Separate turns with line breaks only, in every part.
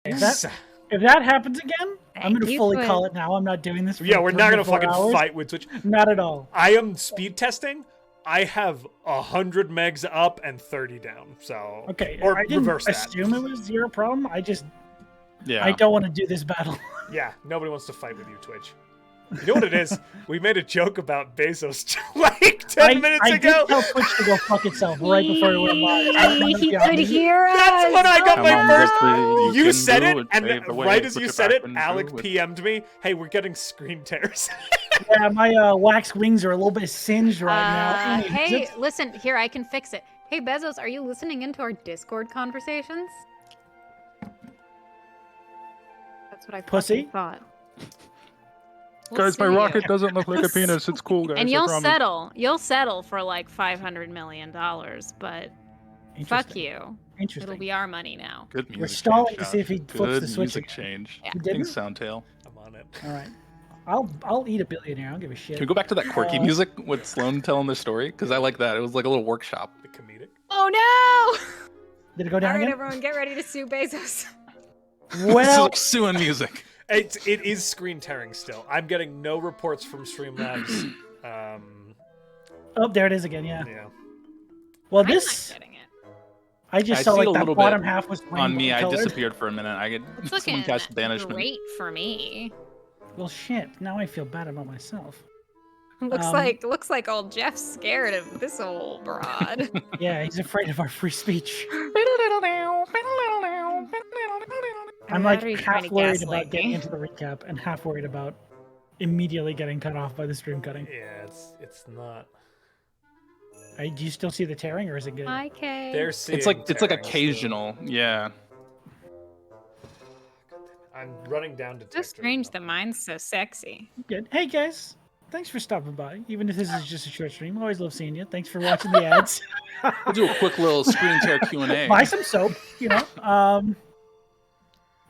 If that happens again, I'm going to fully call it now. I'm not doing this for
we're not going to fucking
hours.
fight with Twitch.
Not at all.
I am speed testing. I have 100 megs up and 30 down. So
okay,
or
I didn't
reverse that.
assume it was your problem. I
Yeah.
don't want to do this battle.
Yeah, nobody wants to fight with you, Twitch. You know what it is? We made a joke about Bezos like 10 minutes ago.
I did tell Twitch to go fuck itself right before we went live.
He could hear us.
That's when I got my first. You said it, and right as you said it, Alec PM'd me, "Hey, we're getting screen tears."
Yeah, my wax wings are a little bit singed right now.
Hey, listen, here, I can fix it. Hey, Bezos, are you listening into our Discord conversations? That's what I thought.
Guys, my rocket doesn't look like a penis. It's cool, guys.
And you'll settle for like $500 million, but fuck you. It'll be our money now.
Good music.
We're stalling to see if he flips the switch.
Good music change.
Yeah.
Thanks, Soundtail.
I'm on it.
All right. I'll eat a billionaire. I don't give a shit.
Can we go back to that quirky music with Sloan telling the story? Because I like that. It was like a little workshop.
The comedic.
Oh no!
Did it go down
All right,
again?
everyone, get ready to sue Bezos.
Well,
this is like suing music.
It is screen tearing still. I'm getting no reports from Streamlabs.
Oh, there it is again. Yeah.
I'm
Well,
not getting it.
I just saw
see
like
a
that
little
bottom
bit
half was
on me. I
colored.
disappeared for a minute. I get
It's
someone
looking
cast banishment.
great for me.
Well, shit. Now I feel bad about myself.
Looks like old Jeff's scared of this old broad.
Yeah, he's afraid of our free speech. I'm like half worried about getting into the recap and half worried about immediately getting cut off by the stream cutting.
Yeah, it's not.
Do you still see the tearing, or is it good?
Hi, Kay.
It's like occasional. Yeah.
I'm running down to.
So strange that mine's so sexy.
Good. Hey guys, thanks for stopping by. Even if this is just a short stream, always love seeing you. Thanks for watching the ads.
We'll do a quick little screen tear Q&A.
Buy some soap, you know.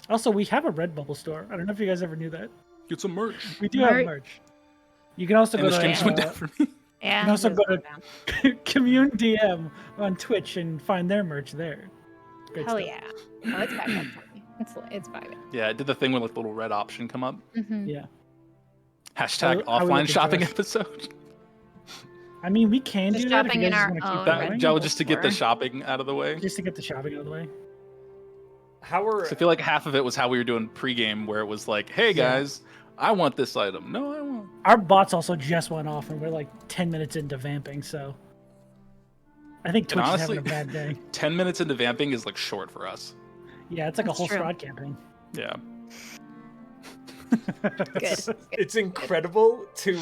Also, we have a Redbubble store. I don't know if you guys ever knew that.
Get some merch.
We do have merch. You can also go
the streams went down
to.
for me.
Yeah.
You can also go to Commune DM on Twitch and find their merch there. Great
Hell
stuff.
yeah. Oh, it's vibing for me. It's vibing.
Yeah, I did the thing with like the little red option come up.
Mm-hmm.
Yeah.
Hashtag
How we
offline
look
shopping
at
episode.
I mean, we can
Just
do that if
shopping
you
in
guys
our
want to keep
own
that
Red
going.
Joe, just to get the
store.
shopping out of the way.
Just to get the shopping out of the way.
How are?
So I feel like half of it was how we were doing pregame, where it was like, "Hey guys, I want this item." No, I won't.
Our bots also just went off, and we're like 10 minutes into vamping, so I think Twitch
honestly,
is having a bad day.
10 minutes into vamping is like short for us.
Yeah, it's like a whole
true.
Strahd campaign.
Yeah.
Good.
It's incredible to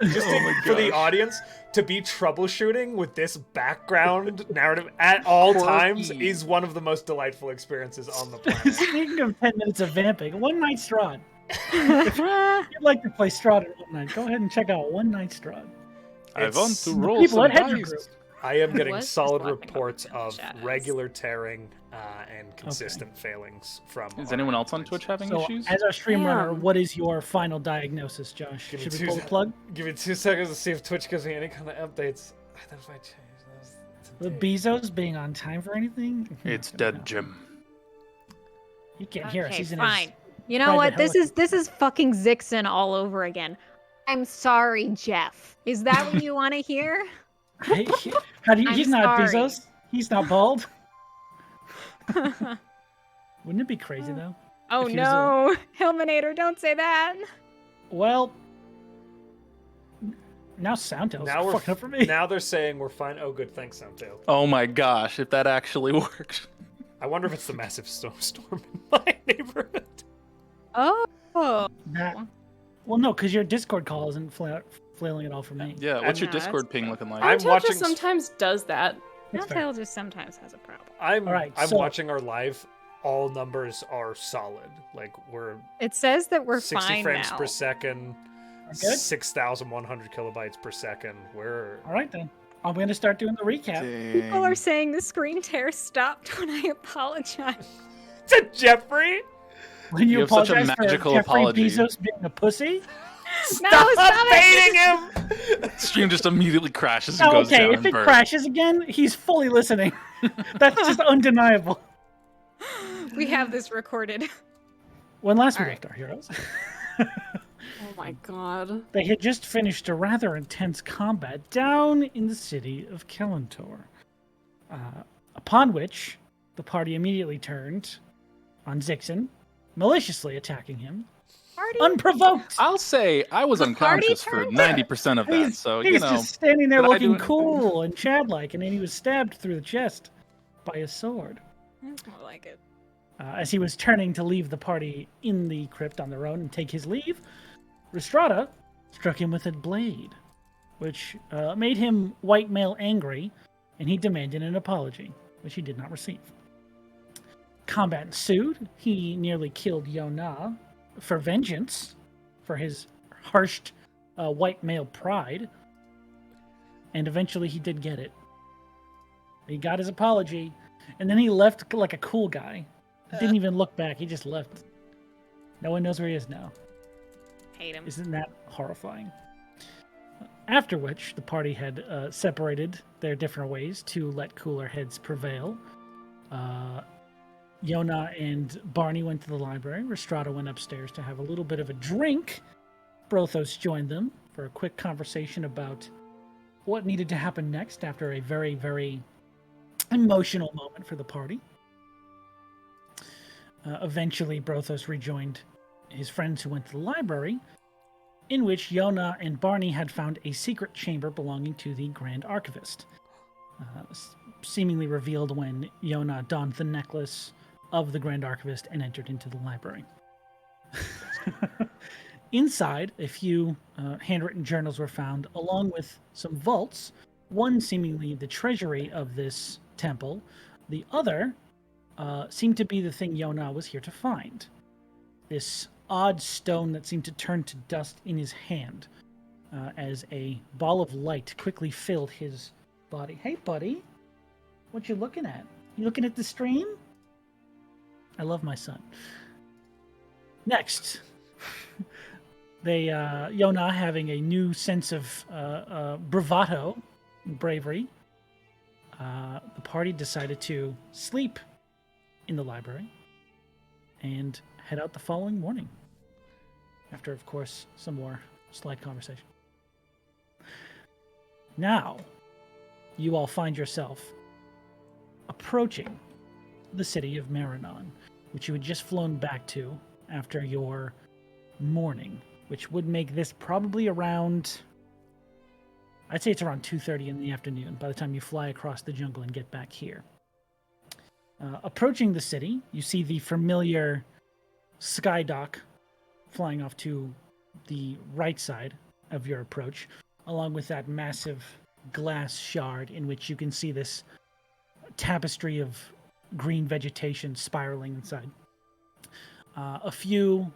just for the audience to be troubleshooting with this background narrative at all times is one of the most delightful experiences on the planet.
Speaking of 10 minutes of vamping, One Night Strahd. If you'd like to play Strahd at one night, go ahead and check out One Night Strahd.
I want to
The
roll
people
some
at Hedger
dice.
Group.
I am getting
was
solid
just laughing
reports
over
of
shadows.
regular tearing and consistent failings from.
Is
our
anyone else on
players.
Twitch having
So,
issues?
as our stream runner,
Damn.
what is your final diagnosis, Josh?
Give me
Should we
two
pull the
sec-
plug?
Give me 2 seconds to see if Twitch gives me any kind of updates. I thought if I change
The Bezos being on time for anything?
It's dead, Jim.
You can't hear us.
Okay,
He's in
fine.
his
You know
private
what? This is fucking Zixon all over again. I'm sorry, Jeff. Is that what you want to hear?
Hey, how do you,
I'm
he's not
sorry.
Bezos. He's not bald. Wouldn't it be crazy though?
Oh
If he was
no, Hilminator, don't say that.
Well, now Soundtail's
Now we're
fucking up for me.
Now they're saying we're fine. Oh, good. Thanks, Soundtail.
Oh my gosh, if that actually worked.
I wonder if it's the massive snowstorm in my neighborhood.
Oh.
Well, no, because your Discord call isn't flailing at all for me.
Yeah, what's your
No,
Discord
that's
ping looking like?
I'm
Soundtail
watching.
just sometimes does that.
That's fair.
Tail just sometimes has a problem.
I'm
All right,
I'm
so-
watching our live. All numbers are solid. Like we're
It says that we're
60
fine
frames
now.
per second,
Good.
6,100 kilobytes per second. We're
All right then. I'm going to start doing the recap.
People are saying the screen tear stopped when I apologize.
to Jeffrey.
When you
You have such a
apologize
magical
for Jeffrey
apology.
Bezos being a pussy.
Stop
baiting him.
Stream just immediately crashes and
Oh,
goes
okay,
down
if
and
it
burns.
crashes again, he's fully listening. That's just undeniable.
We have this recorded.
When last we left our heroes,
Oh my god.
they had just finished a rather intense combat down in the city of Kelentor. Upon which, the party immediately turned on Zixon, maliciously attacking him. Unprovoked!
I'll say I was unconscious for 90% of that, so,
he's just standing there looking cool and chad-like, and then he was stabbed through the chest by a sword.
That's more like it.
As he was turning to leave the party in the crypt on their own and take his leave, Rhystrata struck him with a blade, which made him white male angry, and he demanded an apology, which he did not receive. Combat ensued. He nearly killed Yona for vengeance, for his harshed white male pride, and eventually he did get it. He got his apology, and then he left like a cool guy. Didn't even look back. He just left. No one knows where he is now.
Hate him.
Isn't that horrifying? After which, the party had separated their different ways to let cooler heads prevail. Yona and Barney went to the library. Rhystrata went upstairs to have a little bit of a drink. Brothos joined them for a quick conversation about what needed to happen next after a very, very emotional moment for the party. Eventually, Brothos rejoined his friends who went to the library, in which Yona and Barney had found a secret chamber belonging to the Grand Archivist. Seemingly revealed when Yona donned the necklace of the Grand Archivist and entered into the library. Inside, a few handwritten journals were found, along with some vaults, one seemingly the treasury of this temple, the other seemed to be the thing Yona was here to find. This odd stone that seemed to turn to dust in his hand as a ball of light quickly filled his body. Hey, buddy. What you looking at? You looking at the stream? I love my son. Next. Yona, having a new sense of bravado and bravery, the party decided to sleep in the library and head out the following morning. After, of course, some more slight conversation. Now, you all find yourself approaching the city of Marinon, which you had just flown back to after your morning, which would make this probably around, I'd say it's around 2:30 in the afternoon by the time you fly across the jungle and get back here. Approaching the city, you see the familiar sky dock flying off to the right side of your approach, along with that massive glass shard in which you can see this tapestry of green vegetation spiraling inside. A few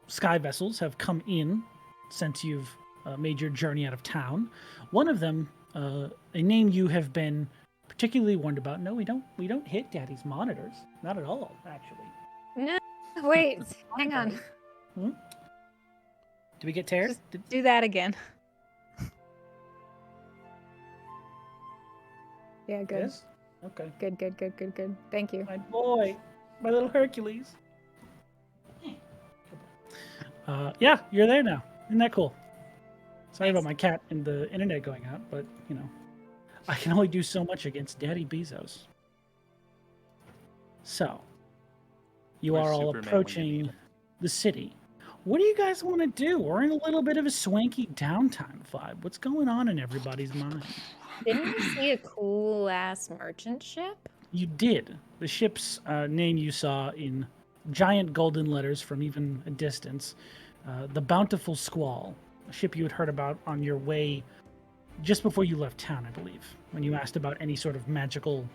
sky vessels have come in since you've made your journey out of town. One of them, a name you have been particularly warned about. No, we don't hit Daddy's monitors. Not at all, actually.
No, wait, hang on.
Hmm? Did we get teared?
Just do that again. Yeah, good.
Yes? Okay.
Good. Thank you.
My boy. My little Hercules. Yeah, you're there now. Isn't that cool? Sorry about my cat and the internet going out, but, you know, I can only do so much against Daddy Bezos. So, you are all approaching the city. What do you guys want to do? We're in a little bit of a swanky downtime vibe. What's going on in everybody's mind?
Didn't you see a cool-ass merchant ship?
You did. The ship's name you saw in giant golden letters from even a distance. The Bountiful Squall, a ship you had heard about on your way just before you left town, I believe, when you asked about any sort of magical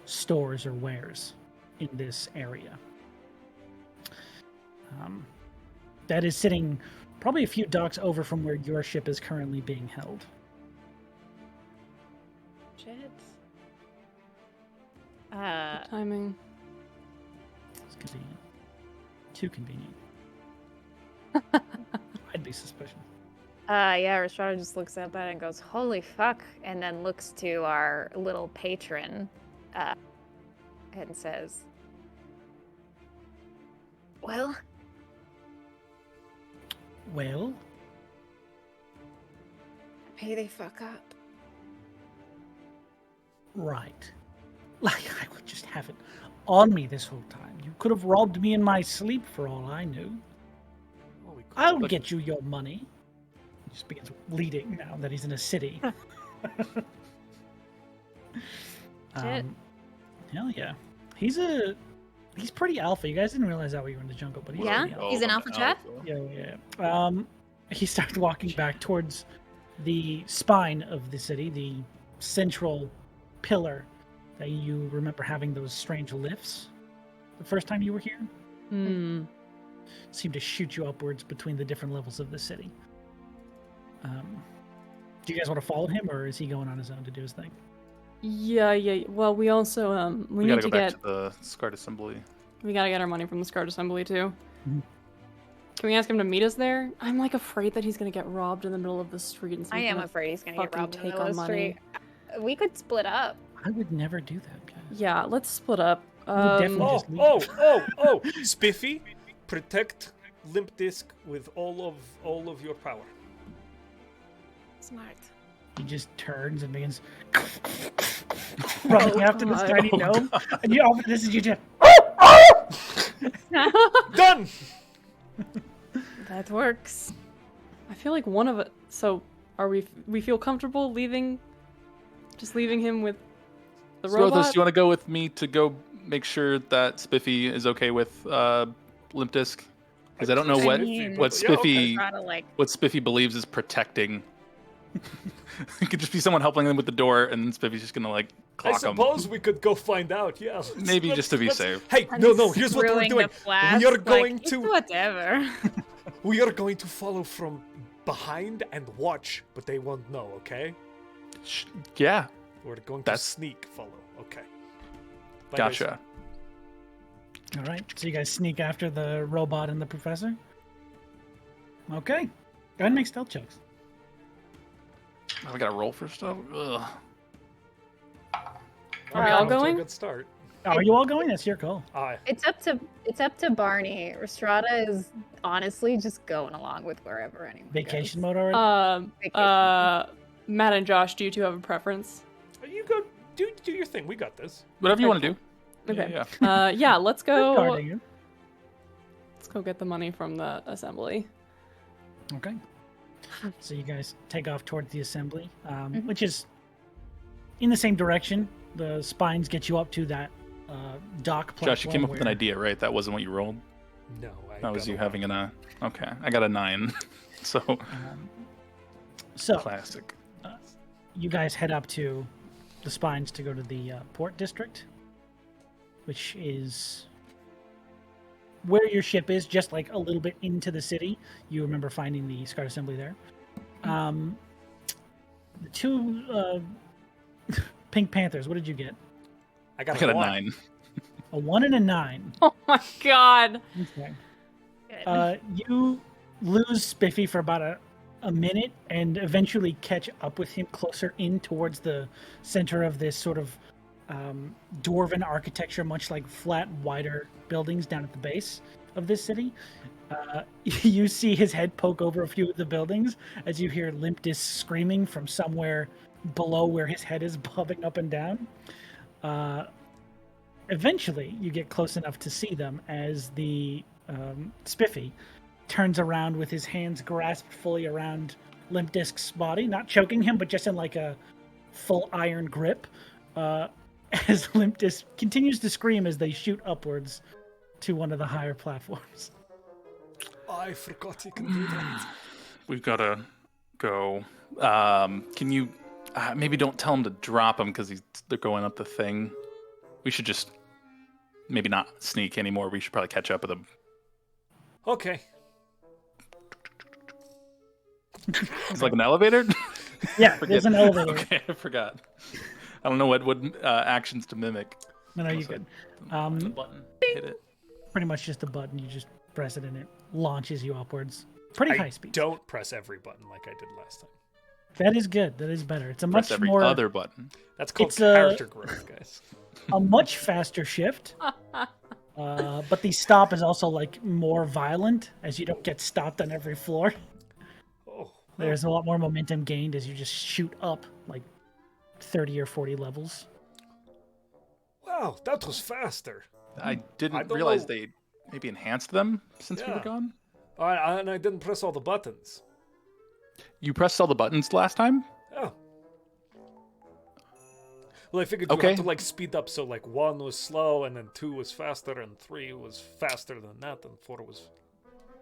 stores or wares in this area. That is sitting probably a few docks over from where your ship is currently being held.
Shit.
Timing.
It's convenient. Too convenient. I'd be suspicious.
Yeah, Rhystrata just looks at that and goes, holy fuck, and then looks to our little patron and says, Well?
Well?
Maybe they fuck up.
Right. Like, I would just have it on me this whole time. You could have robbed me in my sleep for all I knew. I'll get you your money. He just begins bleeding now that he's in a city. Hell yeah. He's pretty alpha. You guys didn't realize that when you were in the jungle, but he's pretty alpha.
He's an alpha chat?
Yeah. He started walking back towards the spine of the city, the central pillar that you remember having those strange lifts the first time you were here. Seemed to shoot you upwards between the different levels of the city. Do you guys want to follow him, or is he going on his own to do his thing?
Yeah. Well, we also we need
gotta
to
go back
get
to the Scarred Assembly.
we gotta get our money from the Scarred Assembly too.
Mm-hmm.
Can we ask him to meet us there? I'm like afraid that he's gonna get robbed in the middle of the street. And
I am afraid he's gonna get robbed in the
take
middle
our
of the
money.
street. We could split up.
I would never do that, guys.
Yeah, let's split up.
definitely just leave.
Oh! Spiffy, protect Limp Disc with all of your power.
Smart.
He just turns and begins running after this tiny gnome. And you open this and you just...
Done!
That works. I feel like one of it. So, are we feel comfortable leaving? Just leaving him with the robot?
Brothos, do you want to go with me to go make sure that Spiffy is okay with Limp Disc? Because I don't know what Spiffy what Spiffy believes is protecting. It could just be someone helping them with the door, and Spiffy's just gonna like clock them.
I suppose we could go find out. Yeah.
Maybe just to be safe.
Hey, no. Here's what we're doing. We are going to
whatever.
We are going to follow from behind and watch, but they won't know. Okay.
Yeah.
We're going to sneak follow. Okay.
Gotcha.
All right. So you guys sneak after the robot and the professor? Okay. Go ahead and make stealth checks.
Oh, we got to roll for stuff? Ugh.
Are we all going?
A good start.
Are you all going? That's your call.
It's up to Barney. Rhystrata is honestly just going along with wherever anyone
Vacation
goes.
mode already?
Matt and Josh, do you two have a preference?
You go do your thing. We got this.
Whatever you want to do.
Okay.
Yeah.
Let's go.
Let's
go get the money from the assembly.
Okay. So you guys take off towards the assembly, which is in the same direction. The spines get you up to that dock platform.
Josh, you came up with an idea, right? That wasn't what you rolled?
No.
That was you having Okay, I got a 9. So classic.
You guys head up to the spines to go to the port district, which is where your ship is, just like a little bit into the city. You remember finding the Scarred Assembly there. The two Pink Panthers, what did you get?
I got
a 9.
A 1 and a 9.
Oh my god.
Okay. You lose Spiffy for about a minute and eventually catch up with him closer in towards the center of this sort of dwarven architecture, much like flat, wider buildings down at the base of this city. You see his head poke over a few of the buildings as you hear Limp Disc screaming from somewhere below where his head is bobbing up and down. Eventually, you get close enough to see them as the Spiffy turns around with his hands grasped fully around Limp Disc's body, not choking him, but just in like a full iron grip, as Limp Disc continues to scream as they shoot upwards to one of the higher platforms.
I forgot you can do that.
We've got to go. Can you maybe don't tell him to drop him because they're going up the thing. We should just maybe not sneak anymore. We should probably catch up with them.
Okay.
It's like an elevator?
Yeah, there's an elevator.
Okay, I forgot. I don't know what actions to mimic.
No, you good.
The button. Hit it.
Pretty much just a button. You just press it and it launches you upwards. Pretty high speed.
Don't press every button like I did last time.
That is good. That is better. It's a
Press
much
every
more
other button.
That's called character growth, guys.
a much faster shift. But the stop is also like more violent, as you don't get stopped on every floor.
Oh,
There's a lot more momentum gained as you just shoot up like 30 or 40 levels.
wow, that was faster.
I didn't
don't
realize
know.
they maybe enhanced them since we were
Yeah.
gone.
And I didn't press all the buttons.
You pressed all the buttons last time?
Oh. Well, I figured you
Okay.
had to like speed up, so like 1 was slow, and then 2 was faster, and 3 was faster than that, and 4 was.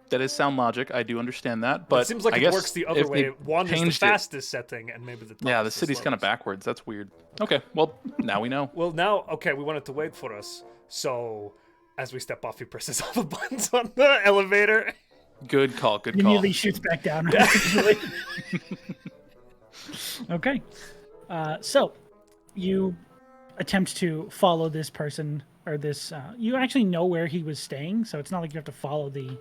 That is sound logic. I do understand that, but
It seems like
I
it
guess
works the other
if
way.
they
1 is the
changed it-
fastest setting, and maybe the top
Yeah,
is
the city's kind of
slowest.
backwards. That's weird. Okay, well, now we know.
Well, now, okay, we wanted to wait for us, so as we step off, he presses all the buttons on the elevator.
Good call, good
He
call.
immediately shoots back down. Usually. Okay. So, you attempt to follow this person, or this... you actually know where he was staying, so it's not like you have to follow the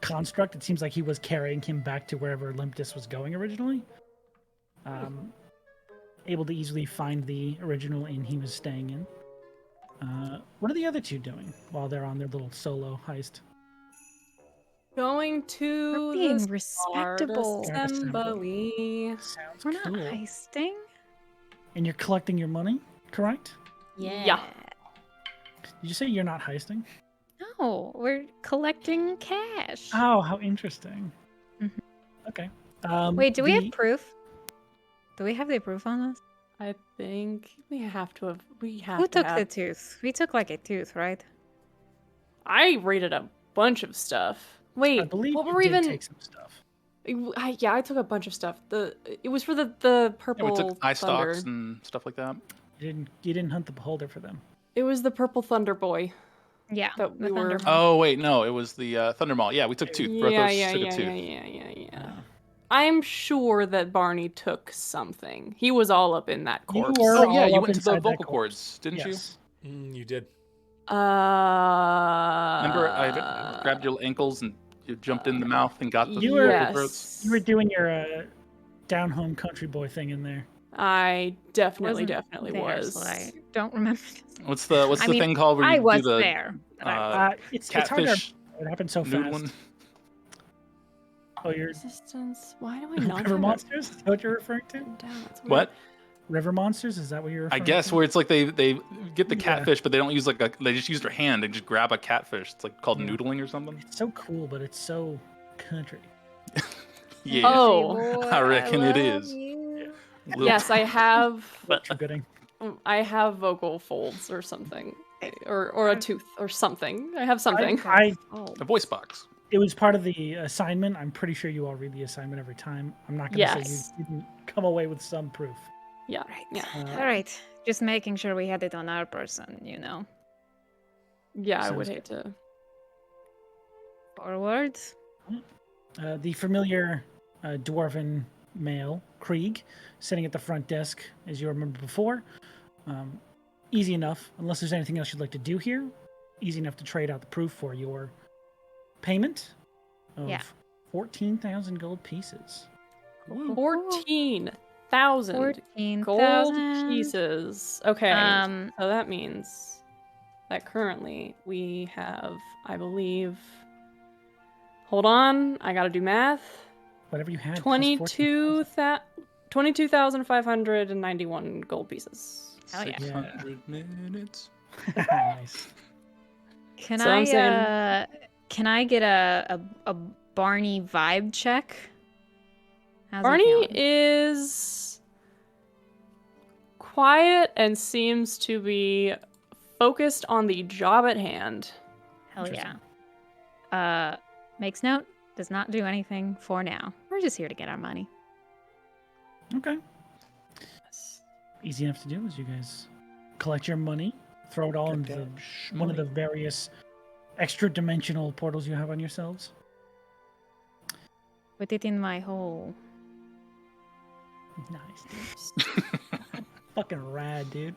construct. It seems like he was carrying him back to wherever Limptus was going originally. Able to easily find the original inn he was staying in. What are the other two doing while they're on their little solo heist?
Going to
We're being
the
respectable.
assembly.
Sounds
We're not
cool.
heisting.
And you're collecting your money, correct?
Yeah.
Did you say you're not heisting?
No, we're collecting cash.
Oh, how interesting.
Mhm.
Okay.
Wait, do we
the-
have proof? Do we have the proof on this?
I think we have to have. We have
Who
to
took
have.
the tooth? We took like a tooth, right?
I rated a bunch of stuff. Wait,
I believe
what
you
were we
did
even?
take some stuff.
Yeah, I took a bunch of stuff. It was for the
Yeah,
purple
we took eye
thunder.
stalks and stuff like that.
You didn't hunt the beholder for them.
It was the purple thunder boy.
Yeah,
That
the
we were-
Thundermaw.
Oh wait, no, it was the Thunder Mall. Yeah, we took tooth. Brothos took a tooth.
Yeah. I'm sure that Barney took something. He was all up in that corpse.
were-
Oh yeah,
all
you
up
went to the
inside that
vocal
corpse.
cords, didn't
Yes.
You did.
you? Remember, I grabbed your ankles and you jumped in the mouth and got the
You were-
vocal cords.
Yes.
You were doing your down home country boy thing in there.
I definitely
Wasn't there,
was.
So I don't remember.
What's the
I mean,
thing called where you
I
do
was
the
there. But
It's hard to.
catfish
It happened so
nude
fast.
one?
Oh, you're
Resistance. Why do I not
river
have
monsters? Is that what you're referring to?
it down? That's weird.
What?
River monsters? Is that what you're
I
referring
guess
to?
where it's like they get the
Yeah.
catfish, but they don't use they just use their hand and just grab a catfish. It's like called
Yeah.
noodling or something.
It's so cool, but it's so country.
Yeah.
Oh.
I reckon it is. Little-
Yes, I have.
True gooding.
I have vocal folds or something, or a tooth or something. I have something.
Oh.
A voice box.
It was part of the assignment. I'm pretty sure you all read the assignment every time. I'm not going to say
Yes.
you didn't come away with some proof.
Yeah.
Right.
Yeah.
All right. Just making sure we had it on our person, you know.
Yeah, I
Sounds
would
good.
hate to.
Forward.
The familiar dwarven male, Krieg, sitting at the front desk, as you remember before. Easy enough, unless there's anything else you'd like to do here. Easy enough to trade out the proof for your payment of
Yeah.
14,000 gold pieces.
14,000 gold
14,000
pieces. Okay.
Um,
So that means that currently we have, I believe. Hold on, I gotta do math.
Whatever you had. plus
22,000 22,591 gold pieces.
Hell yeah.
600 minutes.
14,000. Nice.
Can
So I'm saying-
can I get a Barney vibe check? How's he
Barney
feeling?
is quiet and seems to be focused on the job at hand.
Hell yeah.
Interesting.
Makes note. Does not do anything for now. We're just here to get our money.
Okay. Easy enough to do as you guys collect your money, throw it all into one of the various extra dimensional portals you have on yourselves.
Put it in my hole.
Nice, dude. Fucking rad, dude.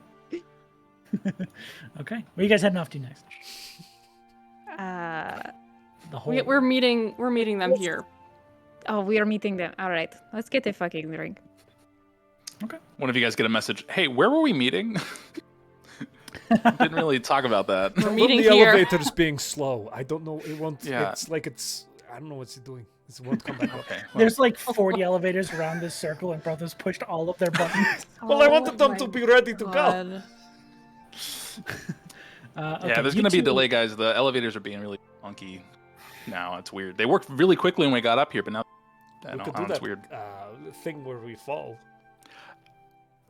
Okay. Where you guys heading off to next? The whole.
We're meeting them here.
Oh, we are meeting them. All right. Let's get a fucking drink.
Okay.
One of you guys get a message. Hey, where were we meeting? Didn't really talk about that.
We're meeting
the
here.
elevator's being slow. I don't know. It won't.
Yeah.
It's like it's. I don't know what's it doing. It won't come back up.
Okay. Well,
There's like 40 elevators around this circle, and Brothos pushed all of their buttons.
Well, I wanted them to be ready to go.
Okay,
yeah, there's
you
gonna be a
two-
delay, guys. The elevators are being really funky now. It's weird. They worked really quickly when we got up here, but now I
We
don't
could
know.
do
It's
that
weird.
thing where we fall.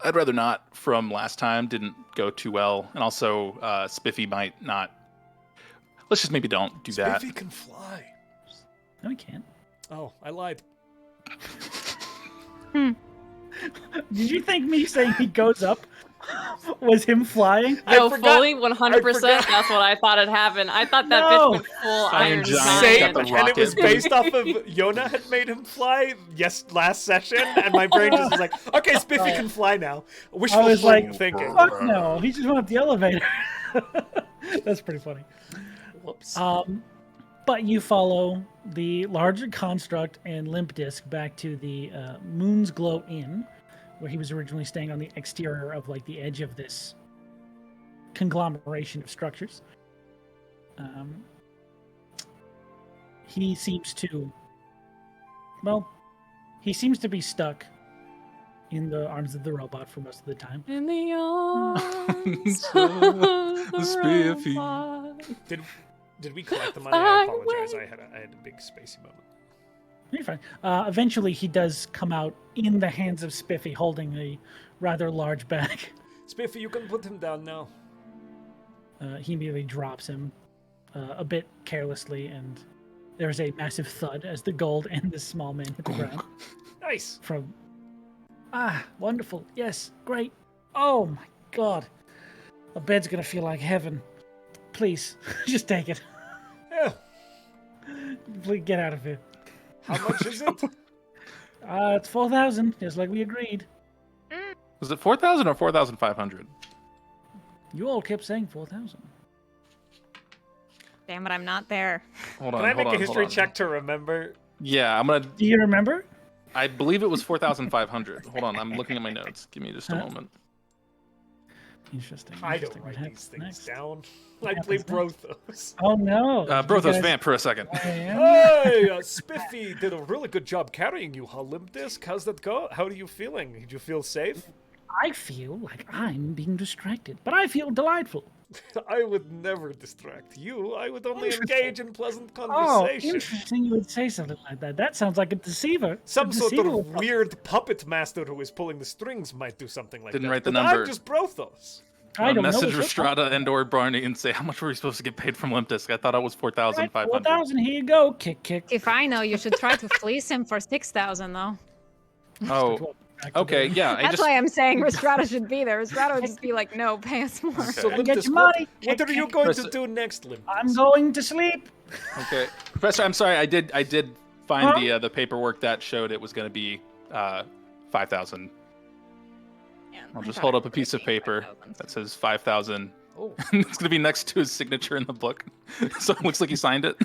I'd rather not. From last time, didn't go too well, and also Spiffy might not. Let's just maybe don't do that.
Spiffy can fly.
No, he can't.
Oh, I lied.
Did you think me saying he goes up was him flying?
No,
forgot-
fully 100%.
forgot.
That's what I thought had happened. I thought that
No.
bitch went full
Iron
Iron
Giant
Same,
got
Giant.
the
and it was
rocket.
based off of Yona had made him fly last session, and my brain just was like, okay, Spiffy can fly now. Wishful
I was like,
thinking.
Fuck no, he just went up the elevator. That's pretty funny.
Whoops.
But you follow the larger construct and limp disc back to the Moon's Glow Inn, where he was originally staying on the exterior of like the edge of this conglomeration of structures. He seems to, well, he seems to be stuck in the arms of the robot for most of the time.
In the arms
So,
of
the Spiffy.
robot.
Did we collect the money? I apologize. I had a big spacey moment.
You're fine. Eventually, he does come out in the hands of Spiffy, holding a rather large bag.
Spiffy, you can put him down now.
He immediately drops him a bit carelessly, and there's a massive thud as the gold and the small man hit the ground.
Nice.
From wonderful. Yes, great. Oh my god, the bed's gonna feel like heaven. Please, just take it.
Yeah.
Please get out of here.
How much is it?
It's 4,000, just like we agreed.
Was it 4,000 or 4,500?
You all kept saying 4,000.
Damn it, I'm not there.
Hold on.
Can I
hold
make
on,
a history
hold on.
check to remember?
Yeah, I'm gonna.
Do you remember?
I believe it was 4,500. Hold on, I'm looking at my notes. Give me just a moment.
Interesting.
I don't
interesting. What
write these
happens
things
next?
down.
What
I play
happens
Brothos.
Oh no.
Brothos
You guys-
vamp for a second.
Hey, Spiffy did a really good job carrying you, huh, Limp Disc? How's that go? How are you feeling? Did you feel safe?
I feel like I'm being distracted, but I feel delightful.
I would never distract you. I would only
Interesting.
engage in pleasant
Oh,
conversation.
interesting you would say something like that. That sounds like a deceiver.
Some
A
sort
deceiver
of
would probably-
weird puppet master who is pulling the strings might do something like
Didn't
that.
write the
But
number.
I'm just Brothos.
I don't
Message
know.
Rhystrata and or Barney and say how much were we supposed to get paid from Limp Disc? I thought it was 4,500.
4,000, here you go. Kick, kick.
If I know, you should try to fleece him for 6,000 though.
Oh, okay, yeah.
That's why I'm saying Rhystrata should be there. Rhystrata would just be like, no, pay us more.
So
Okay.
Limp
Get
Disc,
your
what,
money.
what are you going to
Press-
do next, Limp
I'm
Disc?
going to sleep.
Okay, Professor, I'm sorry. I did find
Huh?
the paperwork that showed it was going to be 5,000.
Yeah,
I'll
I
just
thought
hold
it
up a
was
piece of
gonna be
paper
5,000.
that says 5,000.
Oh.
It's going to be next to his signature in the book, so it looks like he signed it.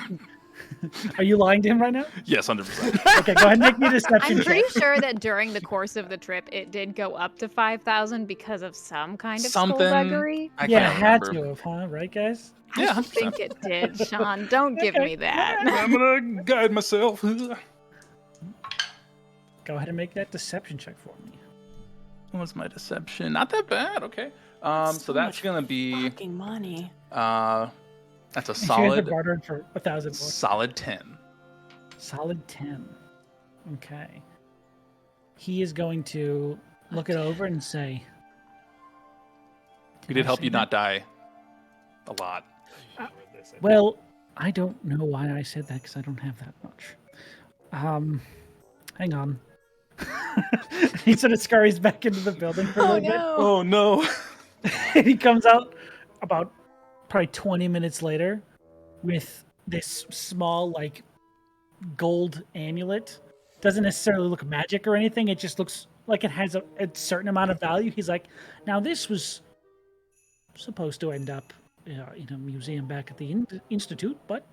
Are you lying to him right now?
Yes, 100%.
Okay, go ahead and make me a deception
I'm pretty
check.
sure that during the course of the trip, it did go up to 5,000 because of some kind of
Something.
skullduggery.
I
Yeah,
can't
had
remember.
to have, huh? Right, guys?
Yeah,
I think
100%.
it did, Sean. Don't give
Okay.
me that.
I'm going to guide myself.
Go ahead and make that deception check for me.
What was my deception? Not that bad. Okay. So that's
much
gonna be
Fucking money.
that's a
And she has
solid
it bartered for 1,000 more.
solid 10.
Solid 10. Okay. He is going to look it over and say,
We did
I
help
say
you
that?
not die a lot.
Well, I don't know why I said that because I don't have that much. Hang on. He sort of scurries back into the building for a
Oh
little bit.
no.
Oh no.
He comes out about probably 20 minutes later with this small, like, gold amulet. Doesn't necessarily look magic or anything. It just looks like it has a certain amount of value. He's like, now this was supposed to end up in a museum back at the institute, but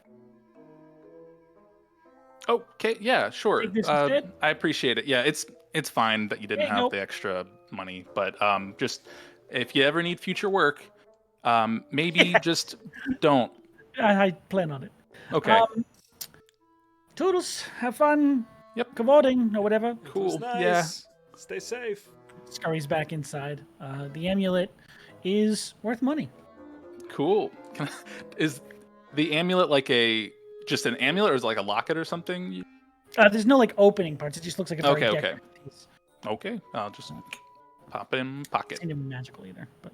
Okay, yeah, sure.
Take this instead?
I appreciate it. Yeah, it's fine that you didn't
There you
have
go.
the extra money, but just if you ever need future work, Maybe just don't.
I plan on it.
Okay.
Toodles, have fun.
Yep.
Cavorting or whatever.
Cool.
Nice.
Yeah.
Stay safe.
Scurries back inside. The amulet is worth money.
Cool. Is the amulet like just an amulet, or is it like a locket or something?
There's no like opening parts. It just looks like a very decorative piece.
Okay. I'll just pop it in my pocket.
It's not magical either, but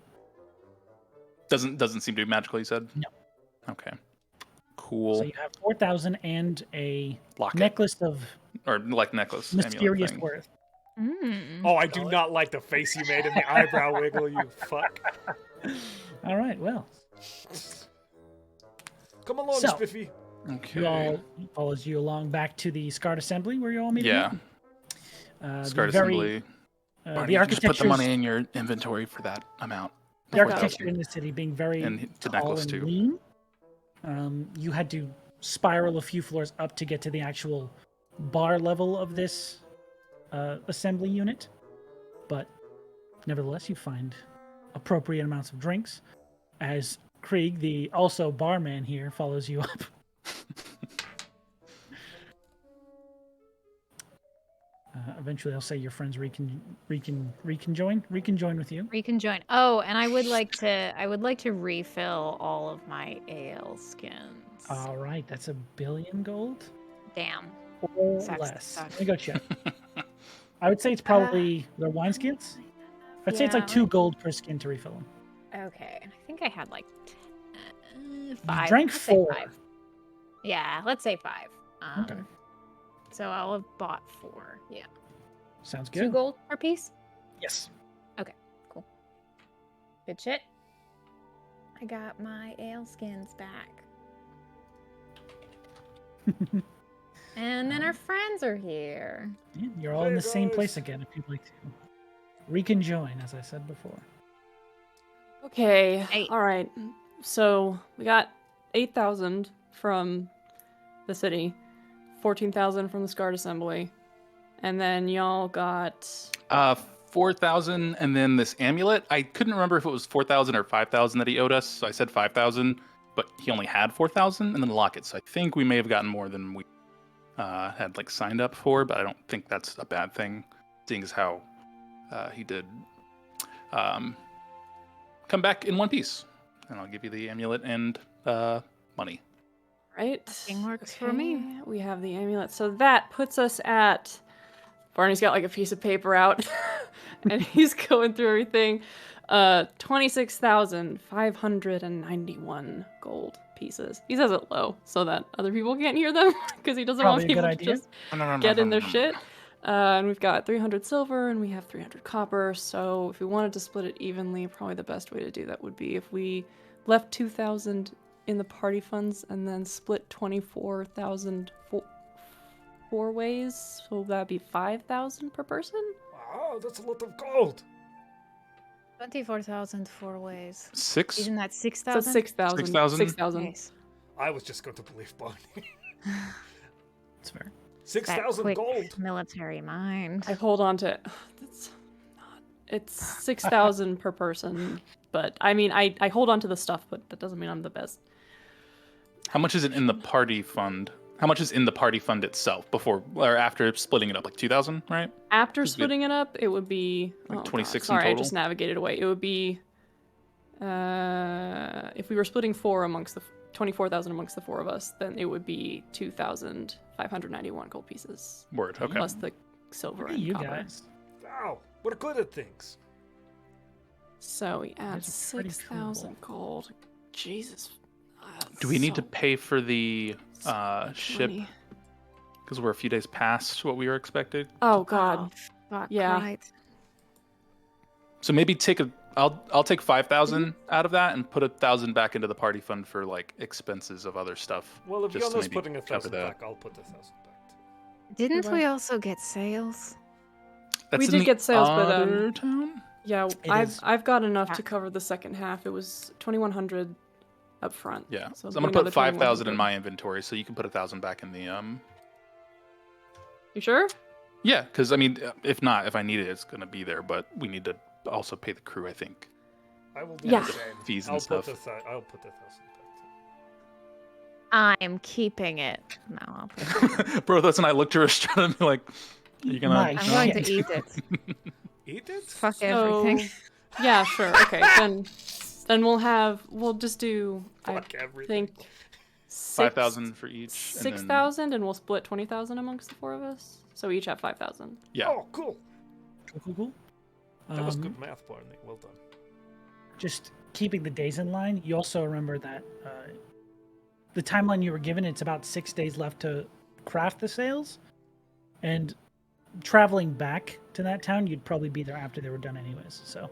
doesn't seem to be magical. You said.
No.
Okay. Cool.
So you have 4,000 and a
locket.
Necklace of
necklace
mysterious worth.
Oh, I do not like the face you made in the eyebrow wiggle, you fuck.
All right, well.
Come along, Spiffy.
Okay.
You all follows you along back to the SCART assembly where you all meet.
Yeah. SCART assembly. Barney,
the architecture.
Just put the money in your inventory for that amount.
The architecture in the city being very
the
tall
necklace
and
too.
lean. You had to spiral a few floors up to get to the actual bar level of this assembly unit, but nevertheless, you find appropriate amounts of drinks as Krieg, the also barman here, follows you up. Eventually, I'll say your friends reconjoin with you.
Reconjoin. Oh, and I would like to refill all of my ale skins.
All right, that's 1 billion gold.
Damn.
Or less. Let me go check. I would say it's probably their wineskins. I'd say it's like 2 gold per skin to refill them.
Okay, I think I had like 5.
You drank 4.
5. Yeah, let's say 5.
Okay.
So I'll have bought 4. Yeah.
Sounds good.
2 gold per piece?
Yes.
Okay, cool. Good shit. I got my ale skins back. And then our friends are here.
Yeah, you're all in the same place again if you'd like to reconjoin, as I said before.
Okay. All right. So we got 8,000 from the city, 14,000 from the SCART assembly, and then y'all got
4,000, and then this amulet. I couldn't remember if it was 4,000 or 5,000 that he owed us, so I said 5,000, but he only had 4,000, and then the locket. So I think we may have gotten more than we had like signed up for, but I don't think that's a bad thing, seeing as how he did come back in one piece. And I'll give you the amulet and money.
Right.
Thing works for me.
We have the amulet. So that puts us at... Barney's got like a piece of paper out and he's going through everything. 26,591 gold pieces. He says it low so that other people can't hear them because he doesn't want people to just get in their shit. And we've got 300 silver and we have 300 copper. So if we wanted to split it evenly, probably the best way to do that would be if we left 2,000 in the party funds and then split 24,000 4 ways. So that'd be 5,000 per person.
Wow, that's a lot of gold.
24,000 4 ways.
6?
Isn't that 6,000?
So 6,000.
6,000?
6,000.
Nice.
I was just going to believe Barney.
That's fair.
6,000 gold.
Military mind.
I hold on to it's 6,000 per person, but I mean I hold on to the stuff, but that doesn't mean I'm the best.
How much is it in the party fund? How much is in the party fund itself before or after splitting it up? Like 2,000, right?
After splitting it up, it would be
like 26
God, sorry,
in total.
I just navigated away. It would be if we were splitting 24,000 amongst the 4 of us, then it would be 2,591 gold pieces.
Word. Okay.
Plus the silver and
you
copper.
guys.
Wow, we're good at things.
So we add
Those are pretty
6,000 gold. Jesus.
Do we need to pay for the ship?
money.
Because we're a few days past what we were expected.
Oh God.
Fuck,
Yeah.
right.
So maybe I'll take 5,000 out of that and put 1,000 back into the party fund for like expenses of other stuff.
Well, if
just to
Yonna's
maybe
putting 1,000
cover that.
back, I'll put 1,000 back too.
Didn't we also get sales?
That's
We
in
did
the
get sales, but
other town?
Yeah,
It is.
I've got enough to
Yeah.
cover the second half. It was 2,100 up front.
Yeah.
So
So I'm gonna
another
put 5,000 in
2,100.
my inventory, so you can put 1,000 back in the
You sure?
Yeah, because I mean, if I need it, it's gonna be there. But we need to also pay the crew, I think.
I will do the same.
Fees and stuff.
I'll put the 1,000
I'm keeping it. No, I'll put it.
Brothos and I looked to Rhystrata and be like, "Are you gonna?"
Nice.
I'm going to eat it.
Eat it?
Fuck everything.
Yeah, sure. Okay, then we'll just do.
Fuck everything.
Think
5,000 for each.
6,000, and we'll split 20,000 amongst the 4 of us. So we each have 5,000.
Yeah.
Oh, cool.
Cool.
That was good math, Barney. Well done.
Just keeping the days in line, you also remember that the timeline you were given, it's about 6 days left to craft the sails. And traveling back to that town, you'd probably be there after they were done anyways. So,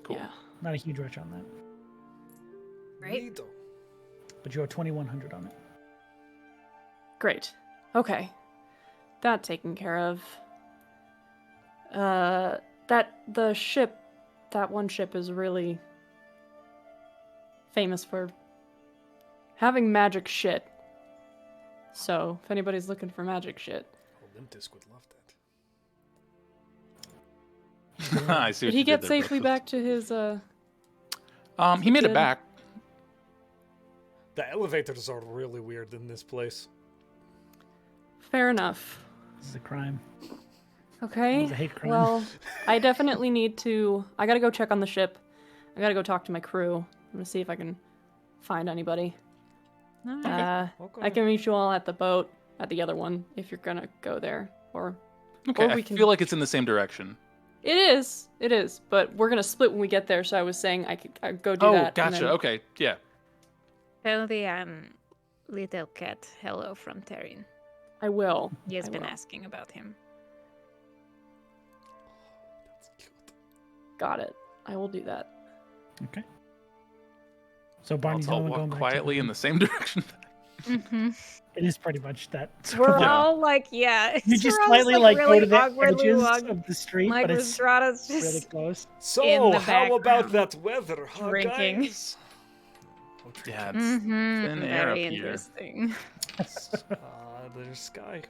Cool.
Yeah.
not a huge rush on that.
Right?
But you're 2,100 on it.
Great. Okay. That taken care of. That one ship is really famous for having magic shit. So, if anybody's looking for magic shit.
Olympus would love that.
I see.
Did he get safely back to his
He made it back.
The elevators are really weird in this place.
Fair enough.
This is a crime.
Okay.
This is a hate crime.
Well, I definitely need to. I gotta go check on the ship. I gotta go talk to my crew. I'm gonna see if I can find anybody. I can meet you all at the boat, at the other one, if you're gonna go there. Or
I feel like it's in the same direction.
It is, but we're gonna split when we get there. So I was saying I'd go do that.
Oh, gotcha.
Then...
Okay, yeah.
Tell the little cat hello from Terrin.
I will.
He has been asking about him.
That's cute.
Got it. I will do that.
Okay. So Barney's the
I'll
only one
walk
going back
quietly in the same direction.
Mm-hmm.
It is pretty much that.
We're all like, yeah.
You just
we're all
slightly
like
go
really
to the
awkwardly
edges
walk.
of the street,
Like
but it's
Rhystrata's
really
just
close.
in
So,
the
how about
background,
that weather, huh,
drinking.
guys?
Yeah, it's
mm-hmm.
thin air up
Very
here.
interesting.
There's sky.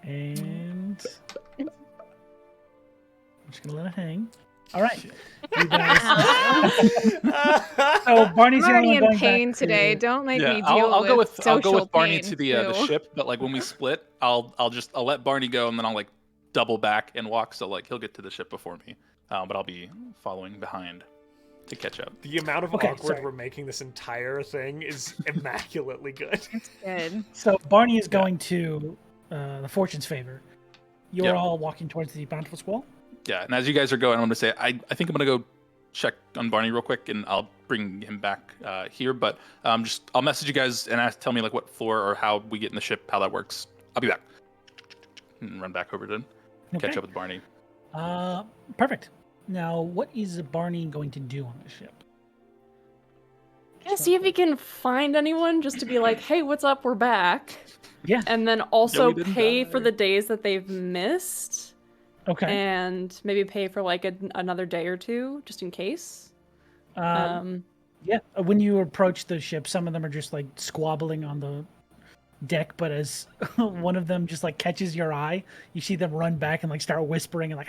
And I'm just gonna let it hang. All right, you guys. So Barney's
I'm
the only
already
one
in
going
pain
back
today.
To...
Don't make me deal
I'll go with
social
Barney
pain,
to the ship, but like when we split, I'll let Barney go and then I'll like double back and walk, so like he'll get to the ship before me, but I'll be following behind to catch up.
The amount of awkward we're making this entire thing is immaculately good.
It's good.
So Barney is going to the Fortune's favor. You're all walking towards the Bountiful Squall.
Yeah, and as you guys are going, I'm going to say I think I'm going to go check on Barney real quick, and I'll bring him back here. But I'll message you guys and tell me like what floor or how we get in the ship, how that works. I'll be back. And run back over to catch up with Barney.
Perfect. Now, what is Barney going to do on the ship?
Gonna see if he can find anyone just to be like, hey, what's up? We're back.
Yeah.
And then also pay for the days that they've missed.
Okay.
And maybe pay for like another day or two, just in case.
Yeah. When you approach the ship, some of them are just like squabbling on the deck, but as one of them just like catches your eye, you see them run back and like start whispering and like,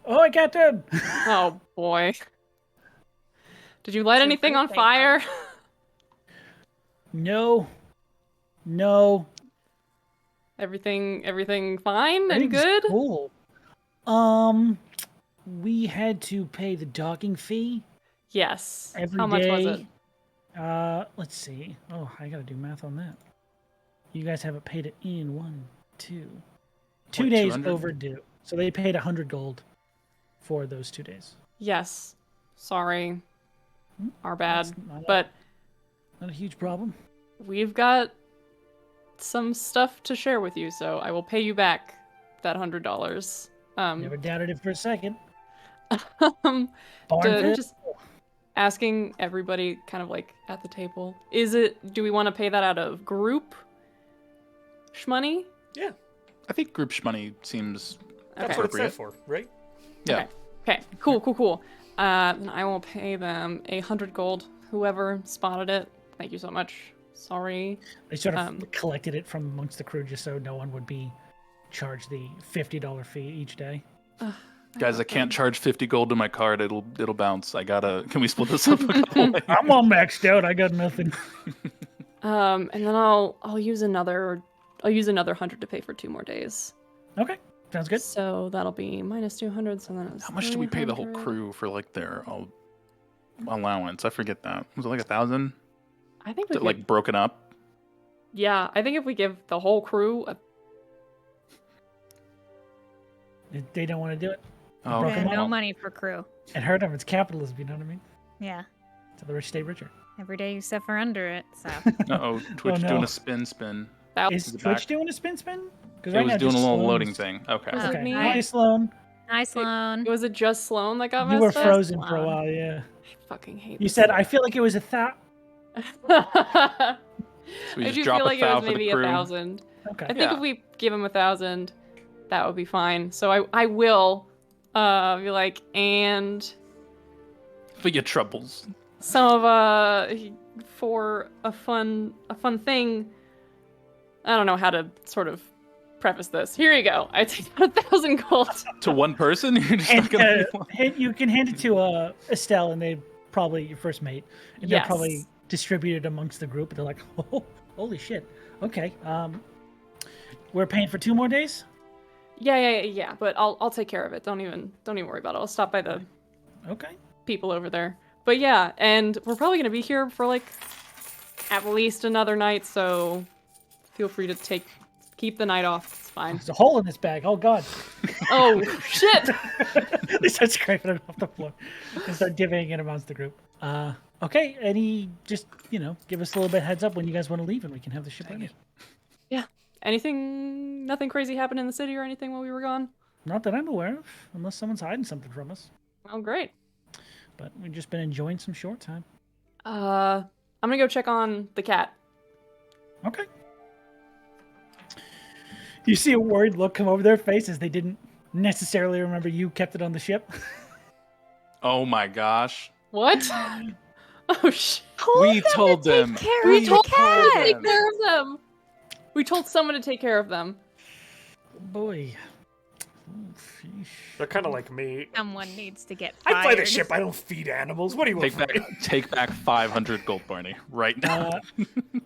"Oh, Captain!"
Oh boy. Did you light anything on fire?
No.
Everything fine and good?
Cool. We had to pay the docking fee.
Yes.
Every
How much was it?
Let's see. Oh, I gotta do math on that. You guys haven't paid it in 2 days
200?
overdue. So they paid 100 gold for those 2 days.
Yes. Sorry. Our bad.
Not
But
a huge problem.
we've got some stuff to share with you, so I will pay you back that $100.
Never doubted it for a second.
Just asking everybody kind of like at the table, do we want to pay that out of group shmoney?
Yeah.
I think group shmoney seems
That's what it's there for, right?
Yeah.
Okay. Cool. Then I will pay them 100 gold. Whoever spotted it, thank you so much. Sorry.
They sort of collected it from amongst the crew just so no one would be charged the $50 fee each day.
I
Guys, I can't charge 50 gold to my card. It'll bounce. Can we split this up a couple ways?
I'm all maxed out. I got nothing.
And then I'll use another 100 to pay for 2 more days.
Okay, sounds good.
So that'll be minus 200. So then
how much do we pay the whole crew for like their allowance? I forget that. Was it like 1,000?
I think
like broken up.
Yeah, I think if we give the whole crew
They don't want to do it.
Oh, no money for crew.
It hurt them. It's capitalism, you know what I mean?
Yeah.
So the rich stay richer.
Every day you suffer under it, so.
Uh-oh, Twitch doing a spin.
Is Twitch doing a spin?
Because it was doing a little loading thing. Okay.
Okay. Hi, Sloan.
Hi, Sloan.
Was it just Sloan that got messed up?
You were frozen for a while, yeah.
I fucking hate
You said, I feel like it was
I do feel like it was maybe 1,000.
Okay.
I think if we give him 1,000, that would be fine. So I will be like, and
for your troubles.
Some of for a fun thing. I don't know how to sort of preface this. Here you go. I take 1,000 gold
to one person. You're just not gonna
you can hand it to Estelle, and they probably your first mate, and they'll probably distribute it amongst the group. They're like, oh, holy shit. Okay. We're paying for 2 more days.
Yeah. But I'll take care of it. Don't even worry about it. I'll stop by the people over there. But yeah, and we're probably gonna be here for like at least another night. So feel free to keep the night off. It's fine.
There's a hole in this bag. Oh god.
Oh shit.
They start scraping it off the floor and start divvying it amongst the group. Okay. Just give us a little bit heads up when you guys want to leave, and we can have the ship ready.
Yeah. Nothing crazy happened in the city or anything while we were gone?
Not that I'm aware of, unless someone's hiding something from us.
Oh, great.
But we've just been enjoying some short time.
I'm gonna go check on the cat.
Okay. You see a worried look come over their face as they didn't necessarily remember you kept it on the ship.
Oh my gosh.
What? Oh shit.
We told them.
We told them to take care of them. We told someone to take care of them.
Boy.
They're kind of like me.
Someone needs to get fired.
I fly the ship. I don't feed animals. What do you want from me?
Take back 500 gold, Barney, right now.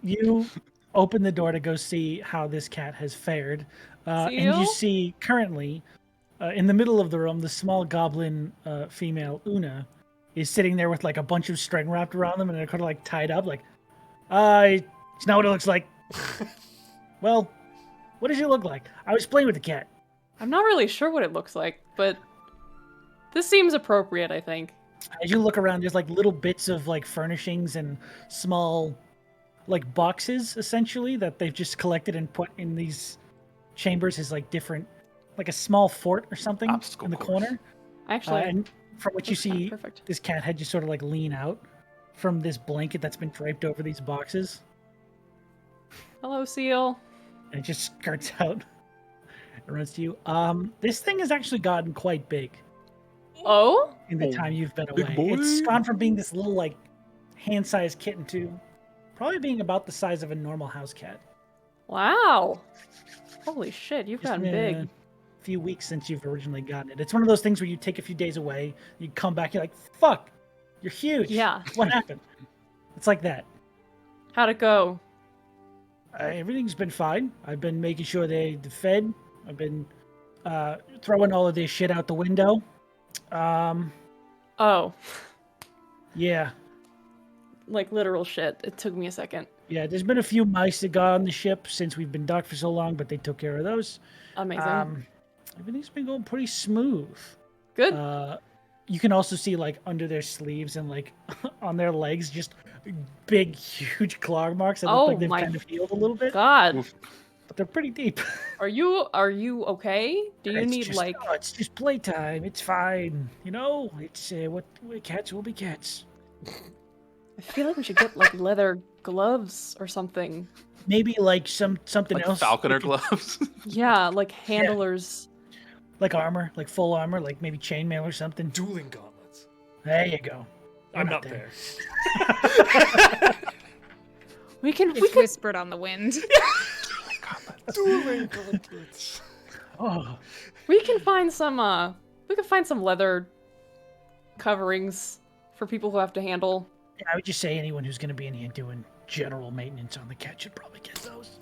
You open the door to go see how this cat has fared. And you see currently, in the middle of the room, the small goblin female, Una, is sitting there with like a bunch of string wrapped around them and they're kind of like tied up. Like, it's not what it looks like. Well, what does it look like? I was playing with the cat.
I'm not really sure what it looks like, but this seems appropriate, I think.
As you look around, there's like little bits of like furnishings and small like boxes, essentially, that they've just collected and put in these chambers as like different, like a small fort or something in the corner.
Actually,
and from what you see, this cat head just sort of like lean out from this blanket that's been draped over these boxes.
Hello, Seal.
And it just skirts out. It runs to you. This thing has actually gotten quite big.
Oh?
In the time you've been away. It's gone from being this little, like, hand-sized kitten to probably being about the size of a normal house cat.
Wow. Holy shit, you've gotten big.
A few weeks since you've originally gotten it. It's one of those things where you take a few days away, you come back, you're like, fuck, you're huge.
Yeah.
What happened? It's like that.
How'd it go?
Everything's been fine. I've been making sure they're fed. I've been throwing all of this shit out the window.
Oh.
Yeah.
Like literal shit. It took me a second.
Yeah, there's been a few mice that got on the ship since we've been docked for so long, but they took care of those.
Amazing.
Everything's been going pretty smooth.
Good.
You can also see like under their sleeves and like on their legs just big, huge claw marks that look like they've kind of healed a little bit.
God.
But they're pretty deep.
Are you okay? Do you need like?
No, it's just playtime. It's fine. You know, it's what cats will be cats.
I feel like we should get like leather gloves or something.
Maybe like something
like
else.
Falconer gloves.
Yeah, like handlers.
Yeah. Like armor, like full armor, like maybe chainmail or something.
Dueling gauntlets.
There you go.
I'm not there.
we can
whispered on the wind.
Dueling gauntlets.
Oh.
We can find some we could find some leather coverings for people who have to handle.
Yeah, I would just say anyone who's going to be in here doing general maintenance on the cat should probably get those.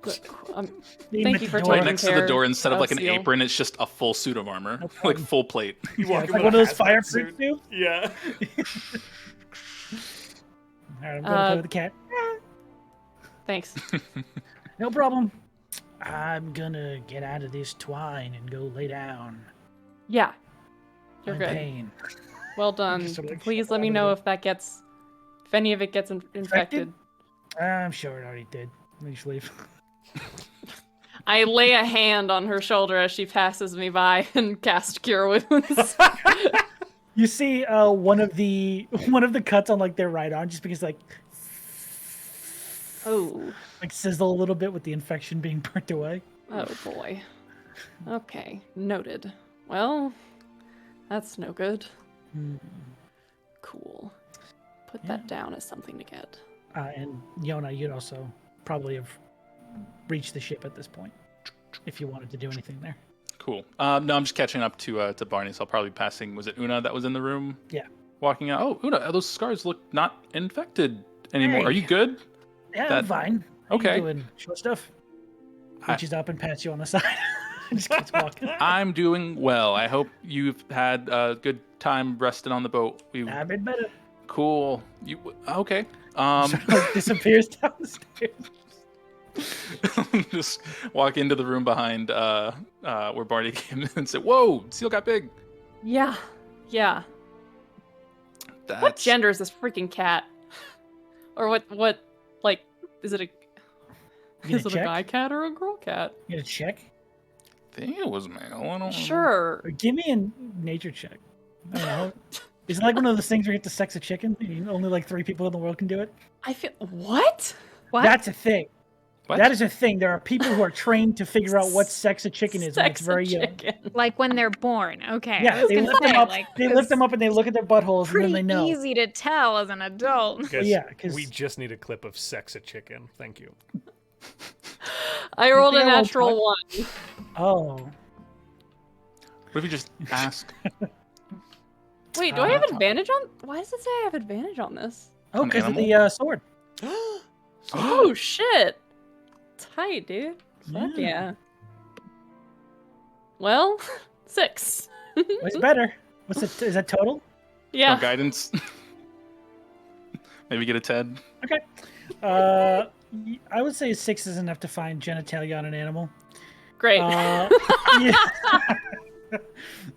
Thank you for taking
right next
care
to the door, instead of like an
Seal.
apron, it's just a full suit of armor, like full plate.
You walk
like one of those fireproof suits.
Yeah.
All right, I'm going to play with the cat.
Thanks.
No problem. I'm gonna get out of this twine and go lay down.
Yeah. You're
I'm
good.
pain.
Well done.
Just sort of like
Please let me know if any of it gets infected.
I'm sure it already did. Let me just leave.
I lay a hand on her shoulder as she passes me by and cast Cure Wounds.
You see one of the cuts on like their right arm just because like sizzle a little bit with the infection being burnt away.
Oh boy. Okay, noted. Well, that's no good. Cool. Put that down as something to get.
And Yona, you'd also probably have reached the ship at this point if you wanted to do anything there.
Cool. No, I'm just catching up to Barney, so I'll probably be passing. Was it Una that was in the room?
Yeah.
Walking out. Oh, Una, those scars look not infected anymore.
Hey.
Are you good?
Yeah, I'm fine.
Okay.
You doing short stuff? Reaches up and pats you on the side. Just keeps walking.
I'm doing well. I hope you've had a good time resting on the boat.
I've been better.
Cool. You okay?
Disappears down the stairs.
Just walk into the room behind where Barney came in and said, "Whoa, Seal got big."
Yeah. What gender is this freaking cat? Or what like is it a guy cat or a girl cat?
You gonna check?
I think it was male. I don't
Sure.
Or give me a nature check. I don't know. Is it like one of those things where you have to sex a chicken? And only like 3 people in the world can do it?
I feel what?
That's a thing.
What?
That is a thing. There are people who are trained to figure out what sex a chicken is when it's very young.
Like when they're born. Okay.
Yeah, they lift them up. They lift them up and they look at their buttholes and then they know.
Pretty easy to tell as an adult.
Because
we just need a clip of sex a chicken. Thank you.
I rolled a natural 1.
Oh.
What if you just ask?
Wait, do I have advantage on? Why does it say I have advantage on this?
Oh, because of the sword.
Oh shit! Tight, dude. Fuck yeah. Well, 6.
What's better? What's it? Is that total?
Yeah.
No guidance. Maybe get a 10.
Okay. I would say 6 is enough to find genitalia on an animal.
Great.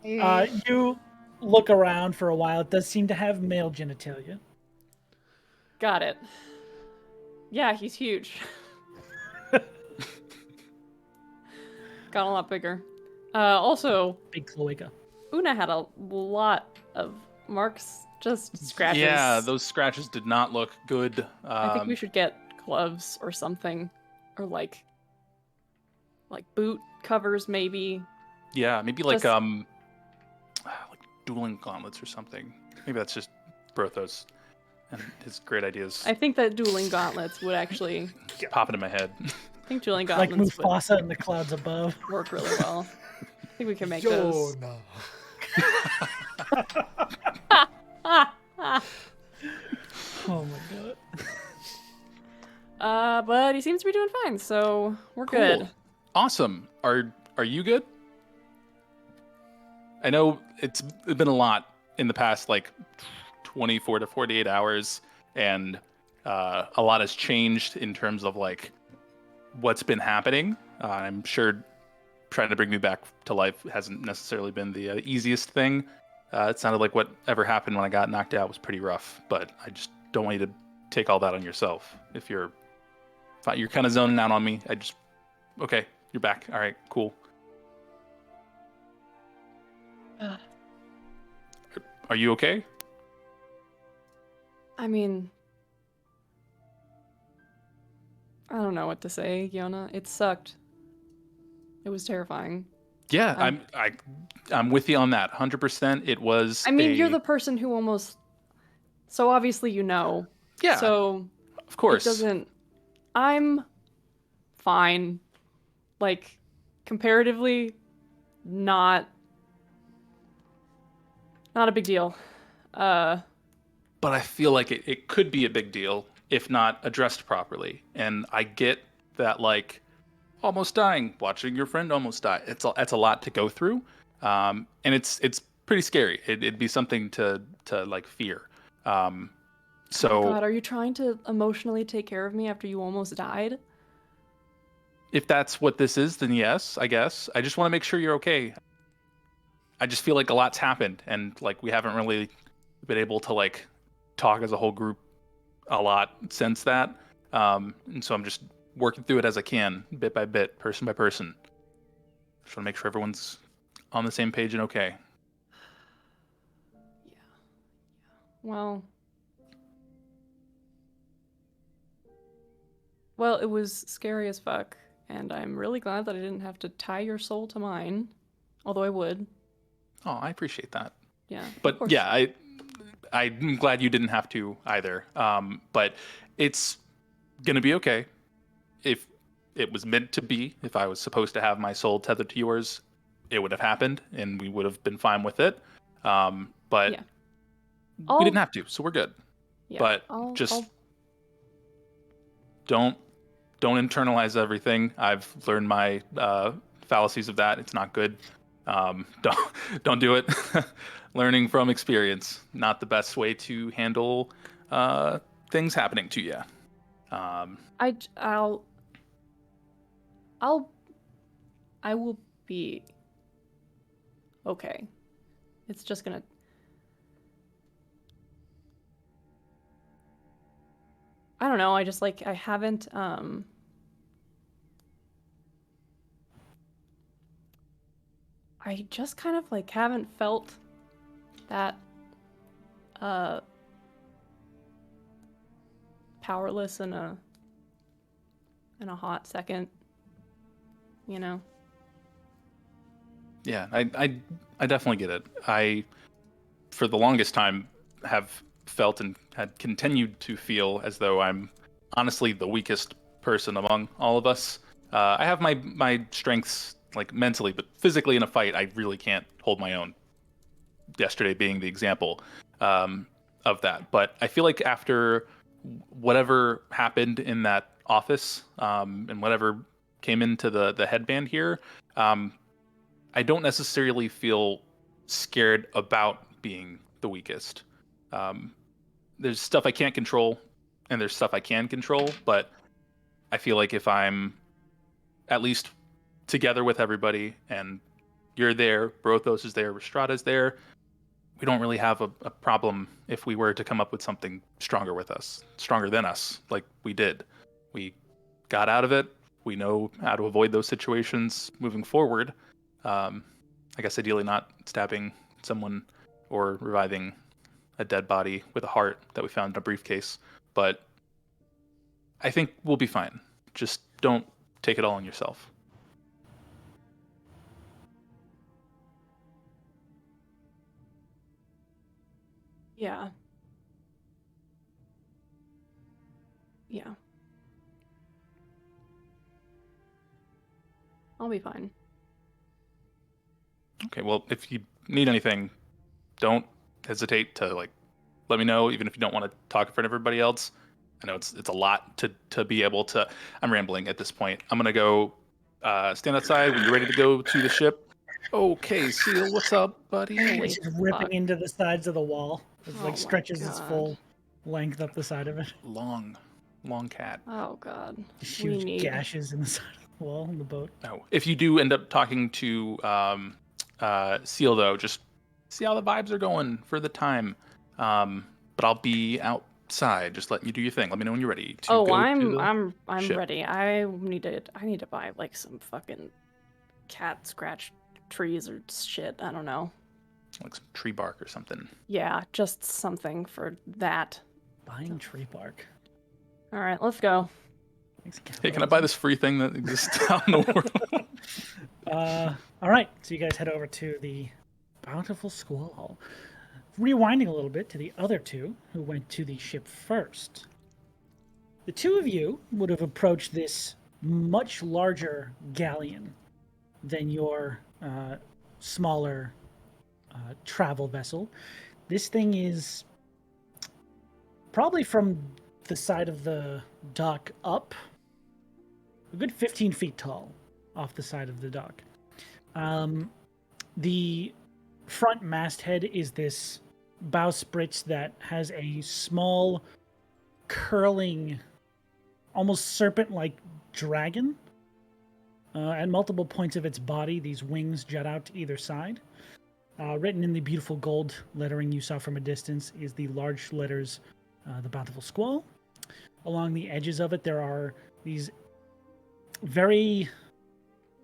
You look around for a while. It does seem to have male genitalia.
Got it. Yeah, he's huge. Got a lot bigger. Also,
big cloaca.
Una had a lot of marks, just scratches.
Yeah, those scratches did not look good.
I think we should get gloves or something, or like boot covers, maybe.
Yeah, maybe like dueling gauntlets or something. Maybe that's just Brothos and his great ideas.
I think that dueling gauntlets would actually
pop into my head.
I think dueling gauntlets
like Mufasa in the clouds above
work really well. I think we can make those.
No.
Oh my god.
But he seems to be doing fine, so we're
Cool.
good.
Awesome. Are you good? I know it's been a lot in the past, like 24 to 48 hours, and a lot has changed in terms of like what's been happening. I'm sure trying to bring me back to life hasn't necessarily been the easiest thing. It sounded like whatever happened when I got knocked out was pretty rough, but I just don't want you to take all that on yourself. If you're kind of zoning out on me, okay, you're back. All right, cool. Are you okay?
I mean, I don't know what to say, Yona. It sucked. It was terrifying.
Yeah, I'm with you on that. 100%. It was.
I mean, you're the person who almost. So obviously you know.
Yeah.
So.
Of course.
It doesn't. I'm fine. Like, comparatively, not Not a big deal.
But I feel like it could be a big deal if not addressed properly. And I get that, like, almost dying, watching your friend almost die. It's a lot to go through, and it's pretty scary. It'd be something to like fear. So,
oh God, are you trying to emotionally take care of me after you almost died?
If that's what this is, then yes, I guess. I just want to make sure you're okay. I just feel like a lot's happened, and like we haven't really been able to like talk as a whole group a lot since that. And so I'm just working through it as I can, bit by bit, person by person. Just want to make sure everyone's on the same page and okay.
Yeah. Well, it was scary as fuck, and I'm really glad that I didn't have to tie your soul to mine, although I would.
Oh, I appreciate that.
Yeah.
But yeah, I'm glad you didn't have to either. But it's gonna be okay. If it was meant to be, if I was supposed to have my soul tethered to yours, it would have happened, and we would have been fine with it. But
yeah.
We didn't have to, so we're good.
Yeah,
but don't internalize everything. I've learned my fallacies of that. It's not good. Don't do it. Learning from experience, not the best way to handle things happening to you.
I will be okay. It's just gonna. I don't know. I just like I haven't. I just kind of like haven't felt that powerless in a hot second, you know.
Yeah, I definitely get it. I, for the longest time, have felt and had continued to feel as though I'm honestly the weakest person among all of us. I have my strengths, like mentally, but physically in a fight, I really can't hold my own. Yesterday being the example of that. But I feel like after whatever happened in that office and whatever came into the headband here, I don't necessarily feel scared about being the weakest. There's stuff I can't control, and there's stuff I can control, but I feel like if I'm at least together with everybody, and you're there, Brothos is there, Rhystrata's there, we don't really have a problem if we were to come up with something stronger with us, stronger than us, like we did. We got out of it. We know how to avoid those situations moving forward. I guess ideally not stabbing someone or reviving a dead body with a heart that we found in a briefcase. But I think we'll be fine. Just don't take it all on yourself.
Yeah. Yeah. I'll be fine.
Okay, well, if you need anything, don't hesitate to let me know, even if you don't want to talk in front of everybody else. I know it's a lot to be able to. I'm rambling at this point. I'm gonna go stand outside when you're ready to go to the ship. Okay, Seal, what's up, buddy?
He's ripping into the sides of the wall. It stretches its full length up the side of it.
Long cat.
Oh God.
Huge gashes in the side of the wall in the boat.
No. If you do end up talking to Seal, though, just see how the vibes are going for the time. But I'll be outside, just letting you do your thing. Let me know when you're ready.
I'm
ship.
ready. I need to buy like some fucking cat scratch trees or shit. I don't know.
Like some tree bark or something.
Yeah, just something for that.
Buying tree bark.
All right, let's go.
Hey, can I buy this free thing that exists out in the world?
All right, so you guys head over to the Bountiful Squall. Rewinding a little bit to the other two who went to the ship first. The two of you would have approached this much larger galleon than your smaller travel vessel. This thing is probably from the side of the dock up, a good 15 feet tall off the side of the dock. The front masthead is this bowsprit that has a small, curling, almost serpent-like dragon. At multiple points of its body, these wings jut out to either side. Written in the beautiful gold lettering you saw from a distance is the large letters, The Bountiful Squall. Along the edges of it, there are these very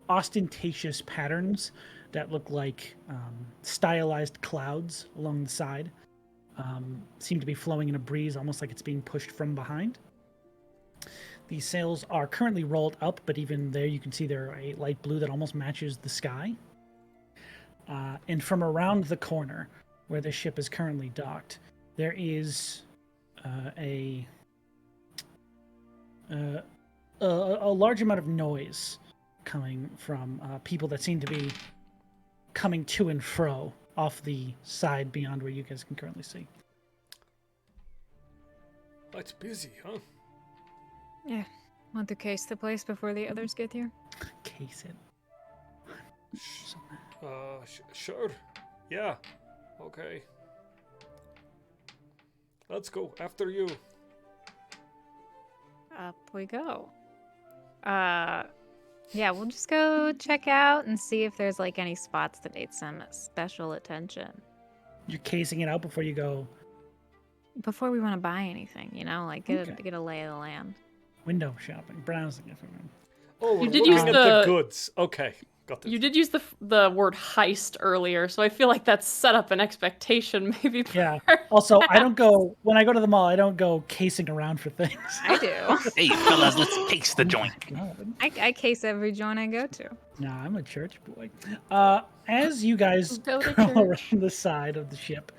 ostentatious patterns that look like stylized clouds along the side. Seem to be flowing in a breeze, almost like it's being pushed from behind. The sails are currently rolled up, but even there you can see they're a light blue that almost matches the sky. And from around the corner, where the ship is currently docked, there is a large amount of noise coming from people that seem to be coming to and fro off the side beyond where you guys can currently see.
It's busy, huh?
Yeah. Want to case the place before the others get here?
Case it.
Sure. Yeah. Okay. Let's go. After you.
Up we go. Yeah, we'll just go check out and see if there's like any spots that need some special attention.
You're casing it out before you go.
Before we want to buy anything, like get a lay of the land.
Window shopping, browsing everyone.
Oh,
you did use
the goods. Okay, got this.
You did use the word heist earlier, so I feel like that's set up an expectation maybe.
Yeah. Also, I don't go when I go to the mall. I don't go casing around for things.
I do.
Hey, fellas, let's case the joint.
I case every joint I go to.
Nah, I'm a church boy. As you guys go around the side of the ship,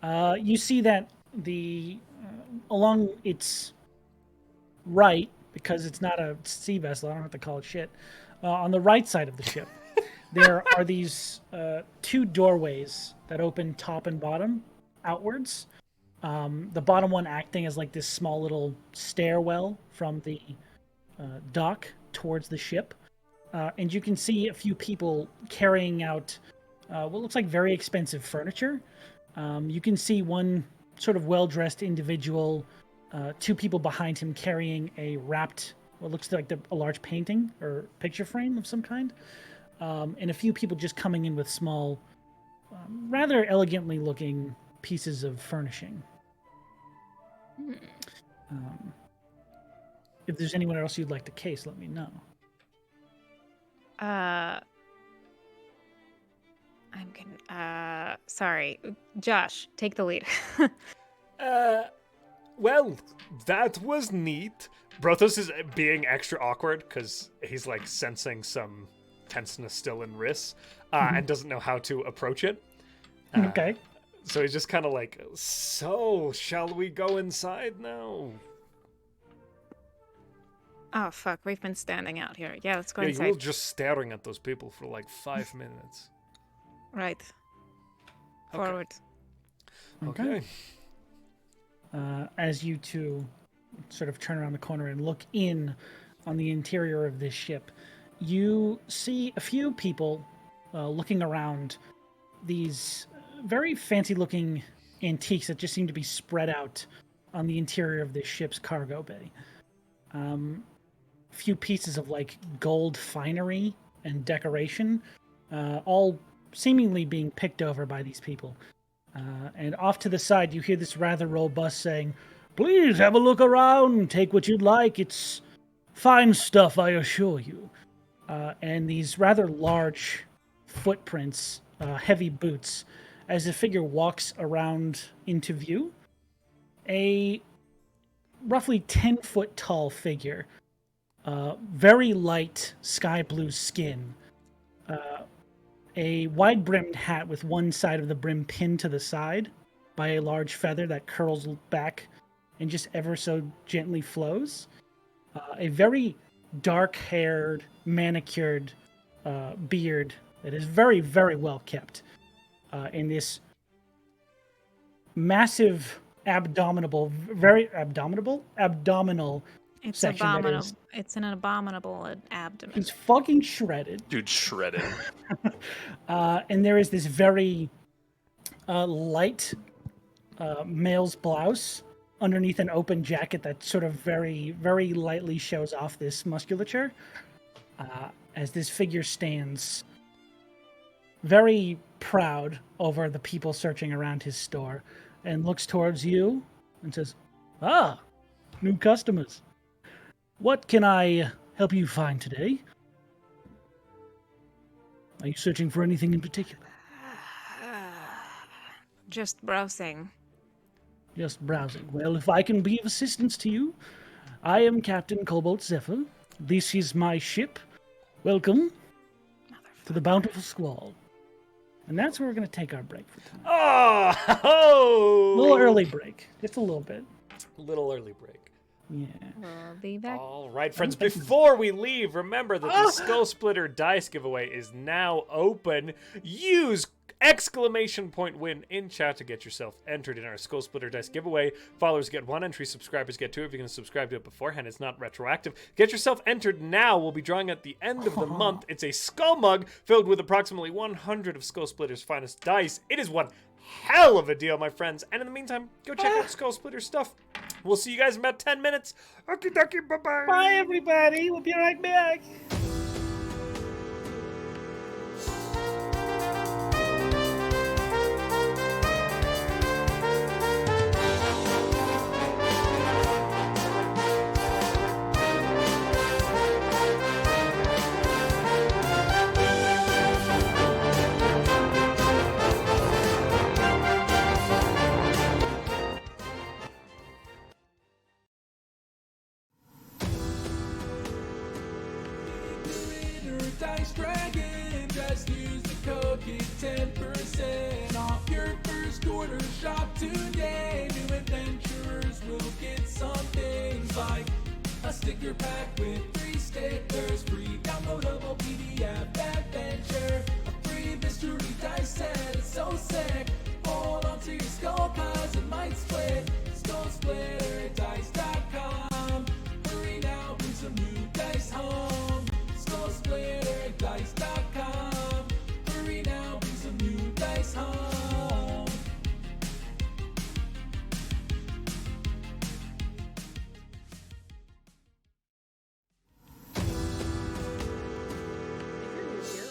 you see that along its right, because it's not a sea vessel, I don't have to call it shit. On the right side of the ship, there are these two doorways that open top and bottom outwards. The bottom one acting as like this small little stairwell from the dock towards the ship. And you can see a few people carrying out what looks like very expensive furniture. You can see one sort of well-dressed individual, two people behind him carrying a wrapped, what looks like a large painting or picture frame of some kind, and a few people just coming in with small, rather elegantly looking pieces of furnishing. If there's anyone else you'd like to case, let me know.
Sorry. Josh, take the lead.
Well, that was neat. Brothos is being extra awkward because he's like sensing some tenseness still in Rhys, and doesn't know how to approach it.
Okay.
So he's just kind of like, so shall we go inside now?
Oh, fuck. We've been standing out here. Yeah, let's go inside.
Yeah, you were just staring at those people for like 5 minutes.
Right.
Okay.
Forward.
Okay.
As you two sort of turn around the corner and look in on the interior of this ship, you see a few people looking around these very fancy-looking antiques that just seem to be spread out on the interior of this ship's cargo bay. A few pieces of like gold finery and decoration, all seemingly being picked over by these people. And off to the side, you hear this rather robust saying, "Please have a look around, take what you'd like. It's fine stuff, I assure you." And these rather large footprints, heavy boots, as the figure walks around into view. A roughly 10-foot tall figure, very light sky blue skin, a wide-brimmed hat with one side of the brim pinned to the side by a large feather that curls back and just ever so gently flows. A very dark-haired, manicured beard that is very, very well kept. in this massive abdominal
It's
section.
abominable. It's an abominable abdomen.
He's fucking shredded.
Dude, shredded.
And there is this very light male's blouse underneath an open jacket that sort of very, very lightly shows off this musculature. As this figure stands very proud over the people searching around his store and looks towards you and says, "Ah, new customers. What can I help you find today? Are you searching for anything in particular?"
Just browsing.
Just browsing. Well, if I can be of assistance to you, I am Captain Cobalt Zephyr. This is my ship. Welcome to the Bountiful Squall. And that's where we're going to take our break for tonight.
Oh!
A little early break. Just a little bit.
Little early break.
Yeah.
We'll be back.
All right, friends. Before we leave, remember that the Skull Splitter dice giveaway is now open. Use !win in chat to get yourself entered in our Skull Splitter dice giveaway. Followers get 1 entry, subscribers get 2. If you're going to subscribe to it beforehand, it's not retroactive. Get yourself entered now. We'll be drawing at the end of the month. It's a skull mug filled with approximately 100 of Skull Splitter's finest dice. It is one hell of a deal, my friends. And in the meantime, go check out Skull Splitter stuff. We'll see you guys in about 10 minutes. Okie dokie, bye-bye.
Bye, everybody. We'll be right back.
Dice Dragon, just use the code, get 10% off your first order. Shop today. New adventurers will get some things like a sticker pack with 3 stickers, free downloadable PDF adventure, a free mystery dice set. It's so sick. Hold on to your skull, cause it might split. SkullSplitterDice.com. Hurry now, bring some new dice home. SkullSplitterDice.com. Hurry now, bring some new dice home.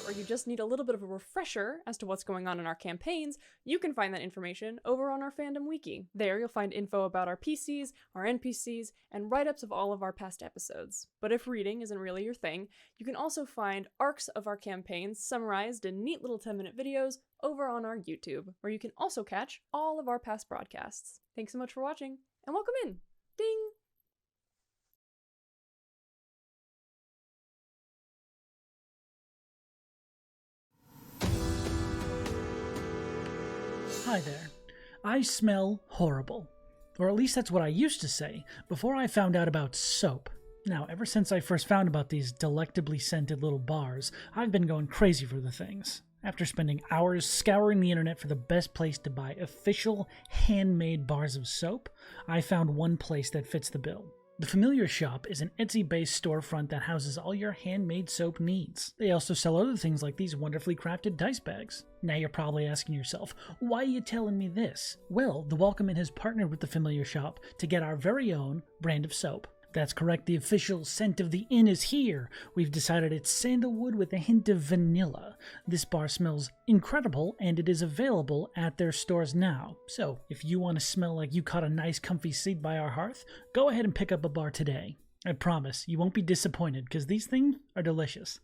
Or you just need a little bit of a refresher as to what's going on in our campaigns, you can find that information over on our fandom wiki. There you'll find info about our PCs, our NPCs, and write-ups of all of our past episodes. But if reading isn't really your thing, you can also find arcs of our campaigns summarized in neat little 10-minute videos over on our YouTube, where you can also catch all of our past broadcasts. Thanks so much for watching, and welcome in! Ding!
Hi there. I smell horrible. Or at least that's what I used to say, before I found out about soap. Now, ever since I first found about these delectably scented little bars, I've been going crazy for the things. After spending hours scouring the internet for the best place to buy official handmade bars of soap, I found one place that fits the bill. The Familiar Shop is an Etsy-based storefront that houses all your handmade soap needs. They also sell other things like these wonderfully crafted dice bags. Now you're probably asking yourself, why are you telling me this? Well, the Welcome Inn has partnered with the Familiar Shop to get our very own brand of soap. That's correct, the official scent of the inn is here. We've decided it's sandalwood with a hint of vanilla. This bar smells incredible, and it is available at their stores now. So, if you want to smell like you caught a nice comfy seat by our hearth, go ahead and pick up a bar today. I promise, you won't be disappointed, because these things are delicious.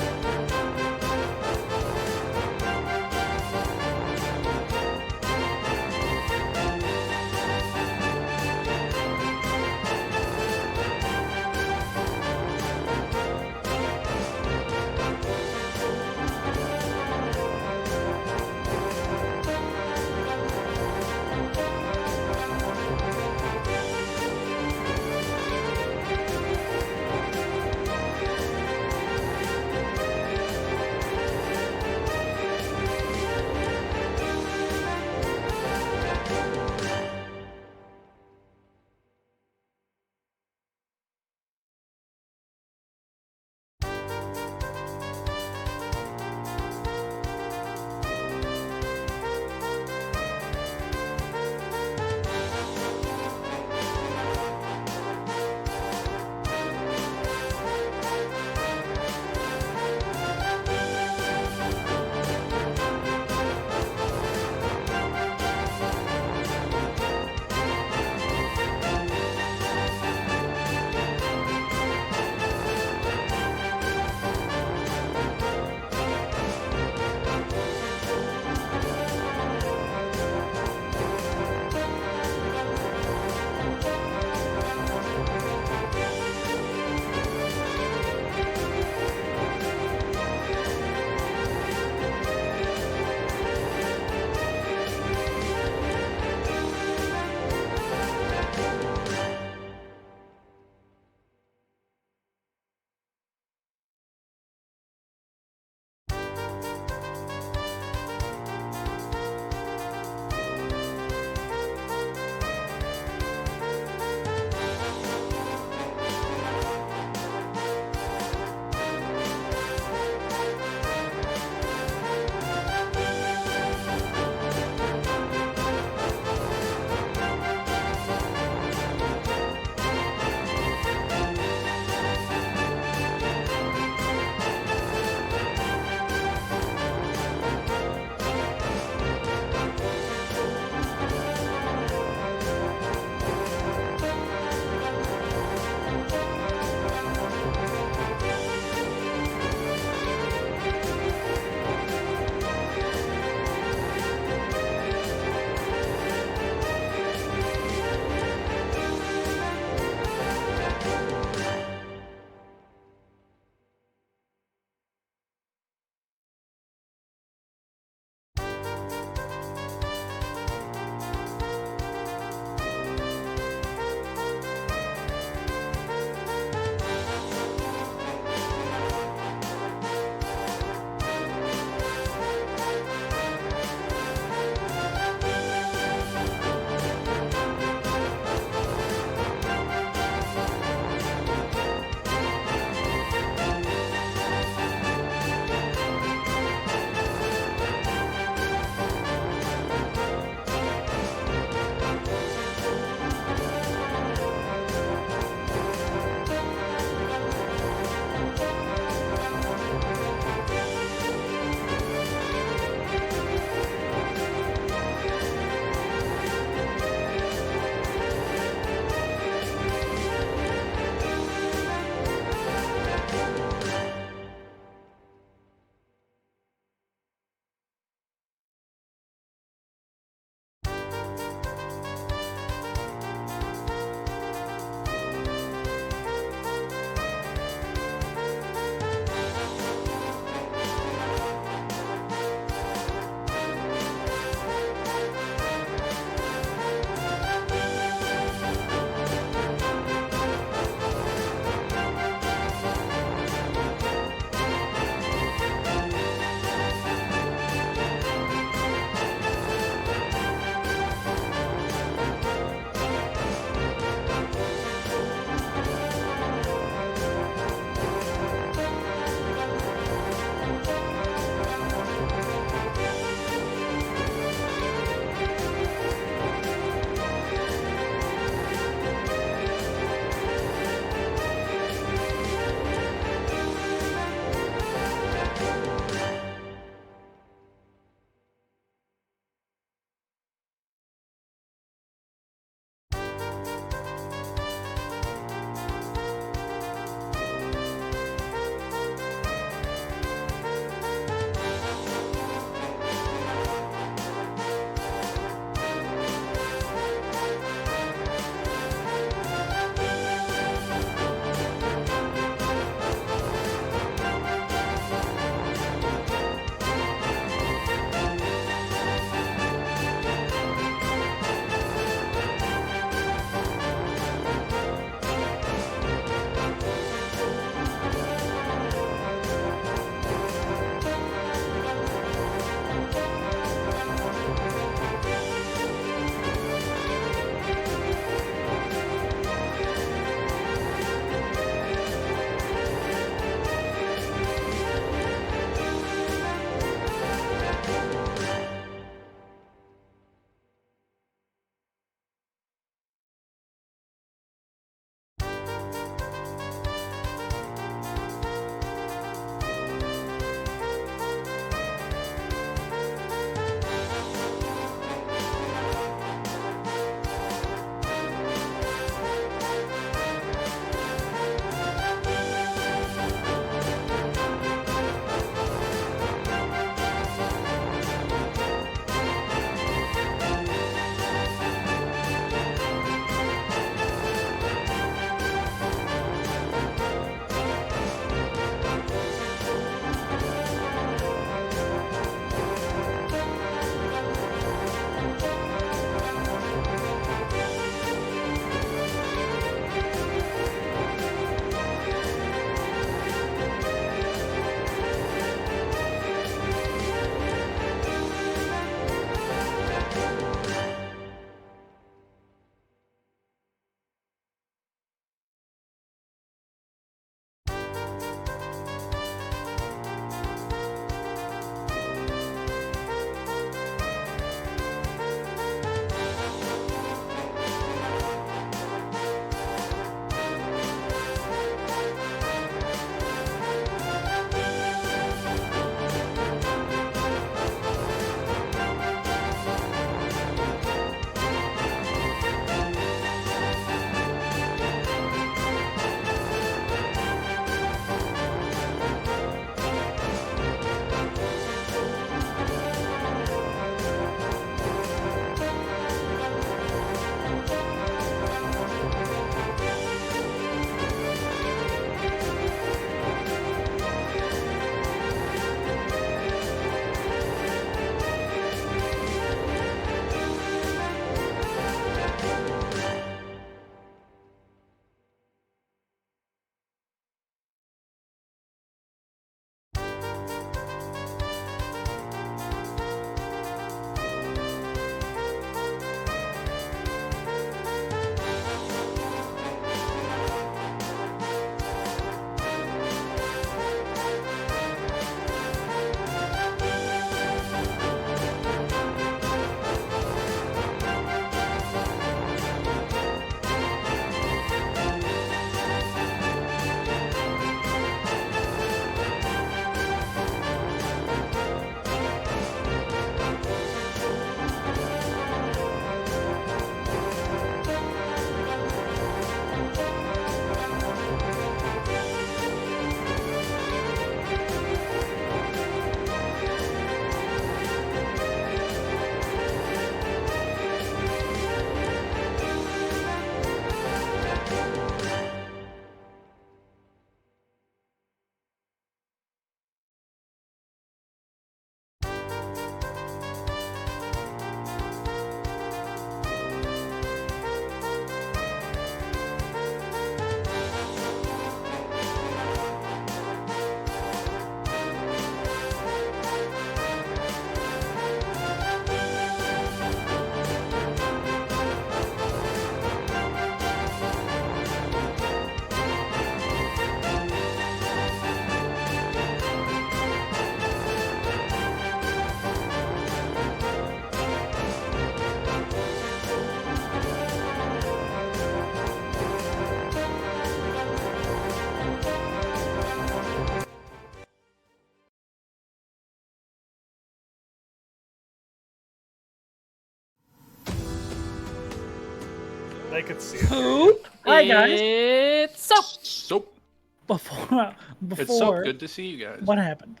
I could see it.
Who?
Hi, guys.
It's Soap.
Soap.
Before,
It's so good to see you guys.
What happened?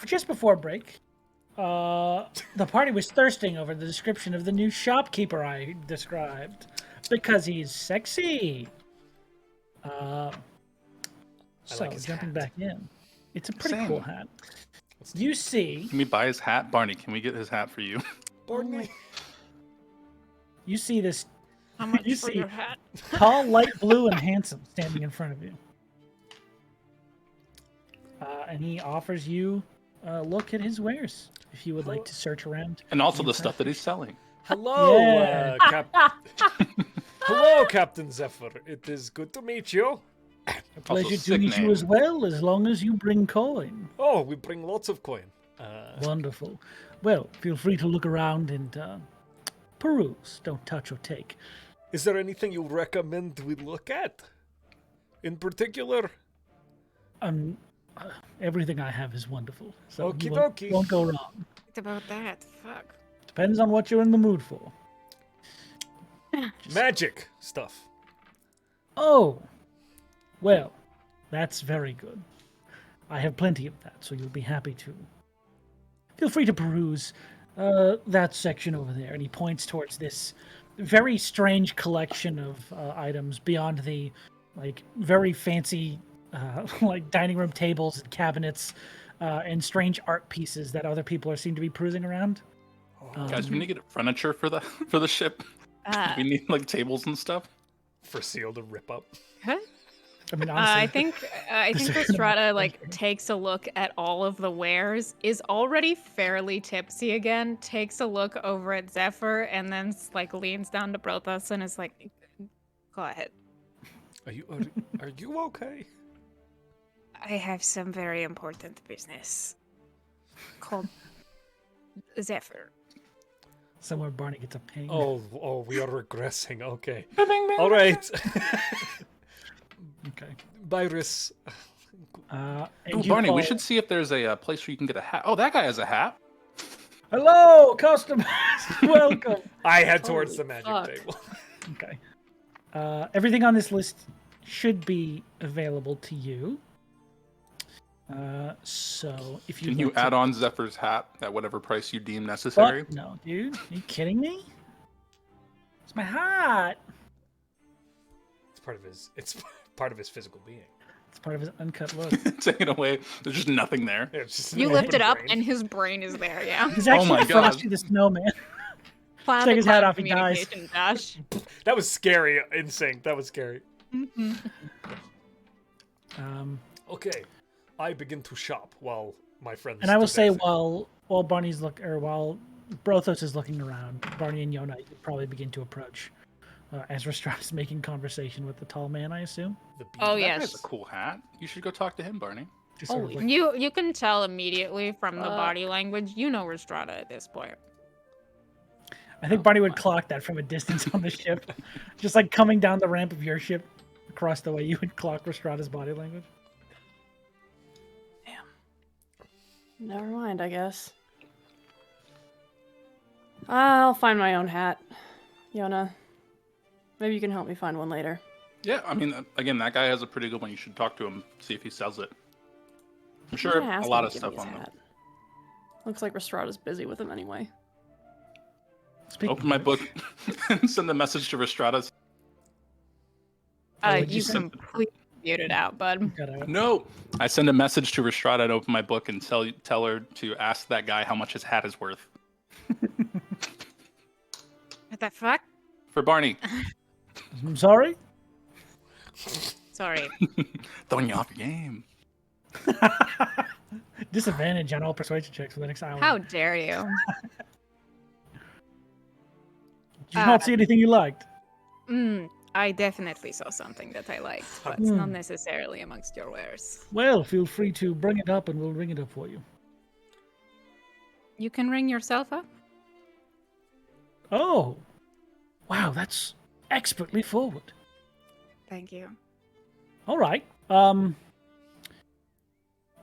Just before break, the party was thirsting over the description of the new shopkeeper I described because he's sexy. Jumping back in, it's a pretty cool hat. You see?
Can we buy his hat, Barney? Can we get his hat for you?
Barney.
You see this?
How much for your hat?
Tall, light blue, and handsome, standing in front of you. And he offers you a look at his wares if you would like to search around.
And also the stuff that he's selling.
Hello, Hello, Captain Zephyr. It is good to meet you.
A pleasure to meet you as well, as long as you bring coin.
Oh, we bring lots of coin.
Wonderful. Well, feel free to look around and peruse. Don't touch or take.
Is there anything you recommend we look at? In particular?
Everything I have is wonderful. So
Okie
you
dokie.
won't go wrong.
What about that? Fuck.
Depends on what you're in the mood for.
Magic stuff.
Oh, well, that's very good. I have plenty of that, so you'll be happy to. Feel free to peruse that section over there. And he points towards this very strange collection of items beyond the very fancy dining room tables and cabinets and strange art pieces that other people seem to be perusing around.
Guys, we need to get furniture for the ship. We need tables and stuff
for Seal to rip up.
Huh?
I mean, honestly,
I think Rhystrata takes a look at all of the wares, is already fairly tipsy again, takes a look over at Zephyr, and then leans down to Brothos and is like, "Go ahead."
Are you okay?
I have some very important business called Zephyr.
Somewhere Barney gets a ping.
Oh, we are regressing. Okay. All right.
Okay.
Virus.
Barney, we should see if there's a place where you can get a hat. Oh, that guy has a hat.
Hello, customers. Welcome.
I head towards the magic table.
Okay. Everything on this list should be available to you. So if you
can you add on Zephyr's hat at whatever price you deem necessary?
What? No, dude. Are you kidding me? It's my hat.
It's part of his physical being.
It's part of his uncut look.
Take it away. There's just nothing there.
You lift it up and his brain is there, yeah.
He's actually Frosty the Snowman.
Take
his hat off, he dies.
Dash.
That was scary in sync. That was scary.
Mm-hmm.
Okay. I begin to shop while my friends.
And I will say, while while Brothos is looking around, Barney and Yona probably begin to approach as Rhystrata's making conversation with the tall man, I assume.
Yes.
That's a cool hat. You should go talk to him, Barney.
You can tell immediately from the body language. You know Rhystrata at this point.
I think Barney would clock that from a distance on the ship, just coming down the ramp of your ship across the way. You would clock Rhystrata's body language.
Never mind, I guess. I'll find my own hat. Yona, maybe you can help me find one later.
Yeah, I mean, again, that guy has a pretty good one. You should talk to him, see if he sells it. I'm sure a lot of stuff on them.
Looks like Rhystrata's busy with him anyway.
Open my book and send a message to Rhystrata.
You completely muted out, bud.
No, I send a message to Rhystrata and open my book and tell her to ask that guy how much his hat is worth.
What the fuck?
For Barney.
I'm sorry?
Sorry.
Throwing you off your game.
Disadvantage on all persuasion checks for the next hour.
How dare you?
Did you not see anything you liked?
I definitely saw something that I liked, but it's not necessarily amongst your wares.
Well, feel free to bring it up and we'll ring it up for you.
You can ring yourself up?
Oh. Wow, that's expertly forward.
Thank you.
All right. What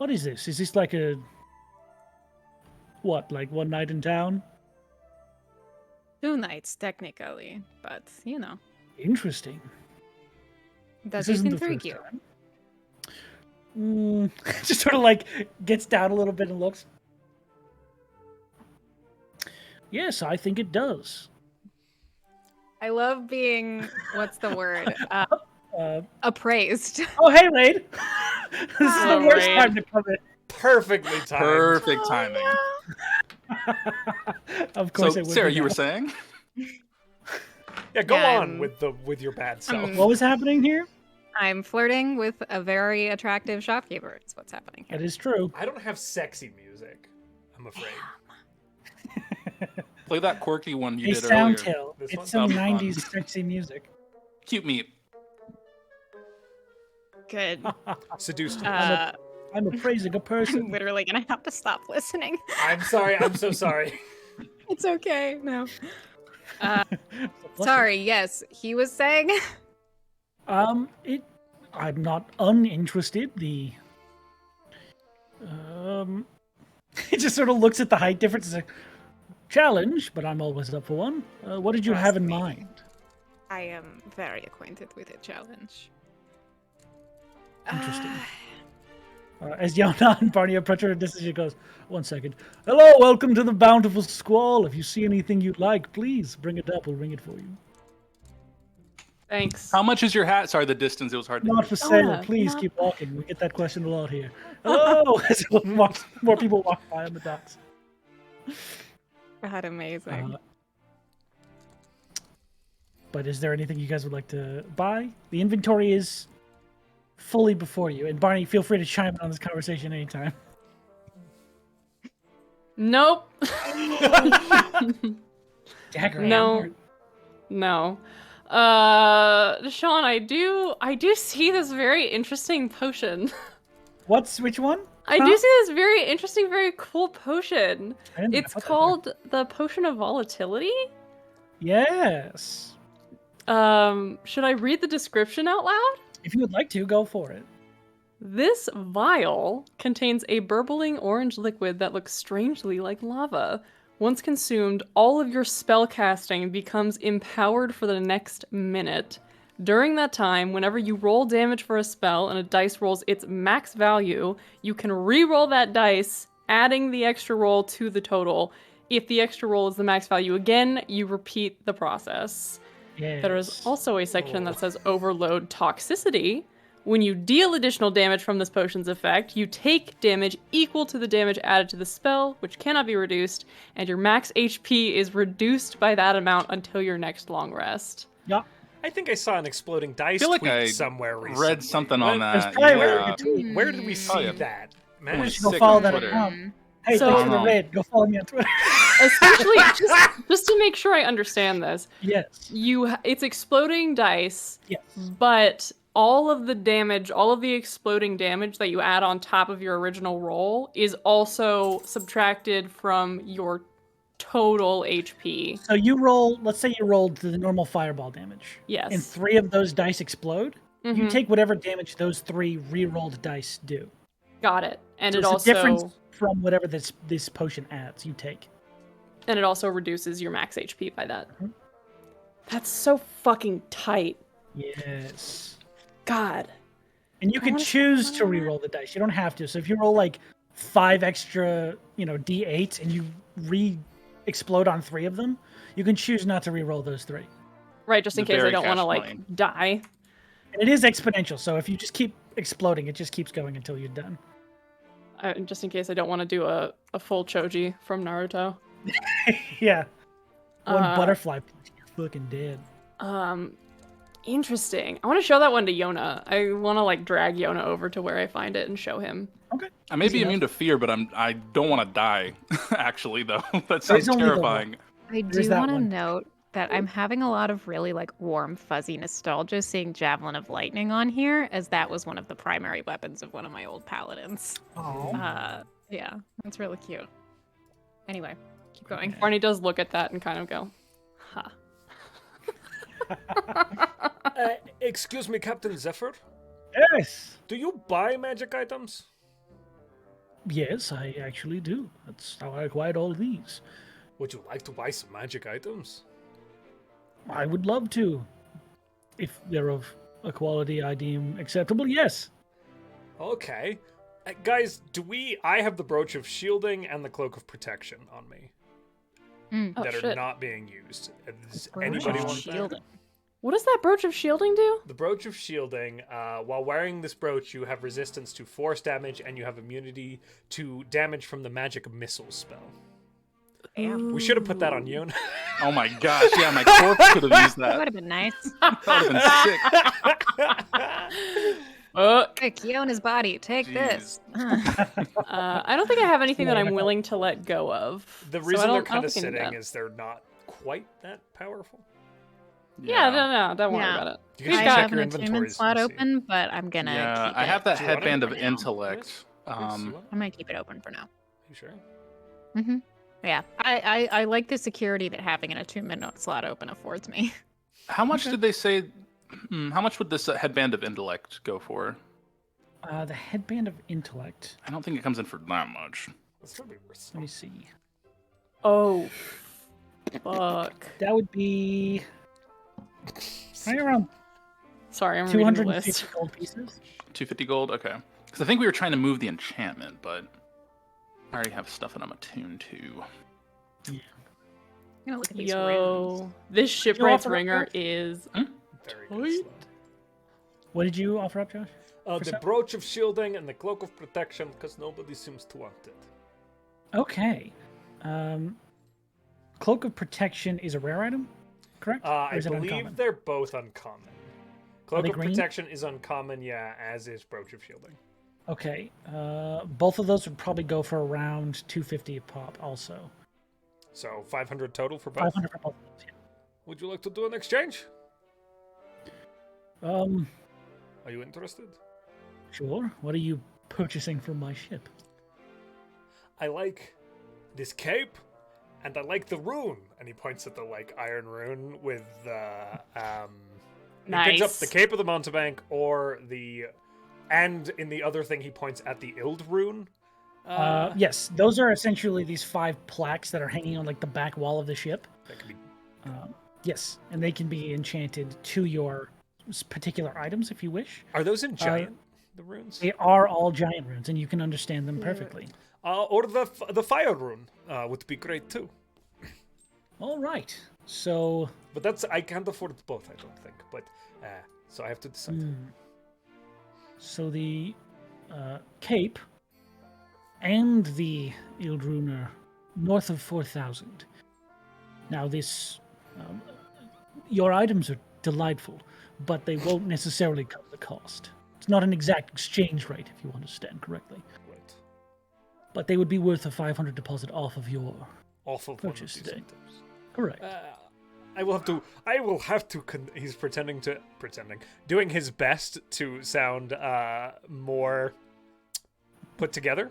is this? Is this like one night in town?
2 nights, technically, but, you know.
Interesting.
Does
This
it
isn't the
intrigue
first
you?
time. Just sort of like gets down a little bit and looks. Yes, I think it does.
I love being, what's the word? Appraised.
Oh, hey, Raid. This is the worst time to come in.
Perfectly timed.
Perfect timing.
Of course,
So, Sarah, you were saying?
Yeah, go on with your bad self.
What was happening here?
I'm flirting with a very attractive shopkeeper. That's what's happening here.
That is true.
I don't have sexy music, I'm afraid.
Play that quirky one you
A
did
sound
earlier.
tail.
This
It's
one?
some
That'll be
90s sexy music.
Cute meat.
Good.
Seduced.
I'm appraising a person.
I'm literally gonna have to stop listening.
I'm sorry. I'm so sorry.
It's okay. No. Sorry. Yes, he was saying.
I'm not uninterested. He just sort of looks at the height difference as a challenge, but I'm always up for one. What did you have in mind?
I am very acquainted with a challenge.
Interesting. As Yona and Barney approach her distance, she goes, 1 second. Hello, welcome to the Bountiful Squall. If you see anything you'd like, please bring it up. We'll ring it for you.
Thanks.
How much is your hat? Sorry, the distance. It was hard to
Not
hear.
for sale. Please keep walking. We get that question a lot here. Hello! As more people walk by on the docks.
God, amazing.
But is there anything you guys would like to buy? The inventory is fully before you. And Barney, feel free to chime in on this conversation anytime.
Nope.
Dagger.
No. No. Sean, I do see this very interesting potion.
Which one?
I do see this very interesting, very cool potion. It's called the Potion of Volatility.
Yes.
Should I read the description out loud?
If you would like to, go for it.
This vial contains a burbling orange liquid that looks strangely like lava. Once consumed, all of your spell casting becomes empowered for the next minute. During that time, whenever you roll damage for a spell and a dice rolls its max value, you can re-roll that dice, adding the extra roll to the total. If the extra roll is the max value again, you repeat the process.
Yes.
There is also a section that says Overload Toxicity. When you deal additional damage from this potion's effect, you take damage equal to the damage added to the spell, which cannot be reduced, and your max HP is reduced by that amount until your next long rest.
Yeah.
I think I saw an exploding dice
I feel like
tweet
I
somewhere recently.
read something on that.
Where did we see that? Man,
You should go follow that account. Hey,
So-
thanks for the raid. Go follow me on Twitter.
Essentially, just to make sure I understand this,
Yes.
it's exploding dice,
Yes.
but all of the damage, all of the exploding damage that you add on top of your original roll is also subtracted from your total HP.
So you roll, let's say you rolled the normal fireball damage.
Yes.
And 3 of those dice explode.
Mhm.
You take whatever damage those 3 re-rolled dice do.
Got it. And
So
it
it's
also
a difference from whatever this potion adds, you take.
and it also reduces your max HP by that. That's so fucking tight.
Yes.
God.
And you can choose to re-roll the dice. You don't have to. So if you roll like 5 extra, D8s and you re-explode on 3 of them, you can choose not to re-roll those 3.
Right, just in case I don't want to
cash
die.
And it is exponential. So if you just keep exploding, it just keeps going until you're done.
Just in case I don't want to do a full Choji from Naruto.
Yeah. One butterfly punch, you're fucking dead.
Interesting. I want to show that one to Yona. I want to drag Yona over to where I find it and show him.
Okay.
I may be immune to fear, but I don't want to die. Actually, though, that sounds terrifying.
I do want to note that I'm having a lot of really warm, fuzzy nostalgia seeing Javelin of Lightning on here, as that was one of the primary weapons of one of my old paladins.
Oh.
Yeah, that's really cute. Anyway, keep going.
Barney does look at that and kind of go, huh.
Excuse me, Captain Zephyr?
Yes.
Do you buy magic items?
Yes, I actually do. That's how I acquired all these.
Would you like to buy some magic items?
I would love to. If they're of a quality I deem acceptable, yes.
Okay. Guys, I have the Brooch of Shielding and the Cloak of Protection on me. That are not being used. Does anybody want that?
What does that Brooch of Shielding do?
The Brooch of Shielding, while wearing this brooch, you have resistance to force damage, and you have immunity to damage from the magic missile spell. Damn. We should have put that on Yoon.
Oh my gosh, yeah, my corpse could have used that.
That would have been nice.
That would have been sick.
Quick, Yona's body, take this.
I don't think I have anything that I'm willing to let go of.
The reason they're kind of sitting is they're not quite that powerful.
Yeah, no, don't worry about it.
You can check your inventories
slot open, but I'm gonna keep it.
I have that headband of intellect.
I'm gonna keep it open for now.
You sure?
Mm-hmm. Yeah, I like the security that having an attunement slot open affords me.
How much did they say? How much would this headband of intellect go for?
The headband of intellect.
I don't think it comes in for that much.
Let me see.
Oh, fuck.
That would be right around.
Sorry, I'm reading the
250
list.
gold pieces.
250 gold. Okay. Because I think we were trying to move the enchantment, but I already have stuff that I'm attuned to.
Yeah.
I'm gonna look at these
Yo, this shipwright's ringer is.
Very good.
What did you offer up, Josh?
The Brooch of Shielding and the Cloak of Protection, because nobody seems to want it.
Okay. Cloak of Protection is a rare item, correct?
I believe they're both uncommon. Cloak of Protection is uncommon, yeah, as is Brooch of Shielding.
Okay. Both of those would probably go for around 250 a pop also.
So 500 total for both?
500 for both. Yeah.
Would you like to do an exchange? Are you interested?
Sure. What are you purchasing from my ship?
I like this cape, and I like the rune. And he points at the iron rune with the
Nice.
He picks up the Cape of the Mountebank or and in the other thing he points at the Ild rune.
Yes, those are essentially these 5 plaques that are hanging on the back wall of the ship.
That could be...
Yes, and they can be enchanted to your particular items if you wish.
Are those in giant, the runes?
They are all giant runes, and you can understand them perfectly.
Or the fire rune would be great too.
All right, so...
But I can't afford both, I don't think. But so I have to decide.
So the cape and the Ild rune are north of 4,000. Now this... your items are delightful, but they won't necessarily cover the cost. It's not an exact exchange rate, if you understand correctly.
Right.
But they would be worth a 500 deposit off of your
purchase
today.
Items.
Correct.
I will have to. He's doing his best to sound more put together.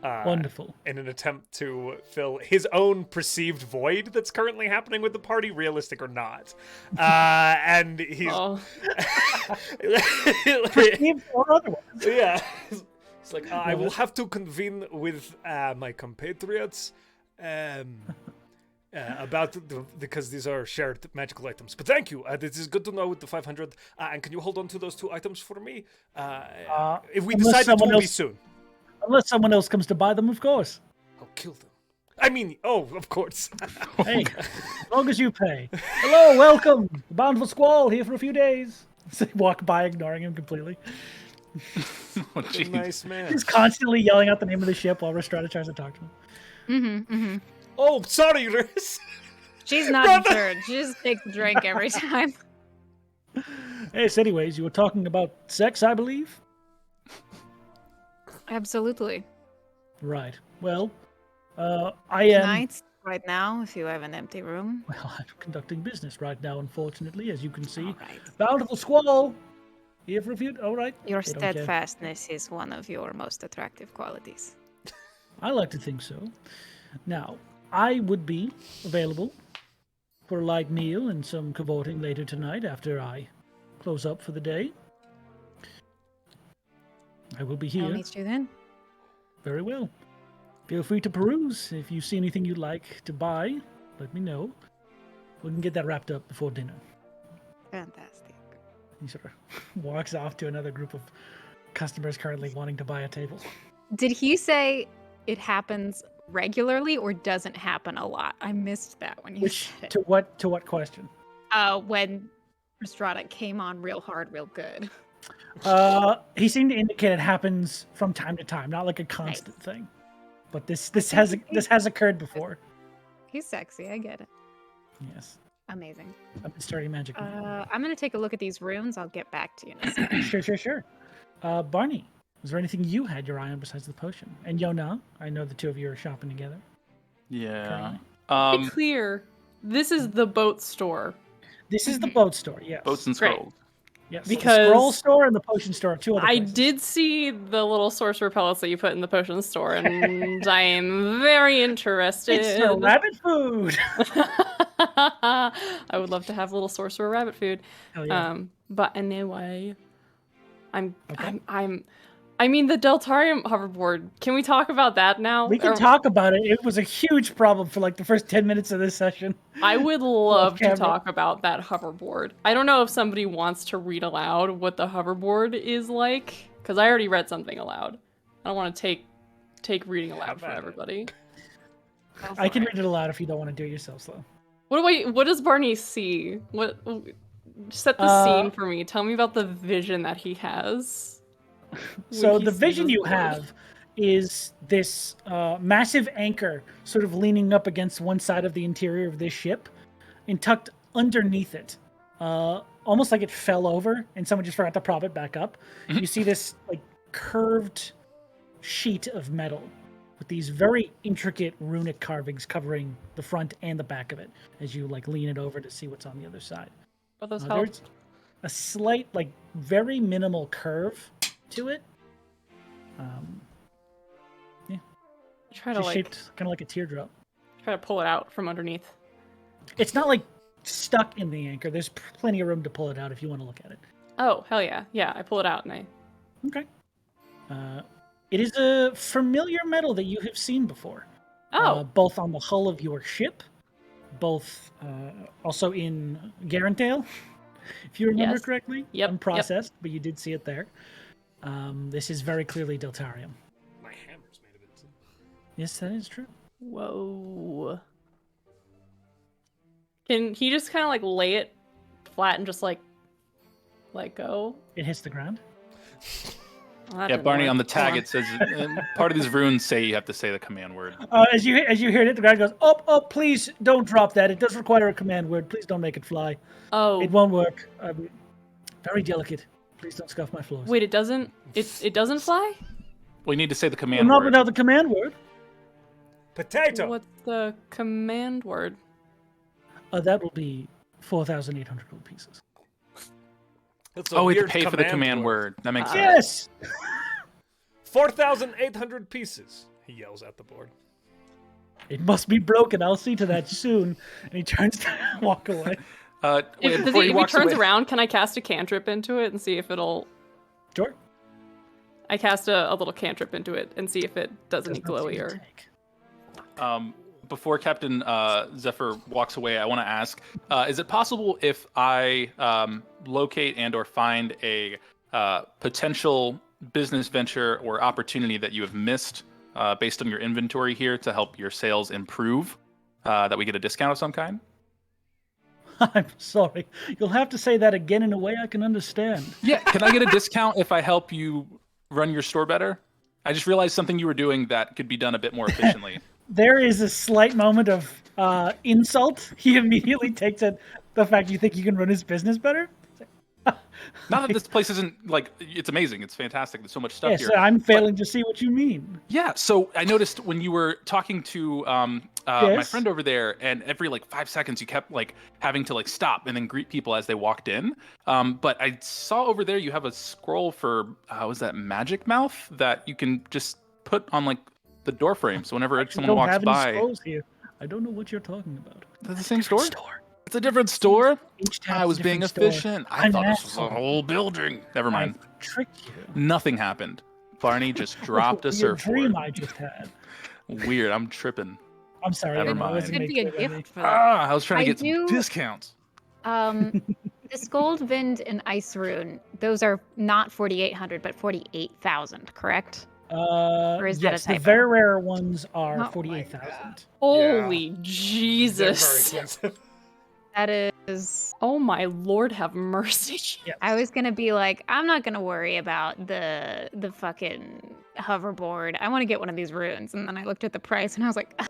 Wonderful.
In an attempt to fill his own perceived void that's currently happening with the party, realistic or not. And he's...
Perceived or otherwise.
Yeah. It's like, I will have to convene with my compatriots about because these are shared magical items. But thank you. This is good to know with the 500. And can you hold on to those 2 items for me? If we decide it will be soon.
Unless someone else comes to buy them, of course.
I'll kill them. I mean, of course.
Hey, as long as you pay. Hello, welcome. The Bountiful Squall here for a few days. So walk by, ignoring him completely.
Nice man.
He's constantly yelling out the name of the ship while Rhystrata tries to talk to him.
Oh, sorry, Riz.
She's not deterred. She just takes a drink every time.
Yes, anyways, you were talking about sex, I believe?
Absolutely.
Right. Well, I am...
Tonight, right now, if you have an empty room.
Well, I'm conducting business right now, unfortunately, as you can see.
Right.
Bountiful Squall! Here for a few... All right.
Your steadfastness is one of your most attractive qualities.
I like to think so. Now, I would be available for a light meal and some cavorting later tonight after I close up for the day. I will be here.
I'll meet you then.
Very well. Feel free to peruse. If you see anything you'd like to buy, let me know. We can get that wrapped up before dinner.
Fantastic.
He sort of walks off to another group of customers currently wanting to buy a table.
Did he say it happens regularly or doesn't happen a lot? I missed that when you said it.
To what question?
When Rhystrata came on real hard, real good.
He seemed to indicate it happens from time to time, not like a constant thing. But this has occurred before.
He's sexy, I get it.
Yes.
Amazing.
I've been starting magic.
I'm gonna take a look at these runes. I'll get back to you in a second.
Sure. Barney, was there anything you had your eye on besides the potion? And Yona, I know the two of you are shopping together.
Yeah.
Be clear, this is the boat store.
This is the boat store, yes.
Boats and scrolls.
Yes.
Because
the scroll store and the potion store are two other
I
places.
did see the little sorcerer pellets that you put in the potion store, and I am very interested.
It's the rabbit food.
I would love to have little sorcerer rabbit food.
Hell yeah.
But anyway, I mean, the Deltarium hoverboard. Can we talk about that now?
We can talk about it. It was a huge problem for like the first 10 minutes of this session.
I would love to talk about that hoverboard. I don't know if somebody wants to read aloud what the hoverboard is like, because I already read something aloud. I don't want to take reading aloud for everybody.
I can read it aloud if you don't want to do it yourself, though.
What does Barney see? Set the scene for me. Tell me about the vision that he has.
So the vision you have is this massive anchor sort of leaning up against one side of the interior of this ship, and tucked underneath it, almost like it fell over and someone just forgot to prop it back up. You see this like curved sheet of metal with these very intricate runic carvings covering the front and the back of it as you like lean it over to see what's on the other side. There's a slight, like very minimal curve to it. Yeah.
Try to
shaped kind of like a teardrop.
Try to pull it out from underneath.
It's not like stuck in the anchor. There's plenty of room to pull it out if you want to look at it.
Oh, hell yeah. Yeah, I pull it out and I...
Okay. It is a familiar metal that you have seen before.
Oh.
Both on the hull of your ship, both also in Garantale, if you remember correctly.
Yep.
Unprocessed, but you did see it there. This is very clearly Deltarium.
My hammer's made of it too.
Yes, that is true.
Whoa. Can he just kind of like lay it flat and just like let go?
It hits the ground.
Well,
yeah, Barney, on the tag it says part of these runes say you have to say the command word.
As you hear it, the ground goes, oh, please don't drop that. It does require a command word. Please don't make it fly.
Oh.
It won't work. Very delicate. Please don't scuff my floors.
Wait, it doesn't fly?
We need to say the command
not
word.
without the command word.
Potato.
What's the command word?
That will be 4,800 gold pieces.
We have to pay for the command word. That makes
Yes!
sense.
4,800 pieces, he yells at the board.
It must be broken. I'll see to that soon. And he turns to walk away.
If he turns around, can I cast a cantrip into it and see if it'll...
Sure.
I cast a little cantrip into it and see if it does any glowy or...
Before Captain Zephyr walks away, I want to ask, is it possible if I locate and or find a potential business venture or opportunity that you have missed based on your inventory here to help your sales improve, that we get a discount of some kind?
I'm sorry. You'll have to say that again in a way I can understand.
Yeah, can I get a discount if I help you run your store better? I just realized something you were doing that could be done a bit more efficiently.
There is a slight moment of insult. He immediately takes it, the fact you think you can run his business better.
Not that this place isn't, like, it's amazing. It's fantastic. There's so much stuff here.
Yes, I'm failing to see what you mean.
Yeah, so I noticed when you were talking to my friend over there, and every, 5 seconds you kept, having to, stop and then greet people as they walked in. But I saw over there you have a scroll for, was that Magic Mouth? That you can just put on, the door frame. So whenever someone walks by...
scrolls here. I don't know what you're talking about.
Is that the same store? It's a different store? I was being efficient. I thought this was a whole building. Never mind.
I tricked you.
Nothing happened. Barney just dropped a surfboard.
Dream I just had.
Weird. I'm tripping.
I'm sorry.
Never
I
mind.
wasn't
Could
making
be a
clear to me.
gift for that.
I was trying to
I
get
do-
some discounts.
This gold vind and ice rune, those are not 4,800, but 48,000, correct? Or is that a
Yes, the
typo?
very rare ones are
Oh my
48,000.
Holy
They're
Jesus.
very expensive.
That is.
Oh my Lord, have mercy.
Yes.
I was gonna be like, I'm not gonna worry about the fucking hoverboard. I want to get one of these runes, and then I looked at the price, and I was like,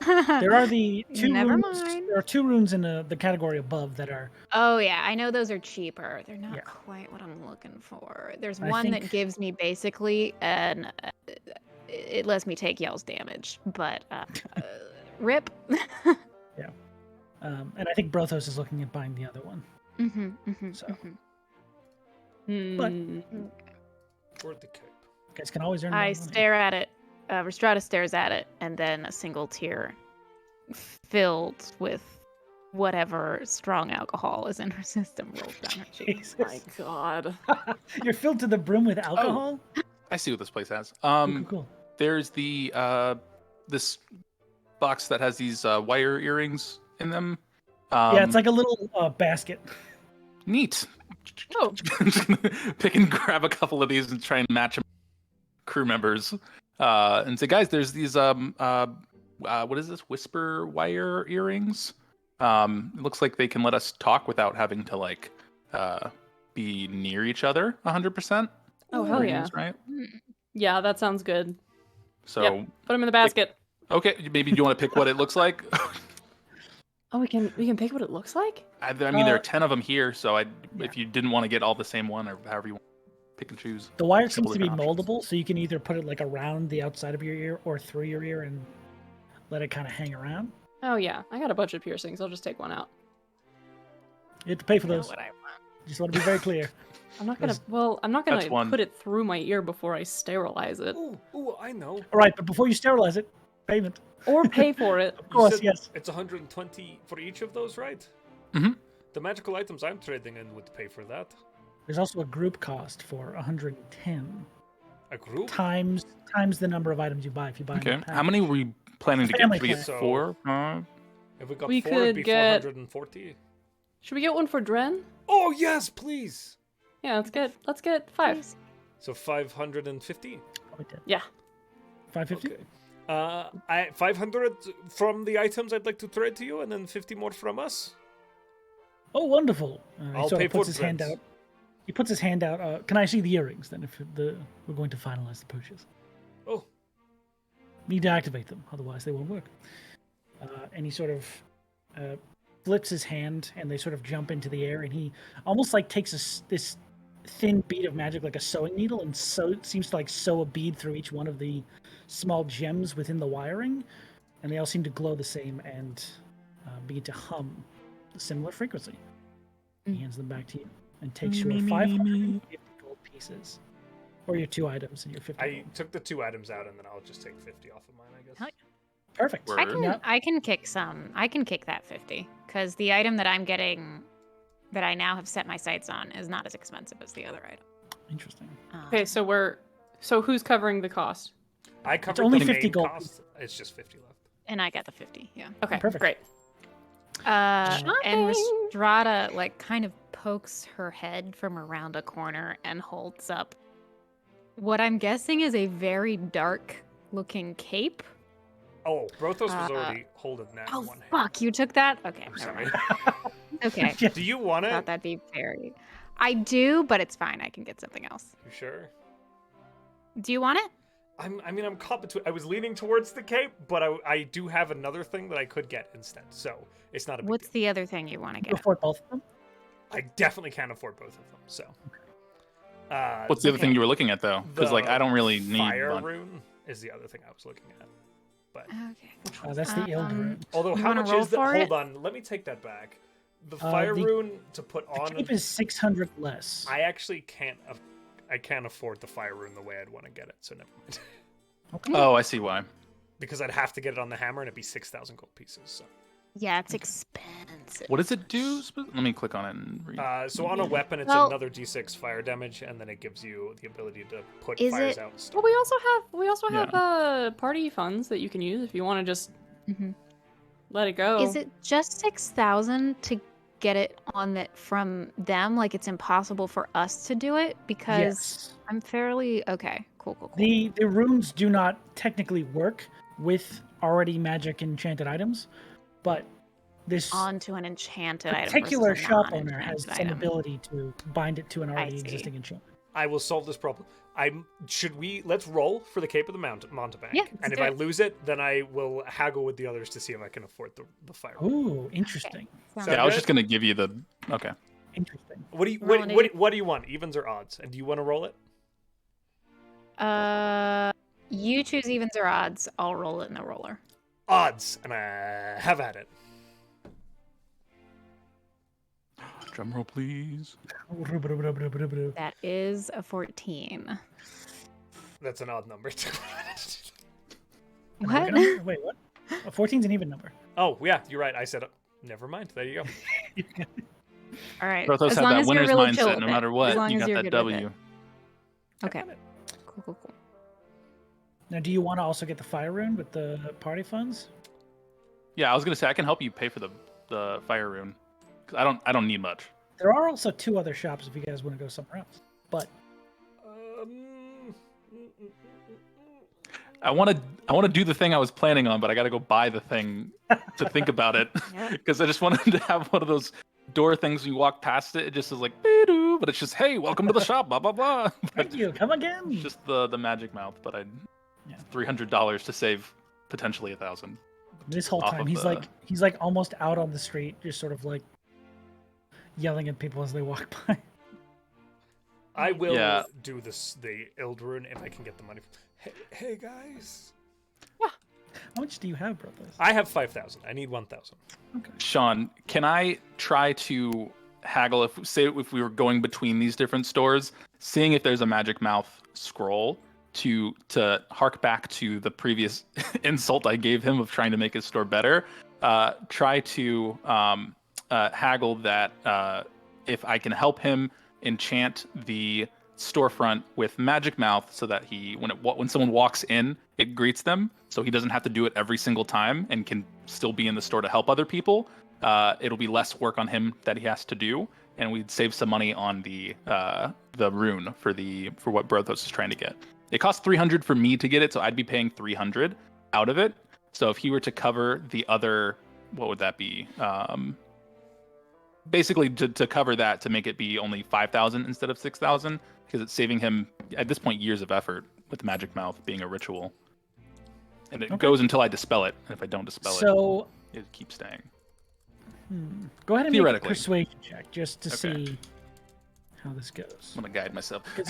There are the two
Never
runes.
mind.
There are two runes in the category above that are.
Oh yeah, I know those are cheaper. They're not
Yeah.
quite what I'm looking for. There's
I
one that
think-
gives me basically an. It lets me take Yell's damage, but rip.
And I think Brothos is looking at buying the other one. So. But-
For the cape.
You guys can always earn more
I
money.
stare at it. Rhystrata stares at it, and then a single tear filled with whatever strong alcohol is in her system rolls down her cheek.
Jesus.
My God.
You're filled to the brim with alcohol?
I see what this place has.
Cool.
There's the this box that has these wire earrings in them.
Yeah, it's like a little basket.
Neat.
Oh.
Pick and grab a couple of these and try and match them crew members. And say, guys, there's these what is this? Whisper wire earrings. It looks like they can let us talk without having to like be near each other 100%.
Oh, hell yeah.
Right?
Yeah, that sounds good.
So
Yep. Put them in the basket.
okay, maybe you want to pick what it looks like.
Oh, we can pick what it looks like?
I mean, there are 10 of them here, so if you didn't want to get all the same one or however you want, pick and choose.
The wire
Couple
seems to be
different options.
moldable, so you can either put it like around the outside of your ear or through your ear and let it kind of hang around.
Oh yeah, I got a bunch of piercings. I'll just take one out.
You have to pay for
I know
those.
what I want.
Just want to be very clear.
I'm not gonna.
That's-
Well, I'm not
That's
gonna
one.
put it through my ear before I sterilize it,
Ooh, I know.
All right, but before you sterilize it, payment.
or pay for it.
Of
You
course,
said
yes.
It's 120 for each of those, right?
Mhm.
The magical items I'm trading in would pay for that.
There's also a group cost for 110
A group?
times the number of items you buy if you buy.
Okay.
in a
How many were you planning to get?
Family
Should we get
plan.
4?
If we got
We
4, it'd be
could get-
440.
Should we get one for Dren?
Oh, yes, please!
Yeah, let's get 5.
So 550.
Probably 10.
Yeah.
550.
Okay. 500 from the items I'd like to trade to you, and then 50 more from us.
Oh, wonderful. He
I'll
sort
pay
of puts
for
his hand
prints.
out. He puts his hand out. Can I see the earrings then? If we're going to finalize the purchase,
Oh,
need to activate them, otherwise they won't work. And he sort of flips his hand, and they sort of jump into the air, and he almost like takes this thin bead of magic, like a sewing needle, and seems to like sew a bead through each one of the small gems within the wiring, and they all seem to glow the same and begin to hum a similar frequency. He hands them back to you and takes your 550 gold pieces, or your 2 items and your 50.
I
gold.
took the 2 items out, and then I'll just take 50 off of mine, I guess.
Hell
Perfect.
Word.
I can kick some. I can kick that 50 because the item that I'm getting, that I now have set my sights on, is not as expensive as the other item.
Interesting.
Okay, so who's covering the cost?
I covered
only
the
50
main
gold.
cost. It's just 50 left.
And I got the 50. Yeah.
Okay,
Perfect.
great.
And
Shopping.
Rhystrata like kind of pokes her head from around a corner and holds up what I'm guessing is a very dark looking cape.
Oh, Brothos was already holding that
Oh
in one hand.
fuck! You took that? Okay.
I'm
never
sorry.
mind. Okay.
Do you want
I
it?
thought that'd be very. I do, but it's fine. I can get something else.
You sure?
Do you want it?
I'm caught between. I was leaning towards the cape, but I do have another thing that I could get instead. So it's not a big
What's
deal.
the other thing you want to
You
get?
afford both of them?
I definitely can't afford both of them. So.
What's the other thing you were looking at though? Because like
The
I don't really need
Fire
one.
rune is the other thing I was looking at. But
Okay.
That's the Ild rune.
although
You
how
wanna
much
roll
is the?
for
Hold
it?
on, let me take that back. The fire
the-
rune to put
The
on.
cape is 600 less.
I actually can't. I can't afford the fire rune the way I'd want to get it. So never mind.
Okay.
Oh, I see why.
Because I'd have to get it on the hammer, and it'd be 6,000 gold pieces. So.
Yeah, it's expensive.
What does it do? Let me click on it and read.
So on a weapon, it's
Well-
another d6 fire damage, and then it gives you the ability to put
Is
fires
it-
out and stuff.
Well, we also have party funds that you can use if you want to just let it go.
Is it just 6,000 to get it on that from them? Like it's impossible for us to do it because
Yes.
I'm fairly okay. Cool.
The runes do not technically work with already magic enchanted items, but this
onto an enchanted item.
Particular shop owner has some ability to bind it to an already existing enchantment.
I will solve this problem. Let's roll for the Cape of the Mountebank.
Yeah,
and if I lose it, then I will haggle with the others to see if I can afford the fire.
Ooh, interesting.
Okay.
Yeah, I was just gonna give you the. Okay.
Interesting.
What do you want? Evens or odds? And do you want to roll it?
You choose evens or odds. I'll roll it in the roller.
Odds, and I have at it.
Drum roll, please.
That is a 14.
That's an odd number.
What?
Wait, what? 14's an even number.
Oh, yeah, you're right. I said it. Never mind. There you go.
All right.
Brothos had that winner's mindset. No matter what, you got that W.
Okay. Cool.
Now, do you want to also get the fire rune with the party funds?
Yeah, I was gonna say I can help you pay for the fire rune. I don't need much.
There are also 2 other shops if you guys want to go somewhere else. But
I want to do the thing I was planning on, but I got to go buy the thing to think about it because I just wanted to have one of those door things. When you walk past it, it just is like, but it's just, hey, welcome to the shop, blah blah blah.
Thank you. Come again.
It's just the magic mouth, but $300 to save potentially 1,000.
This whole time he's like almost out on the street, just sort of like yelling at people as they walk by.
I will do the Eldrune if I can get the money. Hey guys.
Yeah. How much do you have, Brothos?
I have 5,000. I need 1,000.
Okay.
Sean, can I try to haggle if we were going between these different stores, seeing if there's a magic mouth scroll to hark back to the previous insult I gave him of trying to make his store better, try to haggle that if I can help him enchant the storefront with magic mouth so that when someone walks in, it greets them, so he doesn't have to do it every single time and can still be in the store to help other people. It'll be less work on him that he has to do, and we'd save some money on the rune for what Brothos is trying to get. It costs 300 for me to get it, so I'd be paying 300 out of it. So if he were to cover the other, what would that be? Basically to cover that, to make it be only 5,000 instead of 6,000, because it's saving him at this point years of effort with Magic Mouth being a ritual. And it goes until I dispel it, and if I don't dispel it keeps staying.
Go ahead and make a persuasion check just to see how this goes.
I'm gonna guide myself.
Because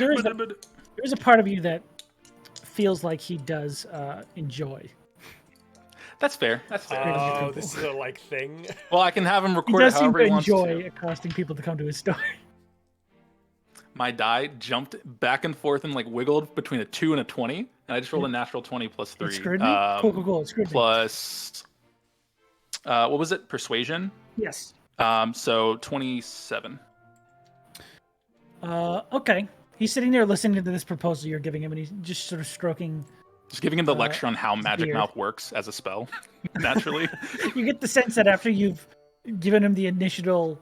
there's a part of you that feels like he does enjoy.
That's fair.
Oh, this is a thing.
Well, I can have him record it however he wants to.
He does seem to enjoy accosting people to come to his store.
My die jumped back and forth and wiggled between a 2 and a 20, and I just rolled a natural 20 plus 3.
It screwed me? Cool. It screwed
plus, what was it? Persuasion?
Yes.
So 27.
Okay. He's sitting there listening to this proposal you're giving him, and he's just sort of stroking.
Just giving him the lecture on how Magic Mouth works as a spell, naturally.
You get the sense that after you've given him the initial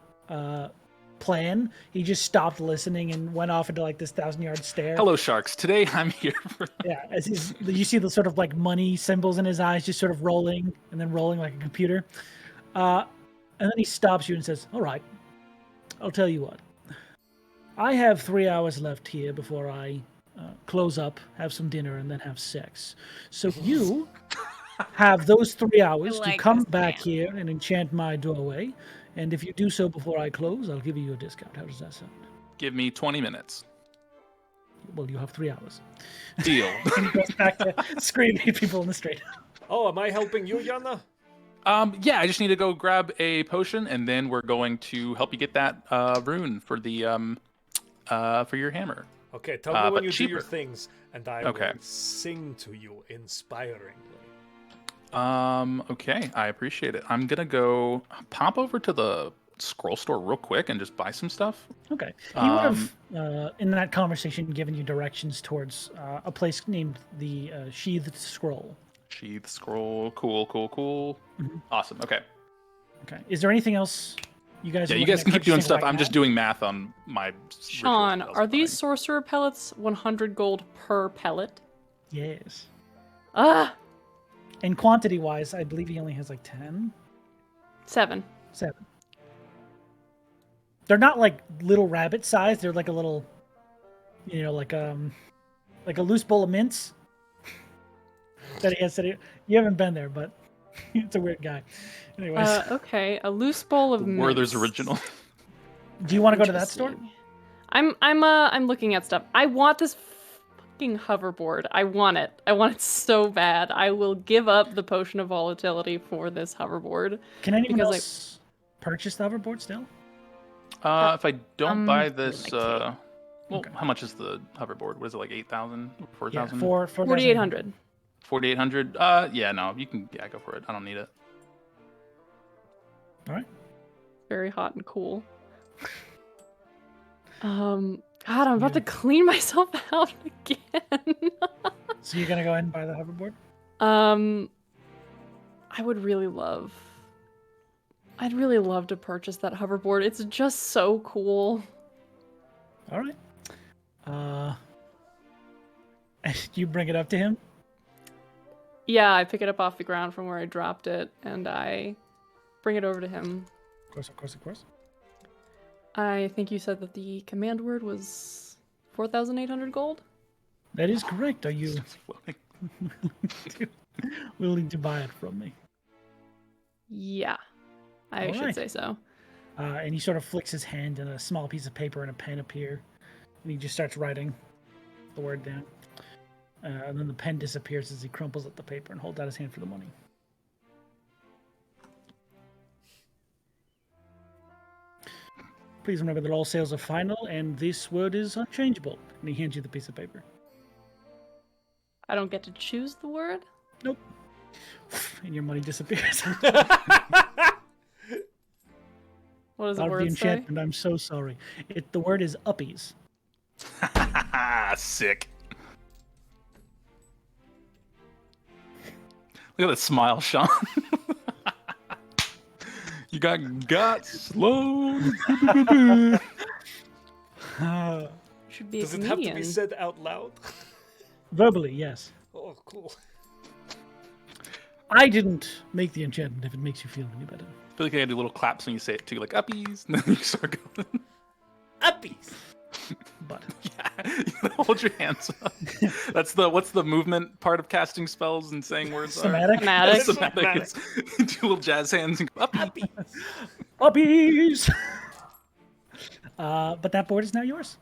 plan, he just stopped listening and went off into this 1,000-yard stare.
Hello, sharks. Today I'm here for...
Yeah, as you see the sort of money symbols in his eyes just sort of rolling and then rolling like a computer. And then he stops you and says, all right, I'll tell you what. I have 3 hours left here before I close up, have some dinner, and then have sex. So you have those 3 hours to come back here and enchant my doorway. And if you do so before I close, I'll give you a discount. How does that sound?
Give me 20 minutes.
Well, you have 3 hours.
Deal.
And he goes back to screaming at people in the street.
Oh, am I helping you, Yana?
Yeah, I just need to go grab a potion, and then we're going to help you get that rune for your hammer.
Okay, tell me when you
cheaper.
do your things, and I will sing to you inspiringly.
Okay, I appreciate it. I'm gonna go pop over to the scroll store real quick and just buy some stuff.
Okay. He would have, in that conversation, given you directions towards a place named the Sheathed Scroll.
Sheath scroll. Cool. Mm-hmm. Awesome. Okay.
Is there anything else you guys?
Yeah, you guys can keep doing stuff. I'm just doing math on my.
Sean, are these sorcerer pellets 100 gold per pellet?
Yes.
Ah.
And quantity-wise, I believe he only has like 10.
7.
They're not like little rabbit size. They're like a little, like a loose bowl of mints. That he has said. You haven't been there, but it's a weird guy. Anyways.
Okay, a loose bowl of mints.
Werther's original.
Do you want to go to that store?
I'm looking at stuff. I want this fucking hoverboard. I want it. I want it so bad. I will give up the potion of volatility for this hoverboard.
Can anyone else purchase the hoverboard still?
If I don't buy this, how much is the hoverboard? What is it, like 8,000, 4,000?
4,800.
4,800. Yeah, no, you can. Yeah, go for it. I don't need it.
All right.
Very hot and cool. God, I'm about to clean myself out again.
So you're gonna go ahead and buy the hoverboard?
I'd really love to purchase that hoverboard. It's just so cool.
All right. You bring it up to him?
Yeah, I pick it up off the ground from where I dropped it, and I bring it over to him.
Of course.
I think you said that the command word was 4,800 gold?
That is correct. Are you willing to buy it from me?
Yeah, I should say so.
And he sort of flicks his hand, and a small piece of paper and a pen appear. And he just starts writing the word down. And then the pen disappears as he crumples up the paper and holds out his hand for the money. Please remember that all sales are final, and this word is unchangeable. And he hands you the piece of paper.
I don't get to choose the word?
Nope. And your money disappears.
What does the word say?
Enchantment, I'm so sorry. The word is uppies.
Sick. Look at that smile, Sean. You got guts, slow.
Should be
Does it have to be said out loud?
Verbally, yes.
Oh, cool.
I didn't make the enchantment if it makes you feel any better.
I feel like I gotta do little claps when you say it too, like uppies, and then you start going.
Uppies! But
yeah, you hold your hands up. What's the movement part of casting spells and saying words?
Somatic.
Somatic. Do little jazz hands and go, uppies.
Uppies! But that board is now yours.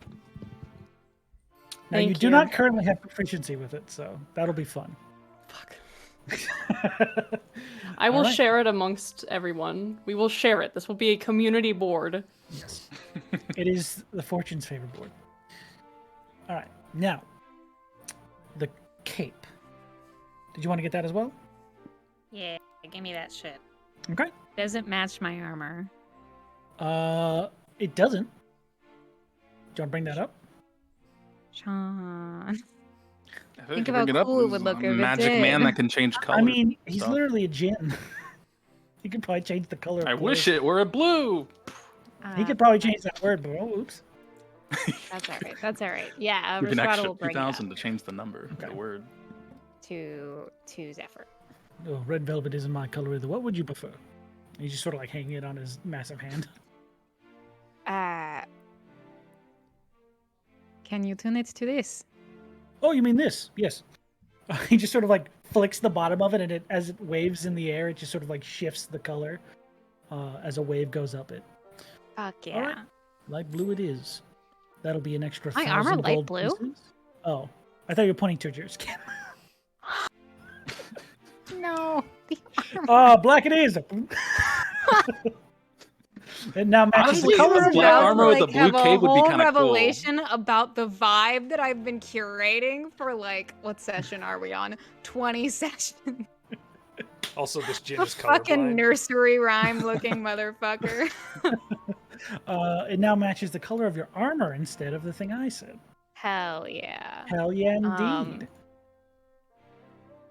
Now you do not currently have proficiency with it, so that'll be fun.
Fuck. I will share it amongst everyone. We will share it. This will be a community board.
Yes. It is the Fortune's favorite board. All right. Now, the cape. Did you want to get that as well?
Yeah, give me that shit.
Okay.
Doesn't match my armor.
It doesn't. Do you want to bring that up?
Sean.
Think about how cool it would look if it did. Magic man that can change color.
I mean, he's literally a djinn. He could probably change the color.
I wish it were a blue.
He could probably change that word, but oops.
That's all right. Yeah,
Give an
Rhystrata
extra
will bring
2,000 to change the number of the word.
To Zephyr.
Oh, red velvet isn't my color either. What would you prefer? He's just sort of like hanging it on his massive hand.
Can you tune it to this?
Oh, you mean this? Yes. He just sort of like flicks the bottom of it, and as it waves in the air, it just sort of like shifts the color as a wave goes up it.
Fuck yeah.
Right. Light blue it is. That'll be an extra 1,000
armor light
gold
blue?
pieces. Oh, I thought you were pointing towards yours.
No.
Black it is. And now matches
Honestly,
the color
a black armor with a blue cape would be kind of cool.
Revelation about the vibe that I've been curating for what session are we on? 20 sessions.
Also, this gin is colorblind.
Fucking nursery rhyme looking motherfucker.
It now matches the color of your armor instead of the thing I said.
Hell yeah.
Hell yeah, indeed.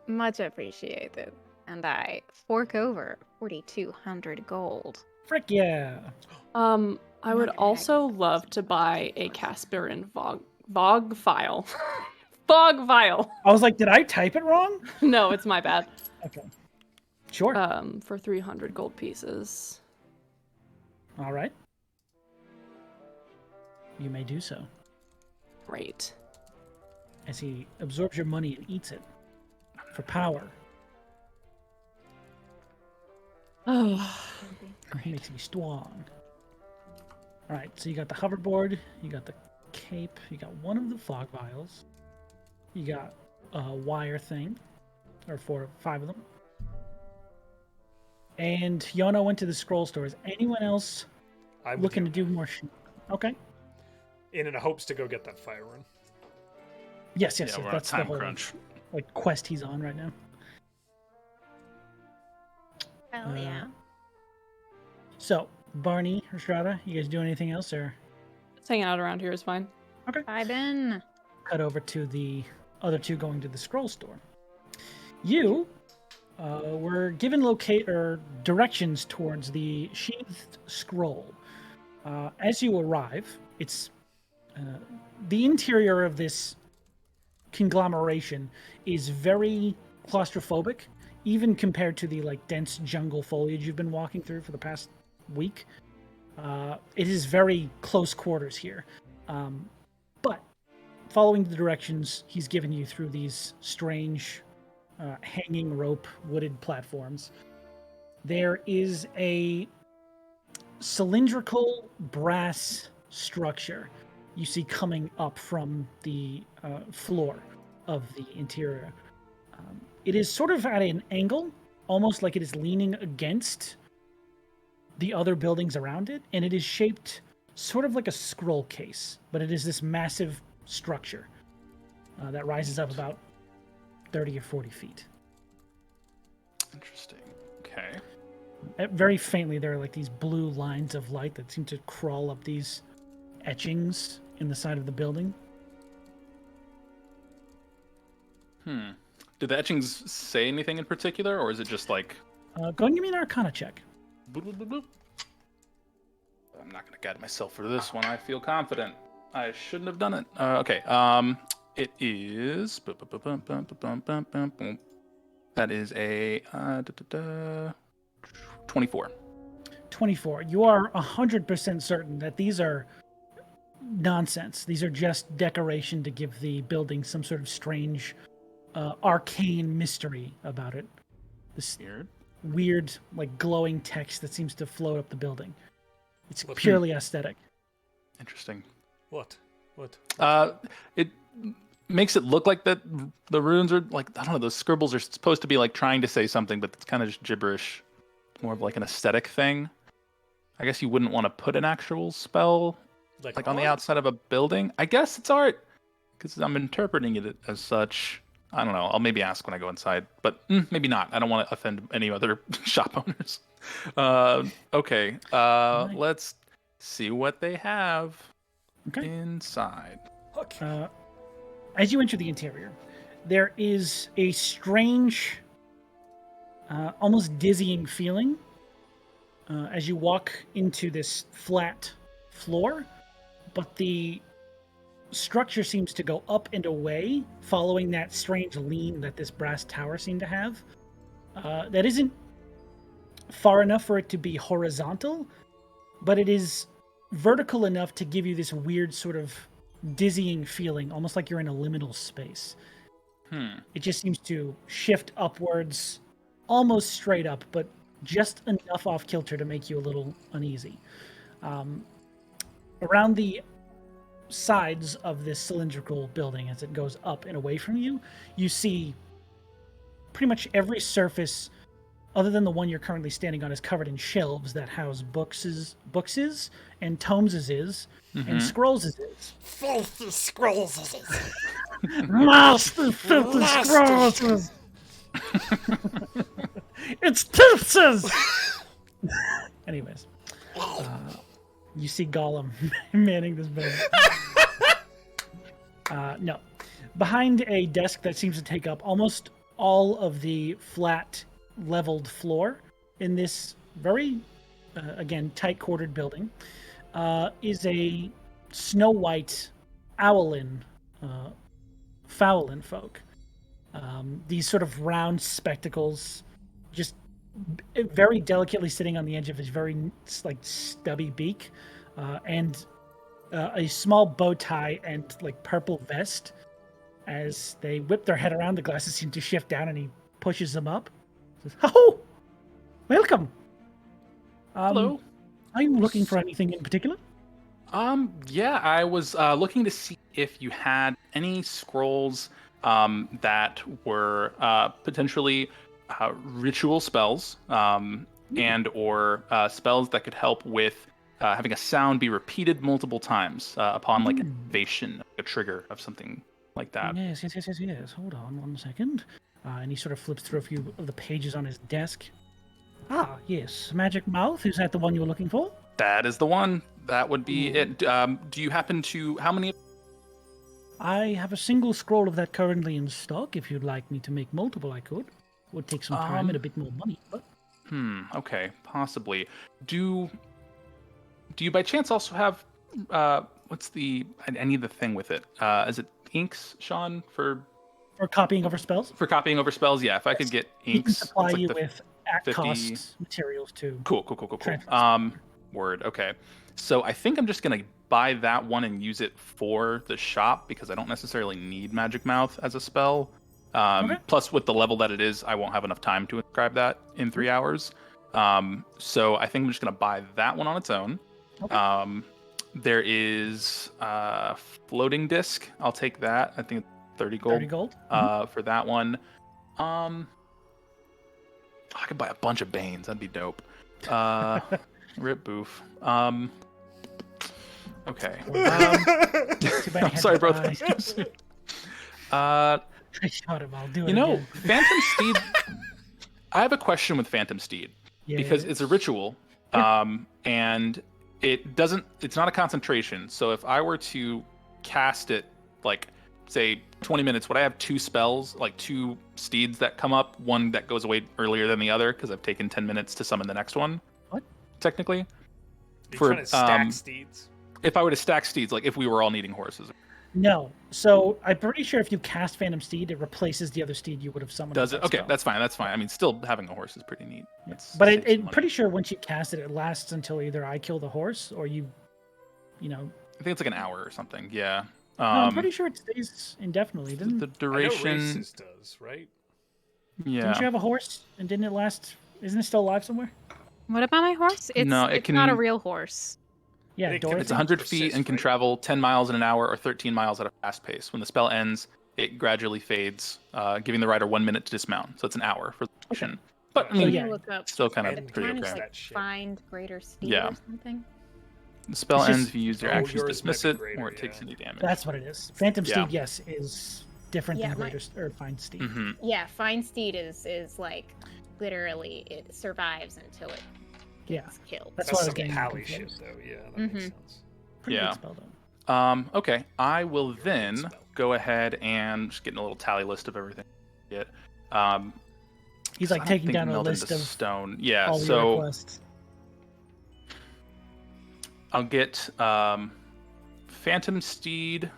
Much appreciated. And I fork over 4,200 gold.
Frick yeah.
I would also love to buy a Caspian Vogue vial. Fog vial.
I was like, did I type it wrong?
No, it's my bad.
Okay. Sure.
For 300 gold pieces.
All right. You may do so.
Great.
As he absorbs your money and eats it for power.
Oh,
It makes me strong. All right, so you got the hoverboard, you got the cape, you got one of the fog vials, you got a wire thing, or 5 of them. And Yona went to the scroll store. Is anyone else looking to do more shit? Okay.
In hopes to go get that fire rune.
Yes.
We're
That's
on
the
time
whole
crunch.
quest he's on right now.
Hell yeah.
So, Barney, Rhystrata, you guys do anything else, or
just hanging out around here is fine.
okay?
I've been.
Cut over to the other two going to the scroll store. You were given directions towards the sheathed scroll. As you arrive, it's the interior of this conglomeration is very claustrophobic, even compared to the dense jungle foliage you've been walking through for the past week. It is very close quarters here. But following the directions he's given you through these strange hanging rope wooded platforms, there is a cylindrical brass structure you see coming up from the floor of the interior. It is sort of at an angle, almost like it is leaning against the other buildings around it, and it is shaped sort of like a scroll case, but it is this massive structure that rises up about 30 or 40 feet.
Interesting. Okay.
Very faintly, there are these blue lines of light that seem to crawl up these etchings in the side of the building.
Did the etchings say anything in particular, or is it just like...
Go ahead and give me an Arcana check.
Boop, boop, boop, boop. I'm not going to guide myself for this one. I feel confident. I shouldn't have done it. Okay. It is... That is a 24.
24. You are 100% certain that these are nonsense. These are just decoration to give the building some sort of strange, arcane mystery about it. This weird, glowing text that seems to float up the building. It's purely aesthetic.
Interesting.
What?
It makes it look like that the runes are I don't know, those scribbles are supposed to be trying to say something, but it's kind of just gibberish. More of an aesthetic thing. I guess you wouldn't want to put an actual spell on the outside of a building. I guess it's art because I'm interpreting it as such. I don't know. I'll maybe ask when I go inside, but maybe not. I don't want to offend any other shop owners. Okay. Let's see what they have inside.
Okay. As you enter the interior, there is a strange, almost dizzying feeling as you walk into this flat floor, but the structure seems to go up and away, following that strange lean that this brass tower seemed to have. That isn't far enough for it to be horizontal, but it is vertical enough to give you this weird sort of dizzying feeling, almost like you're in a liminal space. It just seems to shift upwards, almost straight up, but just enough off kilter to make you a little uneasy. Around the sides of this cylindrical building, as it goes up and away from you, you see pretty much every surface other than the one you're currently standing on is covered in shelves that house books and tomes and scrolls
Filthy scrolls.
Master filthy scrolls. It's tipses. Anyways, you see Gollum manning this building. No, behind a desk that seems to take up almost all of the flat, leveled floor in this very, again, tight-quartered building is a Snow White Owlin, Fowlin folk. These sort of round spectacles, just very delicately sitting on the edge of his very like stubby beak, and a small bow tie and like purple vest. As they whip their head around, the glasses seem to shift down, and he pushes them up. Says, "Oh, welcome.
Hello.
Are you looking for anything in particular?"
Yeah, I was looking to see if you had any scrolls that were potentially ritual spells, and or spells that could help with having a sound be repeated multiple times upon like activation, a trigger of something like that.
Yes. Hold on 1 second. And he sort of flips through a few of the pages on his desk. Ah, yes. Magic Mouth. Is that the one you were looking for?
That is the one. That would be it. Do you happen to... How many...
I have a single scroll of that currently in stock. If you'd like me to make multiple, I could. Would take some time and a bit more money, but...
Okay. Possibly. Do you by chance also have... what's the... I need the thing with it. Is it inks, Sean, for
copying over spells?
For copying over spells, yeah. If I could get inks,
he can supply
like
you with at-cost materials too.
Cool. Word. Okay. So I think I'm just gonna buy that one and use it for the shop because I don't necessarily need Magic Mouth as a spell. Plus, with the level that it is, I won't have enough time to inscribe that in 3 hours. So I think I'm just gonna buy that one on its own. Okay. There is floating disc. I'll take that. I think it's 30 gold.
30 gold.
For that one. I could buy a bunch of Banes. That'd be dope. Rip boof. Okay. I'm sorry, bro.
I shot him. I'll do it. Again.
Phantom Steed. I have a question with Phantom Steed because it's a ritual, and it's not a concentration. So if I were to cast it, like say 20 minutes, would I have two spells, like two steeds that come up, one that goes away earlier than the other because I've taken 10 minutes to summon the next one?
What?
Technically?
Are you trying to stack steeds?
If I were to stack steeds, like if we were all needing horses.
No. So I'm pretty sure if you cast Phantom Steed, it replaces the other steed you would have summoned.
Does it? Okay, that's fine. I mean, still having a horse is pretty neat.
Yeah. But I'm pretty sure once you cast it, it lasts until either I kill the horse or you know.
I think it's like an hour or something. Yeah.
No, I'm pretty sure it stays indefinitely. Doesn't
the duration?
I know Races does, right?
Yeah.
Didn't you have a horse and didn't it last? Isn't it still alive somewhere?
What about my horse? It's not a real horse.
Yeah,
it's 100 feet and can travel 10 miles in an hour or 13 miles at a fast pace. When the spell ends, it gradually fades, giving the rider 1 minute to dismount. So it's an hour for the mission. But I mean,
look up
still kind of pretty
okay.
like
find greater speed or something.
The spell ends if you use your actions to dismiss it, or it takes any damage.
That's what it is. Phantom Steed, yes, is different than greater or Find Steed.
Mm-hmm.
Yeah, Find Steed is like literally it survives until it gets killed.
That's why I was
getting pally shit though. Yeah, that makes sense.
Pretty good spell though.
Okay, I will then go ahead and just getting a little tally list of everything.
He's like taking down a list of
stone. Yeah,
all
so
your requests.
I'll get Phantom Steed,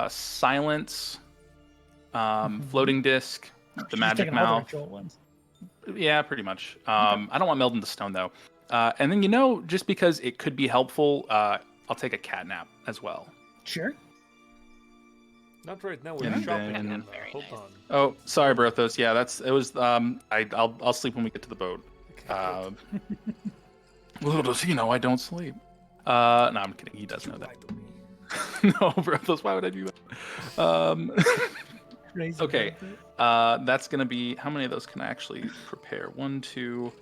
Silence, Floating Disc, the Magic Mouth. Yeah, pretty much. I don't want Meld into Stone though. And then just because it could be helpful, I'll take a Catnap as well.
Sure.
Not right now. We're shopping. Hold on.
Oh, sorry, Brothos. Yeah, I'll sleep when we get to the boat. Little does he know I don't sleep. No, I'm kidding. He does know that. No, Brothos, why would I do that? Okay, that's gonna be, how many of those can I actually prepare? 1, 2,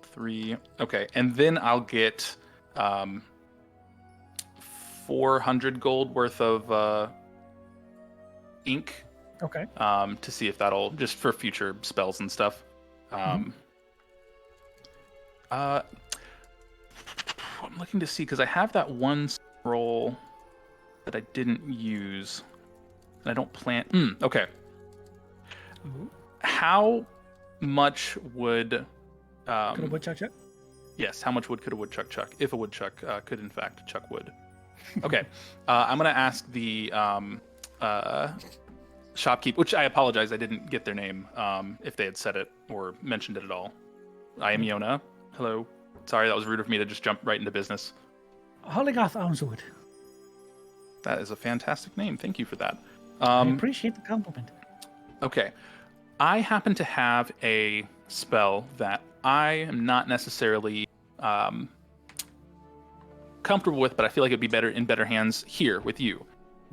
3. Okay, and then I'll get 400 gold worth of ink.
Okay.
To see if that'll, just for future spells and stuff. I'm looking to see because I have that one scroll that I didn't use, and I don't plan. Okay. How much would...
could a woodchuck chuck?
Yes, how much wood could a woodchuck chuck, if a woodchuck could in fact chuck wood? Okay, I'm going to ask the shopkeep, which I apologize, I didn't get their name, if they had said it or mentioned it at all. I am Yona. Hello. Sorry, that was rude of me to just jump right into business.
Hollygoth Armswood.
That is a fantastic name. Thank you for that.
I appreciate the compliment.
Okay. I happen to have a spell that I am not necessarily comfortable with, but I feel like it'd be better in better hands here with you.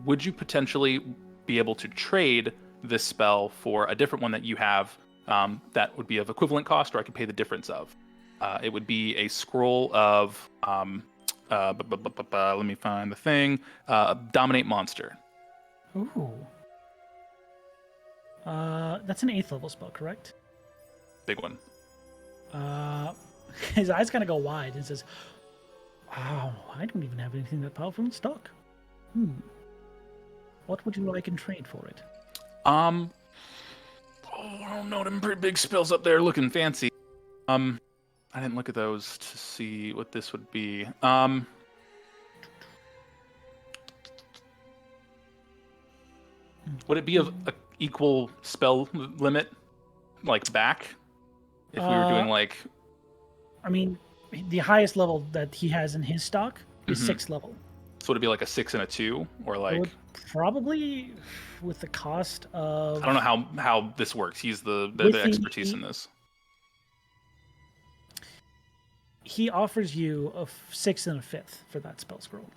Would you potentially be able to trade this spell for a different one that you have that would be of equivalent cost, or I could pay the difference of? It would be a scroll of, let me find the thing, Dominate Monster.
Ooh. That's an 8th level spell, correct?
Big one.
His eyes kind of go wide and says, "Wow, I don't even have anything that powerful in stock. What would you like in trade for it?"
I don't know, them pretty big spells up there looking fancy. I didn't look at those to see what this would be. Would it be of a equal spell limit, like back? If we were doing like...
I mean, the highest level that he has in his stock is 6th level.
So would it be like a 6 and a 2? Or like...
Probably with the cost of...
I don't know how this works. He's the expertise in this.
He offers you a 6th and a 5th for that spell scroll.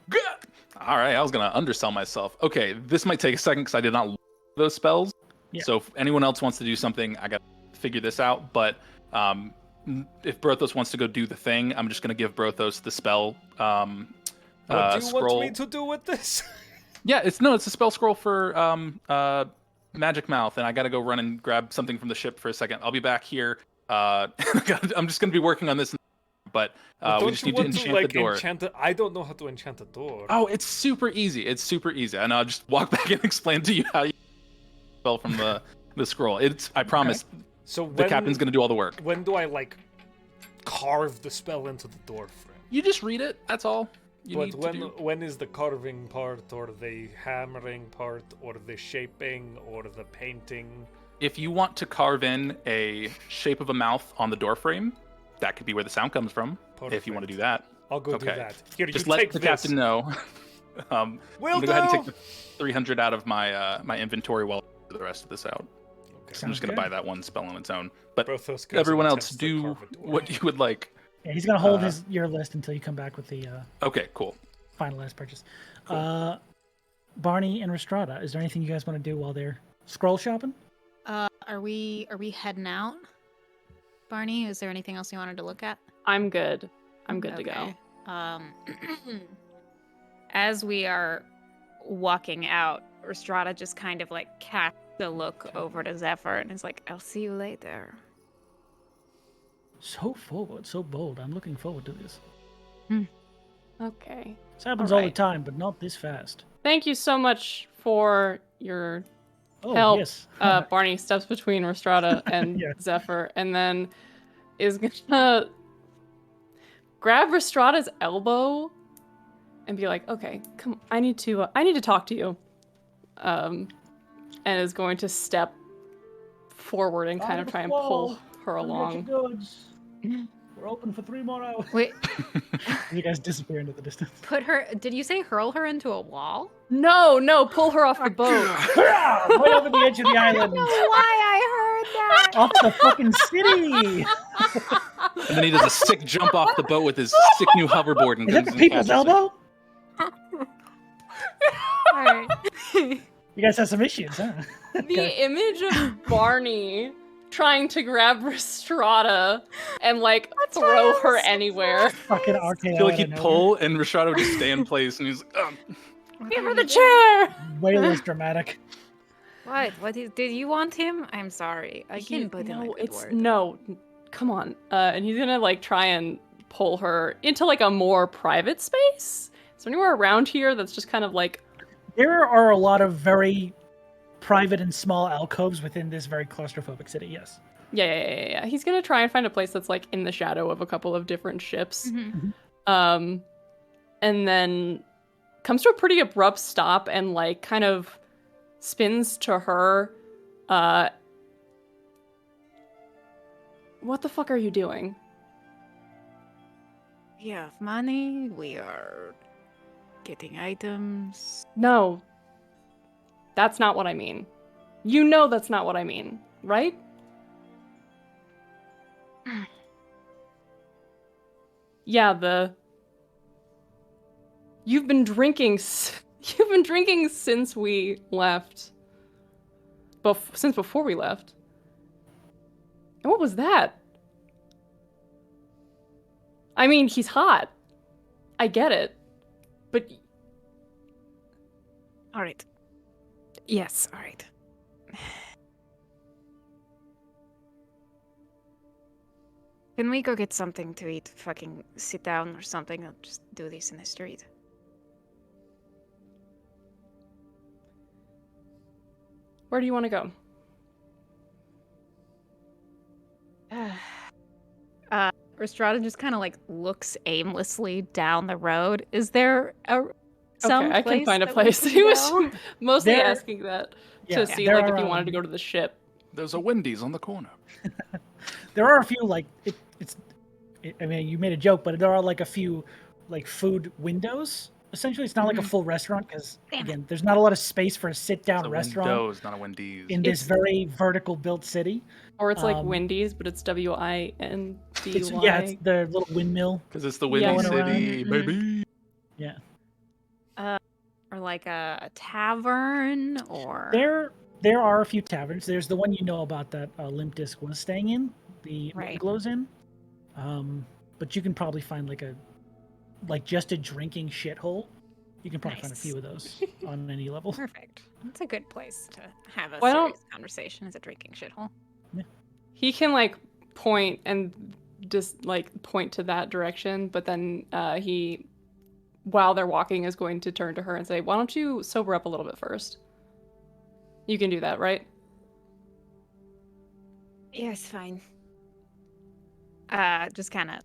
All right, I was going to undersell myself. Okay, this might take a second because I did not look at those spells. Yeah. So if anyone else wants to do something, I got to figure this out. But if Brothos wants to go do the thing, I'm just going to give Brothos the spell
what do you
scroll.
want me to do with this?
Yeah, it's a spell scroll for Magic Mouth, and I got to go run and grab something from the ship for a second. I'll be back here. I'm just going to be working on this. But we just need to enchant the door.
I don't know how to enchant a door.
Oh, it's super easy. And I'll just walk back and explain to you how you spell from the scroll. I promise. Okay. So the captain's going to do all the work.
When do I carve the spell into the door frame?
You just read it. That's all.
When is the carving part, or the hammering part, or the shaping, or the painting?
If you want to carve in a shape of a mouth on the door frame, that could be where the sound comes from. Perfect. If you want to do that.
I'll go do that. Here,
just let the captain know. I'm going to go ahead and take the 300 out of my my inventory while I do the rest of this out. Okay. I'm just going to buy that one spell on its own. But everyone else, do what you would like.
Yeah, he's going to hold your list until you come back with the
okay, cool.
Finalized purchase.
Cool.
Barney and Rhystrata, is there anything you guys want to do while they're scroll shopping?
Are we heading out? Barney, is there anything else you wanted to look at?
I'm good. I'm good to go.
As we are walking out, Rhystrata just kind of casts a look over to Zephyr and is like, "I'll see you later."
So forward, so bold. I'm looking forward to this.
Okay.
This happens all the time, but not this fast.
Thank you so much for your help.
Yes.
Barney steps between Rhystrata and Zephyr, and then is gonna grab Rhystrata's elbow and be like, "Okay, come. I need to talk to you." And is going to step forward and kind of try and pull her along.
We're open for 3 more hours.
Wait.
You guys disappear into the distance.
Did you say hurl her into a wall?
No, pull her off the boat.
Right over the edge of the island.
I don't know why I heard that.
Off the fucking city.
And then he does a sick jump off the boat with his sick new hoverboard. And
is that the people's elbow?
Alright.
You guys have some issues, huh?
The image of Barney trying to grab Rhystrata and throw her anywhere.
Fucking RKO.
I feel like he'd pull and Rhystrata would just stay in place and he's like,
"Give her the chair!"
Way less dramatic.
What? Did you want him? I'm sorry. I can't put in a good word.
No, come on. And he's gonna try and pull her into a more private space. Is there anywhere around here that's just kind of
There are a lot of very private and small alcoves within this very claustrophobic city. Yes.
Yeah. He's gonna try and find a place that's like in the shadow of a couple of different ships, and then comes to a pretty abrupt stop and like kind of spins to her. What the fuck are you doing?
We have money. We are getting items.
No. That's not what I mean. You know that's not what I mean, right? Yeah, You've been drinking since we left. Since before we left. And what was that? I mean, he's hot. I get it. But...
Alright. Yes, alright. Can we go get something to eat? Fucking sit down or something and just do this in the street.
Where do you want to go?
Rhystrata just kind of like looks aimlessly down the road. Is there some
I can find a
that
place.
we
He
can
was
go?
asking that to see like if you wanted to go to the ship.
There's a Wendy's on the corner.
There are a few like I mean, you made a joke, but there are like a few like food windows. Essentially, it's not like a full restaurant because again, there's not a lot of space for a sit-down restaurant.
Windows, not a Wendy's.
In this very vertical built city.
Or it's like Wendy's, but it's WINDY.
Yeah, it's the little windmill.
Because it's the Windy City, baby.
Yeah.
Or like a tavern, or
there are a few taverns. There's the one you know about that Limp Disc was staying in, the Denkles Inn. But you can probably find just a drinking shithole. You can probably find a few of those on any level.
Perfect. It's a good place to have a serious conversation as a drinking shithole.
Yeah.
He can like point and just like point to that direction, but then he, while they're walking, is going to turn to her and say, "Why don't you sober up a little bit first?" You can do that, right?
Yes, fine. Just kind of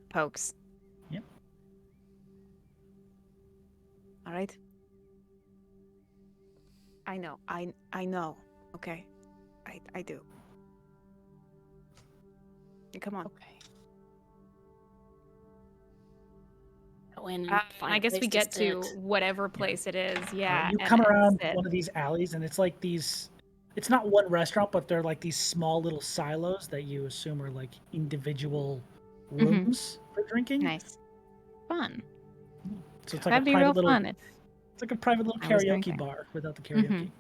pokes.
Yep.
All right. I know. I know. Okay. I do. Come on.
Okay.
Go in and I guess we get to whatever place it is. Yeah.
You come around one of these alleys, and it's like these. It's not one restaurant, but they're like these small little silos that you assume are like individual rooms for drinking.
Nice. Fun.
So it's like fun. It's like a private little karaoke bar without the karaoke.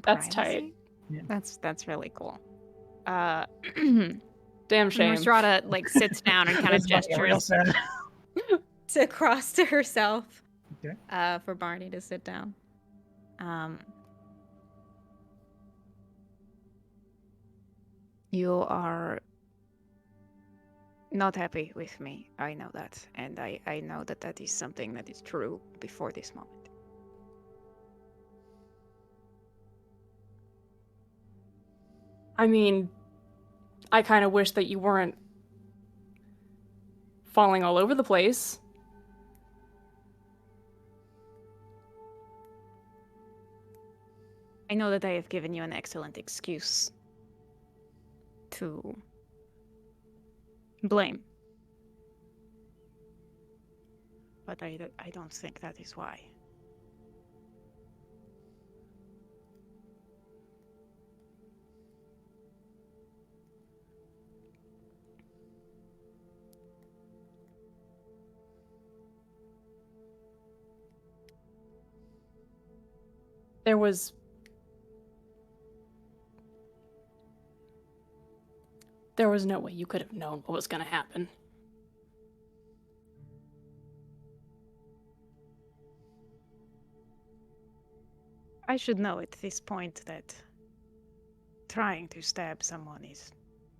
That's tight.
Yeah.
That's really cool.
Damn shame.
Rhystrata like sits down and kind of gestures to cross to herself.
Okay.
For Barney to sit down. You are not happy with me. I know that. And I know that is something that is true before this moment.
I mean, I kind of wish that you weren't falling all over the place.
I know that I have given you an excellent excuse to blame. But I don't think that is why.
There was no way you could have known what was going to happen.
I should know at this point that trying to stab someone is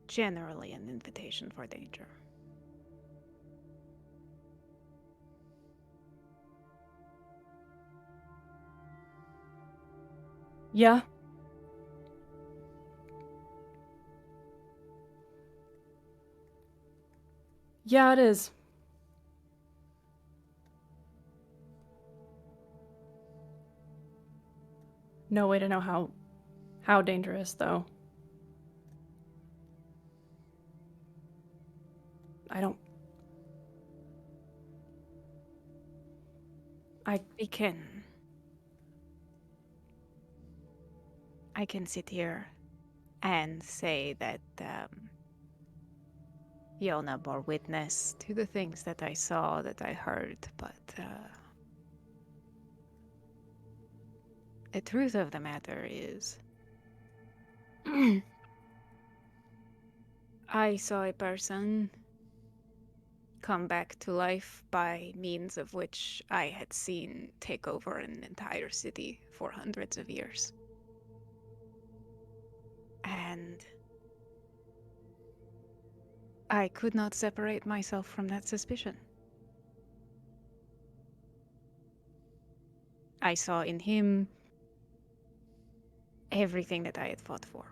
generally an invitation for danger.
Yeah. Yeah, it is. No way to know how dangerous, though.
I can sit here and say that Yona bore witness to the things that I saw, that I heard, but the truth of the matter is I saw a person come back to life by means of which I had seen take over an entire city for hundreds of years. And I could not separate myself from that suspicion. I saw in him everything that I had fought for.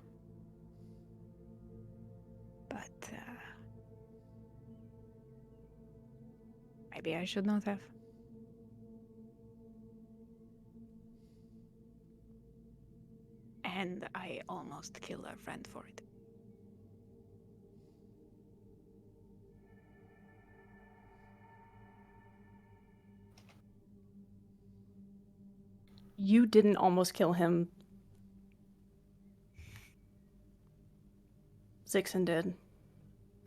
But maybe I should not have. And I almost killed our friend for it.
You didn't almost kill him. Zixon did.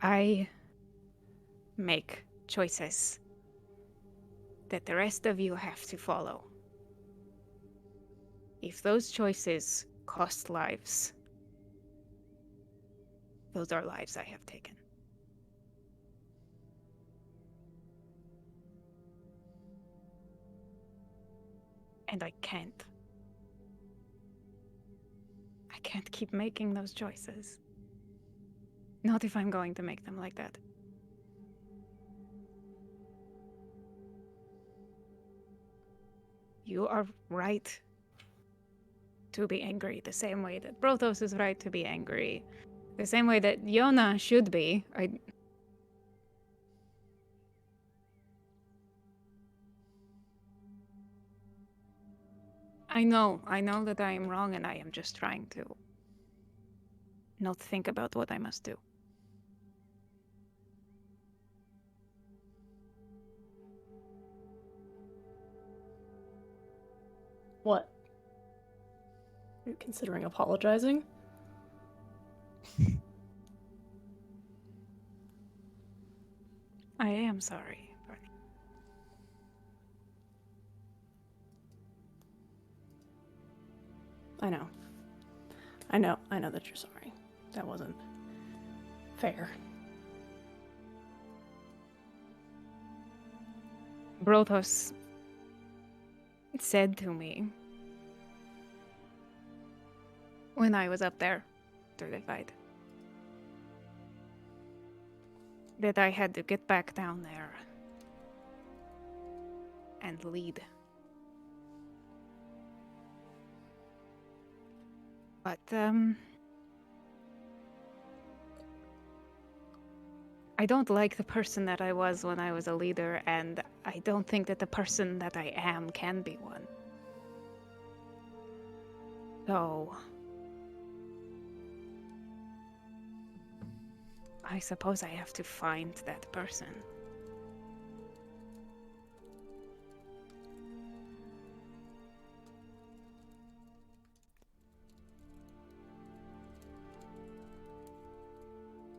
I make choices that the rest of you have to follow. If those choices cost lives, those are lives I have taken. And I can't keep making those choices. Not if I'm going to make them like that. You are right to be angry the same way that Brothos is right to be angry. The same way that Yona should be. I know that I am wrong, and I am just trying to not think about what I must do.
What? Are you considering apologizing?
I am sorry, Barney.
I know that you're sorry. That wasn't fair.
Brothos said to me when I was up there through the fight that I had to get back down there and lead. But, I don't like the person that I was when I was a leader, and I don't think that the person that I am can be one. So, I suppose I have to find that person.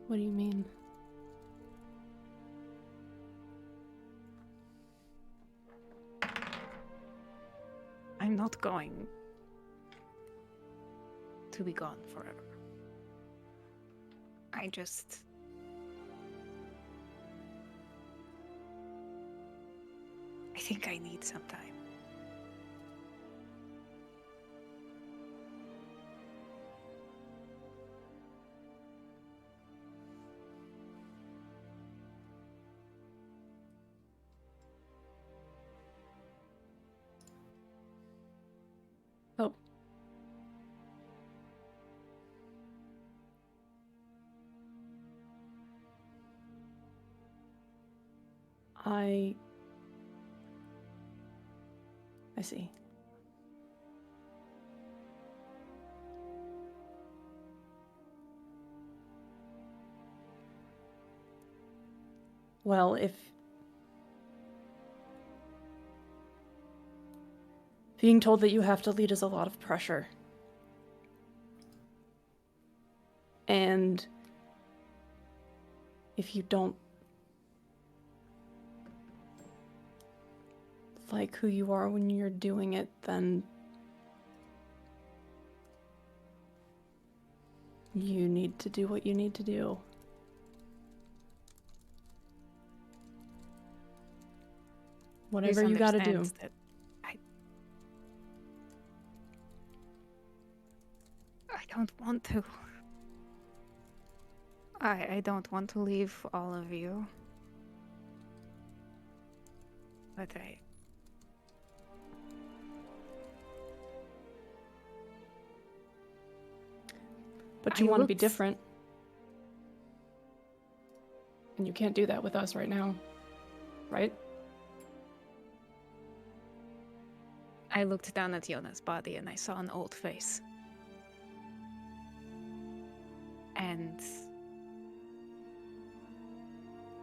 What do you mean?
I'm not going to be gone forever. I think I need some time.
Oh. I see. Well, if being told that you have to lead is a lot of pressure, and if you don't like who you are when you're doing it, then you need to do what you need to do. Whatever you gotta do.
That I don't want to. I don't want to leave all of you. But
But you want to be different. And you can't do that with us right now. Right?
I looked down at Yona's body and I saw an old face. And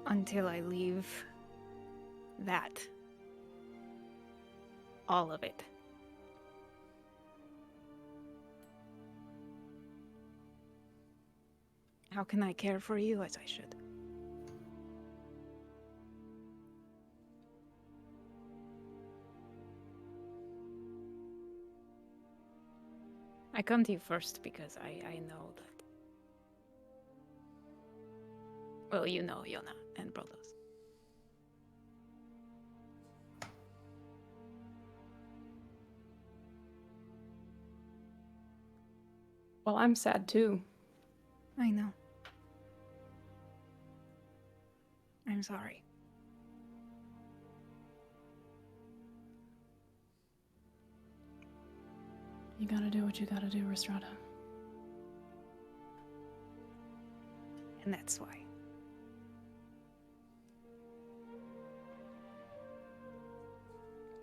until I leave that, all of it, how can I care for you as I should? I come to you first because I know that. Well, you know Yona and Brothos.
Well, I'm sad too.
I know. I'm sorry.
You gotta do what you gotta do, Rhystrata.
And that's why.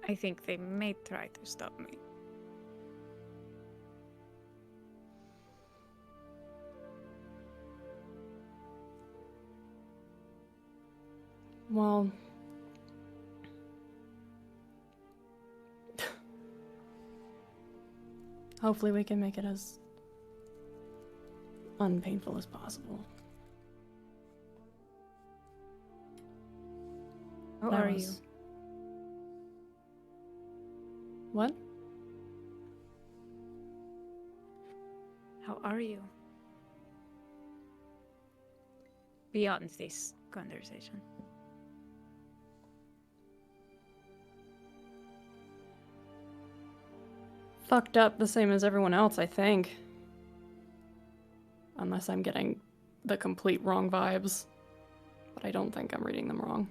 I think they may try to stop me.
Well, hopefully we can make it as unpainful as possible.
How are you?
What?
How are you? Beyond this conversation.
Fucked up the same as everyone else, I think. Unless I'm getting the complete wrong vibes. But I don't think I'm reading them wrong.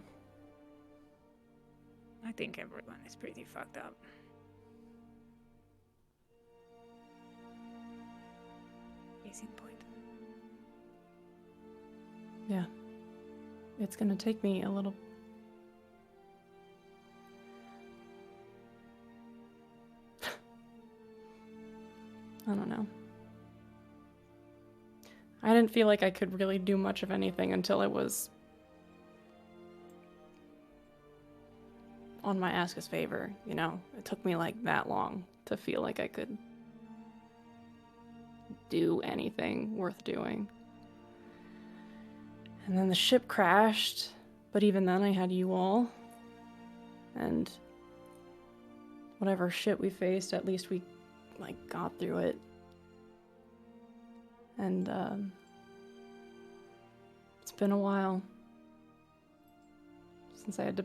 I think everyone is pretty fucked up. Case in point.
Yeah. It's gonna take me a little... I don't know. I didn't feel like I could really do much of anything until it was on my Ask Us Favor, you know? It took me like that long to feel like I could do anything worth doing. And then the ship crashed, but even then I had you all. And whatever shit we faced, at least we like got through it. And it's been a while since I had to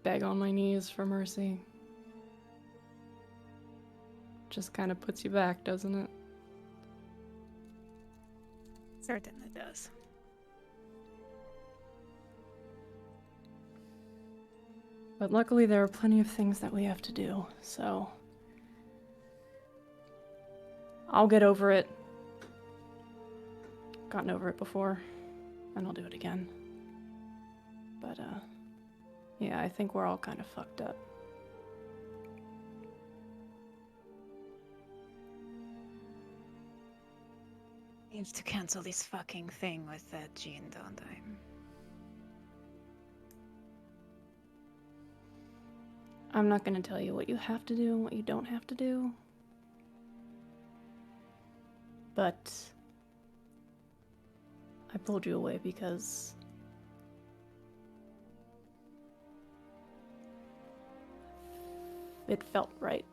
beg on my knees for mercy. Just kind of puts you back, doesn't it?
Certainly does.
But luckily there are plenty of things that we have to do, so I'll get over it. Gotten over it before, and I'll do it again. But, yeah, I think we're all kind of fucked up.
Need to cancel this fucking thing with that Jean, don't I?
I'm not going to tell you what you have to do and what you don't have to do. But I pulled you away because it felt right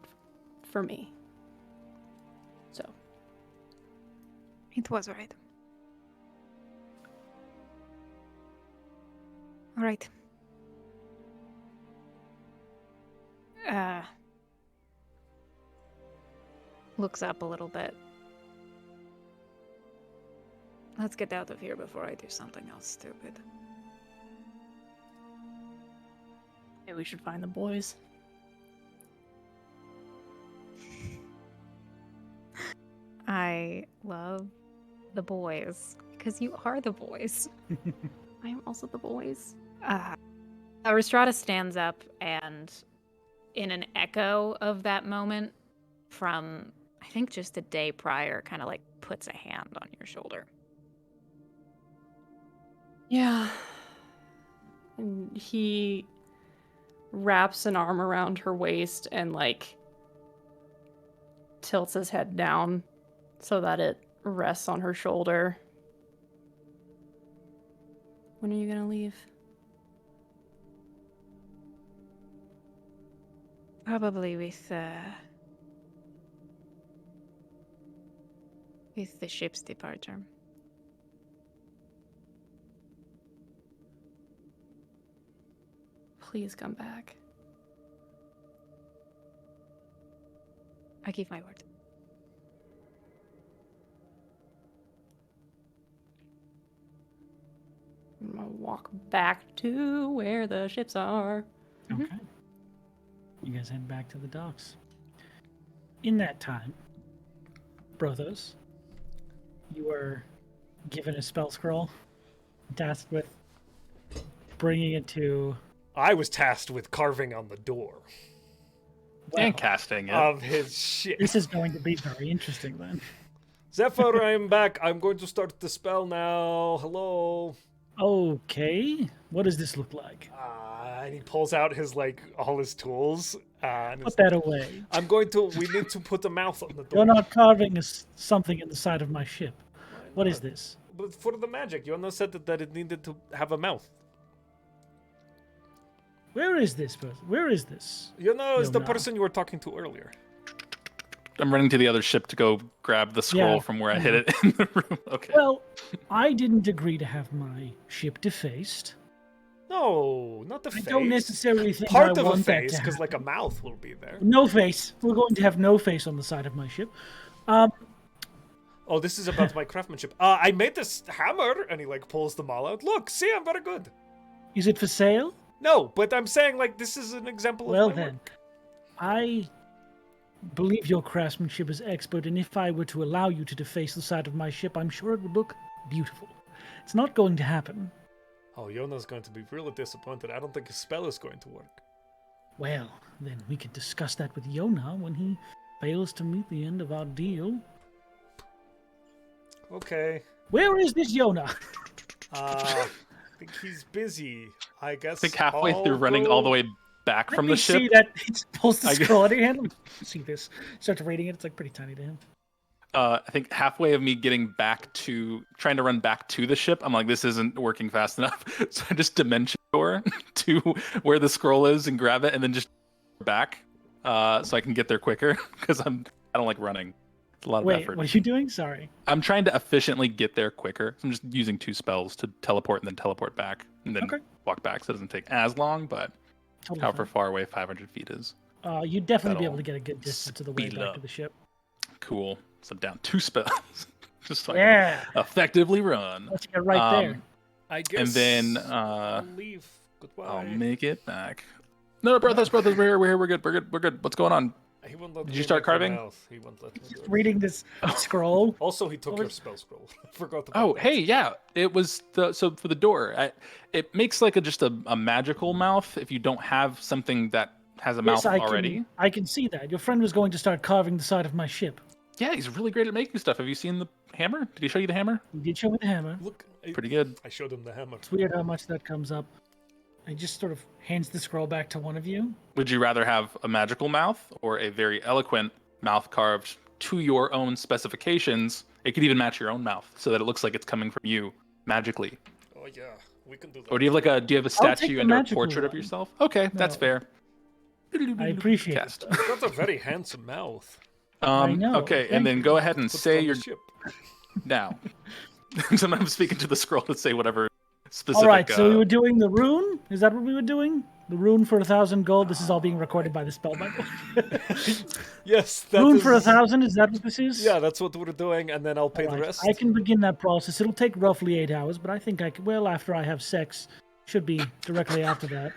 for me. So.
It was right. All right. Looks up a little bit. Let's get out of here before I do something else stupid.
Maybe we should find the boys.
I love the boys because you are the boys.
I am also the boys.
Rhystrata stands up and, in an echo of that moment from, I think, just a day prior, kind of like puts a hand on your shoulder.
Yeah. And he wraps an arm around her waist and, like, tilts his head down so that it rests on her shoulder. When are you gonna leave?
Probably with the ship's departure.
Please come back.
I give my word.
I'm gonna walk back to where the ships are.
Okay. You guys head back to the docks. In that time, Brothos, you were given a spell scroll, tasked with bringing it to...
I was tasked with carving on the door.
And casting it.
Of his shit.
This is going to be very interesting then.
Zephyr, I'm back. I'm going to start the spell now. Hello.
Okay. What does this look like?
And he pulls out his, like, all his tools.
Put that away.
We need to put a mouth on the door.
You're not carving something in the side of my ship. What is this?
But for the magic, Yona said that it needed to have a mouth.
Where is this person? Where is this?
Yona is the person you were talking to earlier.
I'm running to the other ship to go grab the scroll from where I hid it in the room. Okay.
Well, I didn't agree to have my ship defaced.
No, not the face.
I don't necessarily think
part
I
of
want
a face,
because
like a mouth will be there.
No face. We're going to have no face on the side of my ship.
Oh, this is about my craftsmanship. I made this hammer, and he like pulls them all out. Look, see, I'm very good.
Is it for sale?
No, but I'm saying like this is an example of my
then,
work.
I believe your craftsmanship is expert, and if I were to allow you to deface the side of my ship, I'm sure it would look beautiful. It's not going to happen.
Oh, Yona's going to be really disappointed. I don't think his spell is going to work.
Well, then we can discuss that with Yona when he fails to meet the end of our deal.
Okay.
Where is this Yona?
I think he's busy. I guess.
I think halfway through running all the way back from the ship.
See that he pulls the scroll out of your hand. See this. Starts reading it. It's like pretty tiny to him.
I think halfway of me getting back to trying to run back to the ship, I'm like, this isn't working fast enough. So I just dimension door to where the scroll is and grab it, and then just back so I can get there quicker because I don't like running. It's a lot of effort.
What are you doing? Sorry.
I'm trying to efficiently get there quicker. I'm just using 2 spells to teleport and then teleport back and then walk back, so it doesn't take as long. But however far away 500 feet is.
You'd definitely be able to get a good distance to the way back to the ship.
Cool. So I'm down 2 spells. Just so I can effectively run.
Let's get right there.
I guess.
And then
I'll leave. Goodbye.
I'll make it back. No, Brothos, we're here. We're good. We're good. What's going on?
He won't let
Did
me
you start
make the
carving?
mouth. He won't let me do it.
Reading this scroll.
Also, he took your spell scroll. I forgot about
Oh,
that.
hey, yeah. It was so for the door. It makes like just a magical mouth if you don't have something that has a mouth already.
I can see that. Your friend was going to start carving the side of my ship.
Yeah, he's really great at making stuff. Have you seen the hammer? Did he show you the hammer?
He did show me the hammer.
Look,
Pretty good.
I showed him the hammer.
It's weird how much that comes up. He just sort of hands the scroll back to one of you.
Would you rather have a magical mouth or a very eloquent mouth carved to your own specifications? It could even match your own mouth so that it looks like it's coming from you magically.
Oh yeah, we can do that.
Or do you have a statue and a portrait of yourself? Okay, that's fair.
I appreciate it.
That's a very handsome mouth.
I know.
Okay, and then go ahead and
Put it
say
on
your
the ship.
now. Sometimes speaking to the scroll to say whatever specific.
All right, so we were doing the rune. Is that what we were doing? The rune for 1,000 gold. This is all being recorded by the spell Bible.
Yes.
Rune for 1,000. Is that what this is?
Yeah, that's what we're doing, and then I'll pay the
Right,
rest.
I can begin that process. It'll take roughly 8 hours, but I think I can. Well, after I have sex, should be directly after that.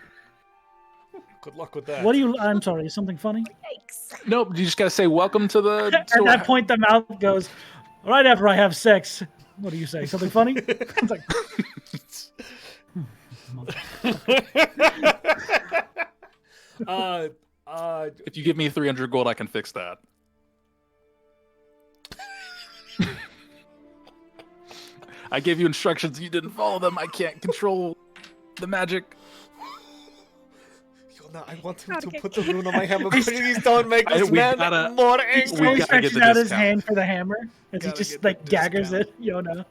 Good luck with that.
What do you? I'm sorry. Is something funny?
Yikes.
Nope, you just gotta say welcome to the
At that point, the mouth goes. Right after I have sex. What do you say? Something funny? It's like.
If you give me 300 gold, I can fix that. I gave you instructions, you didn't follow them. I can't control the magic.
Yona, I want him to put the rune on my hammer. Please don't make this man more angry.
We gotta get
stretches
the
out his
discount.
hand for the hammer as he
Gotta
just
get the
like daggers
discount.
it. Yona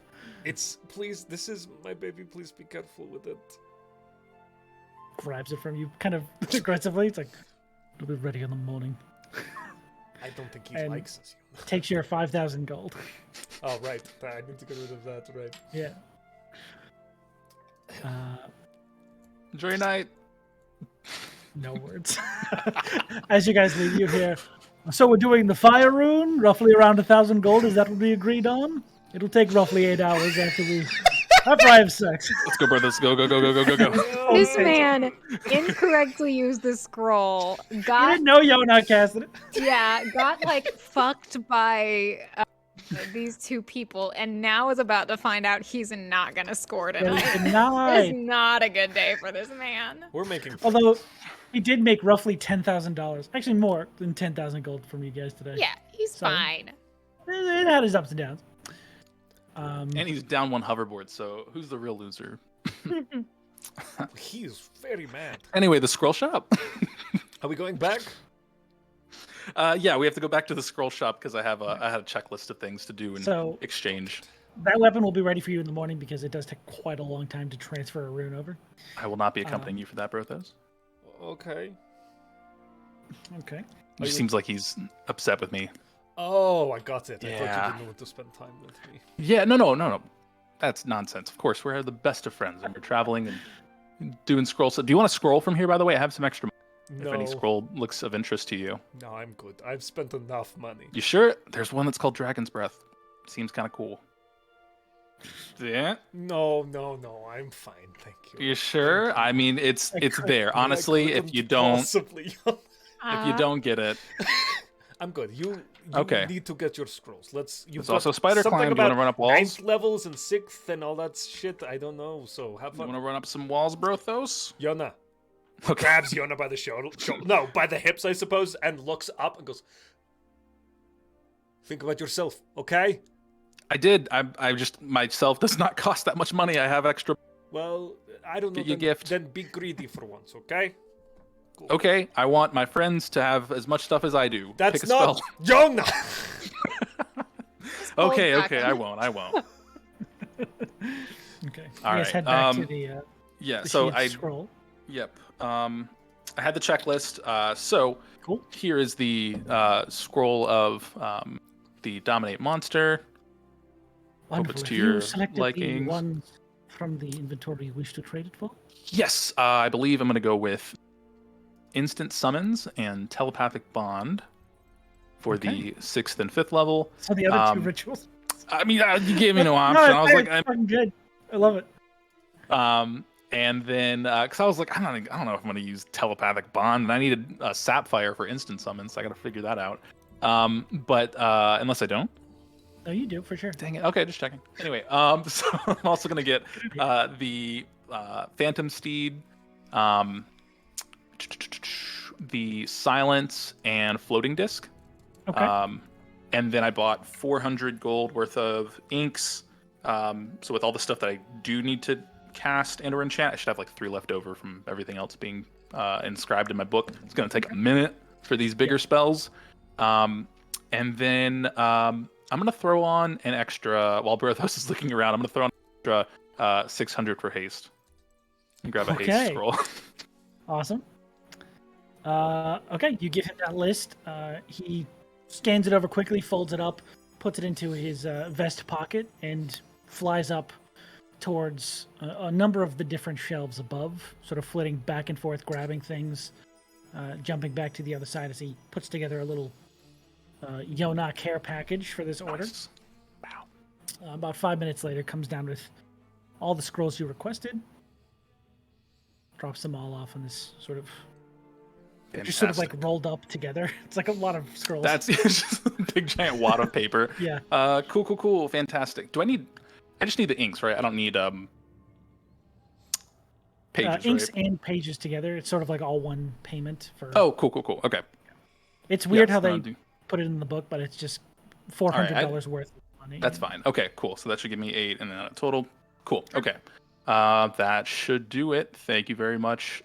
Please, this is my baby. Please be careful with it.
grabs it from you, kind of aggressively. It's like, it'll be ready in the morning.
I don't think he
And-
likes us.
Takes your 5,000 gold.
Oh, right. I need to get rid of that, right.
Yeah.
Enjoy your night.
No words. As you guys leave, you hear. So we're doing the fire rune, roughly around 1,000 gold. Is that what we agreed on? It'll take roughly 8 hours after I have sex.
Let's go, brothers. Go, go, go, go, go, go, go.
This man incorrectly used the scroll.
You
Got
didn't know Yona casted it.
got like fucked by these two people, and now is about to find out he's not gonna score tonight.
Nice.
It's not a good day for this man.
We're making friends.
Although he did make roughly $10,000, actually more than 10,000 gold from you guys today.
Yeah, he's
So-
fine.
It had his ups and downs.
And he's down one hoverboard, so who's the real loser?
He is very mad.
Anyway, the scroll shop.
Are we going back?
Yeah, we have to go back to the scroll shop because I had a checklist of things to do and
So-
exchange.
That weapon will be ready for you in the morning because it does take quite a long time to transfer a rune over.
I will not be accompanying you for that, Brothos.
Okay.
Okay.
He just seems like he's upset with me.
Oh, I got it. I thought
Yeah.
you didn't want to spend time with me.
Yeah, no. That's nonsense. Of course, we're the best of friends, and we're traveling and doing scrolls. So, do you want to scroll from here? By the way, I have some extra money.
No.
If any scroll looks of interest to you.
No, I'm good. I've spent enough money.
You sure? There's one that's called Dragon's Breath. Seems kind of cool. Yeah.
No. I'm fine, thank you.
You sure? I mean, it's there. Honestly,
I
if you
couldn't
don't
possibly.
get it,
I'm good. You
Okay.
need to get your scrolls. You've
there's
got
also spider
something
climb. Do you want to
about
run up walls?
9th levels and 6th and all that shit. I don't know. So have
You
fun.
want to run up some walls, Brothos?
Yona
Okay.
grabs Yona by the shoulder. No, by the hips, I suppose, and looks up and goes, "Think about yourself, okay?"
I did. I just myself does not cost that much money. I have extra.
Well, I don't know.
Get you a
Then,
gift.
then be greedy for once, okay? Cool.
Okay, I want my friends to have as much stuff as I do.
That's
Pick a
not
spell.
Yona.
Okay,
Old
I won't.
Okay.
All
Yes,
right,
head back to the
Yeah.
the
So
sheath scroll.
Yep. I had the checklist. So
Cool.
here is the scroll of the dominate monster. Hope it's
Wonderful.
to
Have
your
you selected
likings.
the ones from the inventory you wish to trade it for?
Yes, I believe I'm going to go with instant summons and telepathic bond for
Okay.
the 6th and 5th level.
So the other two
Um,
rituals.
I mean, you gave me no option. I was like,
it's fucking good. I love it.
And then, because I was like, I don't know if I'm going to use telepathic bond, and I needed a sapphire for instant summon, so I got to figure that out. But unless I don't.
No, you do for sure.
Dang it. Okay, just checking. Anyway, so I'm also going to get the Phantom Steed, the Silence, and Floating Disc.
Okay.
And then I bought 400 gold worth of inks. So with all the stuff that I do need to cast and or enchant, I should have like 3 left over from everything else being inscribed in my book. It's going to take a minute for these bigger spells. And then I'm going to throw on an extra, while Brothos is looking around, I'm going to throw on an extra 600 for haste. And grab a haste scroll.
Awesome. Okay, you give him that list. He scans it over quickly, folds it up, puts it into his vest pocket, and flies up towards a number of the different shelves above, sort of flitting back and forth, grabbing things, jumping back to the other side as he puts together a little Yona care package for this order.
Nice. Wow.
About 5 minutes later, comes down with all the scrolls you requested, drops them all off on this sort of...
Fantastic.
Just sort of like rolled up together. It's like a lot of scrolls.
That's just a big giant wad of paper.
Yeah.
Cool. Fantastic. I just need the inks, right? I don't need pages,
inks
right?
and pages together. It's sort of like all one payment for.
Oh, cool. Okay.
It's weird how they put it in the book, but it's just $400 worth of money.
That's fine. Okay, cool. So that should give me 8, and then a total. Cool. Okay. That should do it. Thank you very much.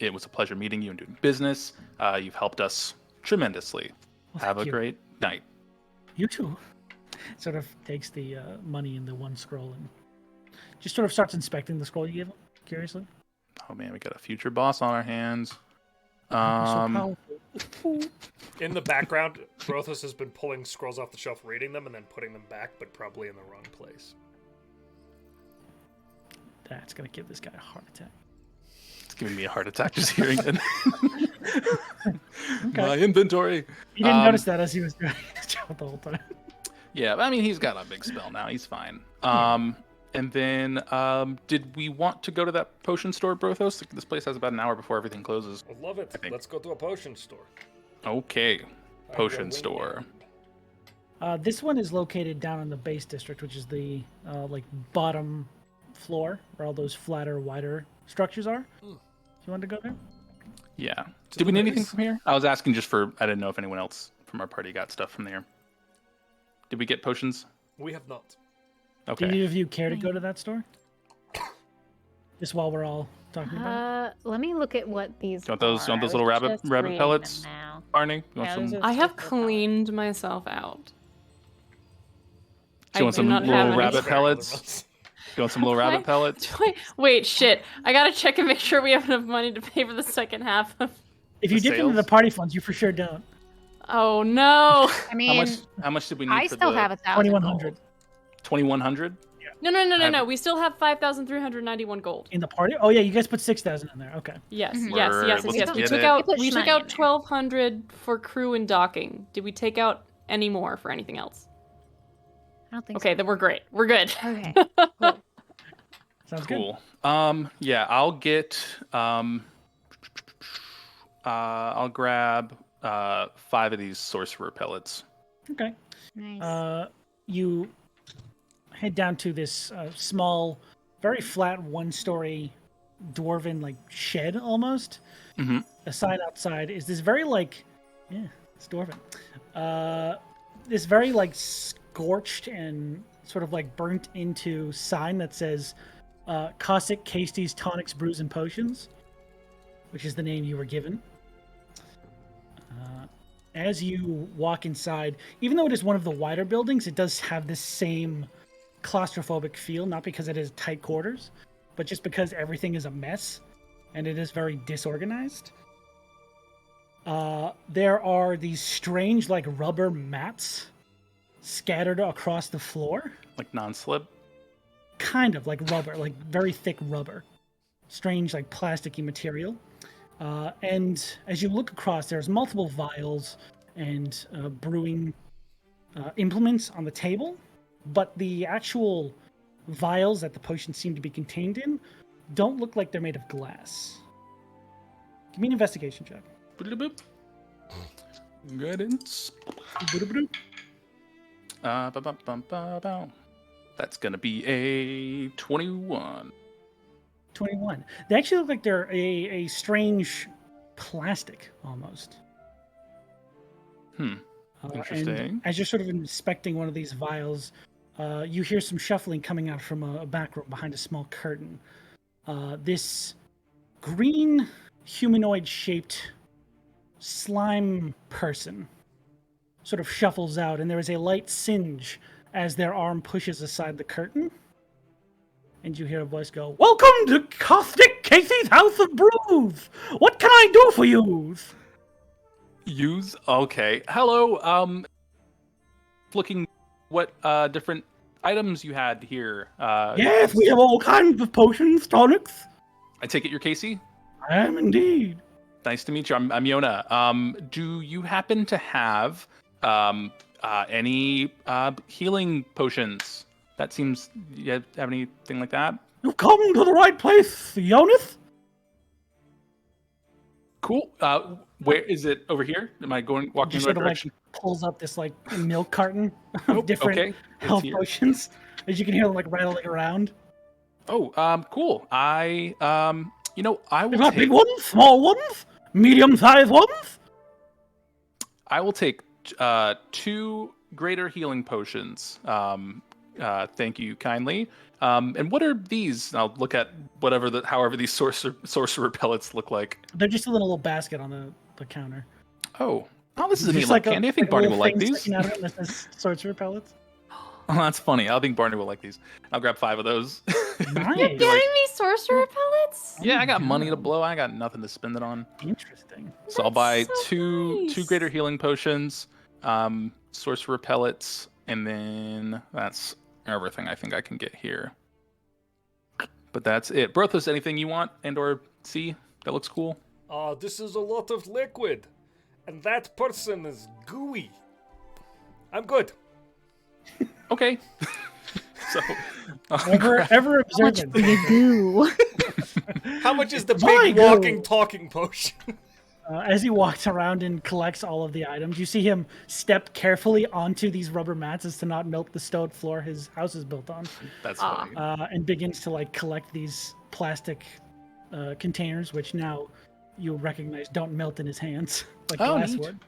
It was a pleasure meeting you and doing business. You've helped us tremendously.
Well,
Have a great night.
You too. Sort of takes the money in the one scroll and just sort of starts inspecting the scroll you gave him, curiously.
Oh man, we got a future boss on our hands.
In the background, Brothos has been pulling scrolls off the shelf, reading them, and then putting them back, but probably in the wrong place.
That's going to give this guy a heart attack.
It's giving me a heart attack just hearing it.
Okay.
My inventory.
You didn't notice that as he was doing his job the whole time.
Yeah, I mean, he's got a big spell now. He's fine. And then, did we want to go to that potion store, Brothos? This place has about an hour before everything closes.
I love it. Let's go to a potion store.
Okay, potion store.
This one is located down in the base district, which is the like bottom floor where all those flatter, wider structures are. You want to go there?
Yeah. Did we need anything from here? I was asking just for, I didn't know if anyone else from our party got stuff from there. Did we get potions?
We have not.
Okay.
Do either of you care to go to that store? Just while we're all talking about it?
Let me look at what these
You want those little rabbit pellets, Barney? You want some?
I have cleaned myself out.
Do you want some little rabbit pellets? You want some little rabbit pellets?
Wait, shit. I gotta check and make sure we have enough money to pay for the second half of...
If you dip into the party funds, you for sure don't.
Oh, no.
I mean,
how much did we need
I
for
still have 1,000
2,100.
2,100?
Yeah.
No. We still have 5,391 gold.
In the party? Oh, yeah, you guys put 6,000 in there. Okay.
Yes.
Let's
We
get
took
it.
out
We put
1,200 for crew and docking. Did we take out any more for anything else?
I don't think
Okay, then we're great. We're good.
Okay.
Cool. Sounds
Cool. Yeah, I'll get I'll grab 5 of these sorcerer pellets.
good. Okay.
Nice.
You head down to this small, very flat, one-story dwarven like shed almost.
Mm-hmm.
The sign outside is this very like, yeah, it's dwarven. This very like scorched and sort of like burnt into sign that says Cossack Casties, Tonics, Brews, and Potions, which is the name you were given. As you walk inside, even though it is one of the wider buildings, it does have this same claustrophobic feel, not because it is tight quarters, but just because everything is a mess and it is very disorganized. There are these strange, like, rubber mats scattered across the floor.
Like non-slip?
Kind of like rubber, like very thick rubber. Strange, like plasticky material. And as you look across, there's multiple vials and brewing implements on the table, but the actual vials that the potions seem to be contained in don't look like they're made of glass. Give me an investigation check.
Guidance. That's gonna be a 21.
21. They actually look like they're a strange plastic almost.
Interesting.
And as you're sort of inspecting one of these vials, you hear some shuffling coming out from a back room behind a small curtain. This green humanoid-shaped slime person sort of shuffles out, and there is a light singe as their arm pushes aside the curtain. And you hear a voice go, "Welcome to Caustic Casey's House of Brews! What can I do for you?"
Use? Okay. Hello, looking what different items you had here.
Yes, we have all kinds of potions, tonics.
I take it you're Casey?
I am indeed.
Nice to meet you. I'm Yona. Do you happen to have any healing potions? That seems... You have anything like that?
You've come to the right place, Jonas.
Cool. Where is it? Over here? Am I walking in the right direction?
Pulls up this milk carton of different health potions, as you can hear them rattling around.
Oh, cool. I will
You've got big ones, small ones, medium-sized ones.
I will take 2 greater healing potions. Thank you kindly. And what are these? I'll look at however these sorcerer pellets look like.
They're just a little basket on the counter.
Oh, this is a neat candy. I think Barney will like these.
Out of it that says sorcerer pellets.
Oh, that's funny. I think Barney will like these. I'll grab 5 of those.
Nice.
You're getting me sorcerer pellets?
Yeah, I got money to blow. I got nothing to spend it on.
Interesting.
So I'll buy
so
two
nice.
greater healing potions, sorcerer pellets, and then that's everything I think I can get here. But that's it. Brothos, anything you want and/or see that looks cool?
This is a lot of liquid, and that person is gooey. I'm good.
Okay. So,
ever observant.
How much is the big walking, talking potion?
As he walks around and collects all of the items, you see him step carefully onto these rubber mats as to not melt the stone floor his house is built on.
That's funny.
And begins to collect these plastic containers, which now you recognize don't melt in his hands like glass would.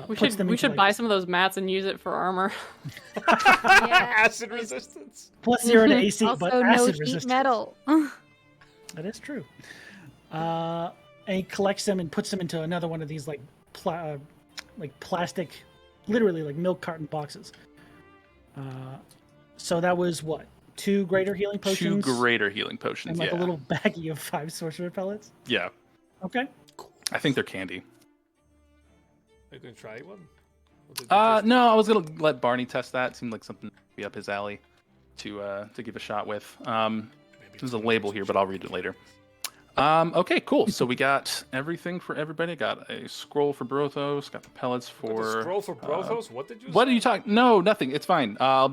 We should buy some of those mats and use it for armor.
Acid resistance.
Plus 0 to AC,
also,
but
no
acid
heat
resistance.
metal.
That is true. And he collects them and puts them into another one of these plastic, literally milk carton boxes. So that was what? 2 greater healing potions?
2 greater healing potions,
and a little baggie of 5 sorcerer pellets?
Yeah.
Okay.
I think they're candy.
Are you going to try one?
No, I was going to let Barney test that. It seemed like something to be up his alley to give a shot with. There's a label here, but I'll read it later. Okay, cool. So we got everything for everybody. Got a scroll for Brothos. Got the pellets for...
The scroll for Brothos? What did you say?
What are you talking... No, nothing. It's fine. I'll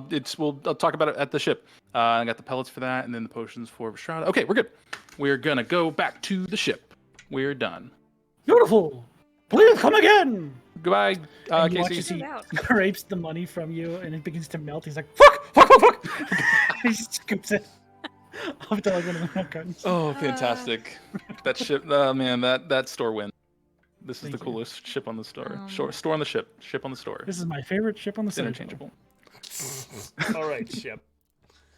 talk about it at the ship. I got the pellets for that, and then the potions for Rhystrata. Okay, we're good. We're going to go back to the ship. We're done.
Beautiful. Please come again.
Goodbye,
and you
Casey.
watch as he scrapes the money from you, and it begins to melt. He's like, fuck. He scoops it off to one of the milk cartons.
Oh, fantastic. That ship, man, that store win. This is the coolest ship on the store. Store on the ship. Ship on the store.
This is my favorite ship on the store.
Interchangeable.
All right, ship.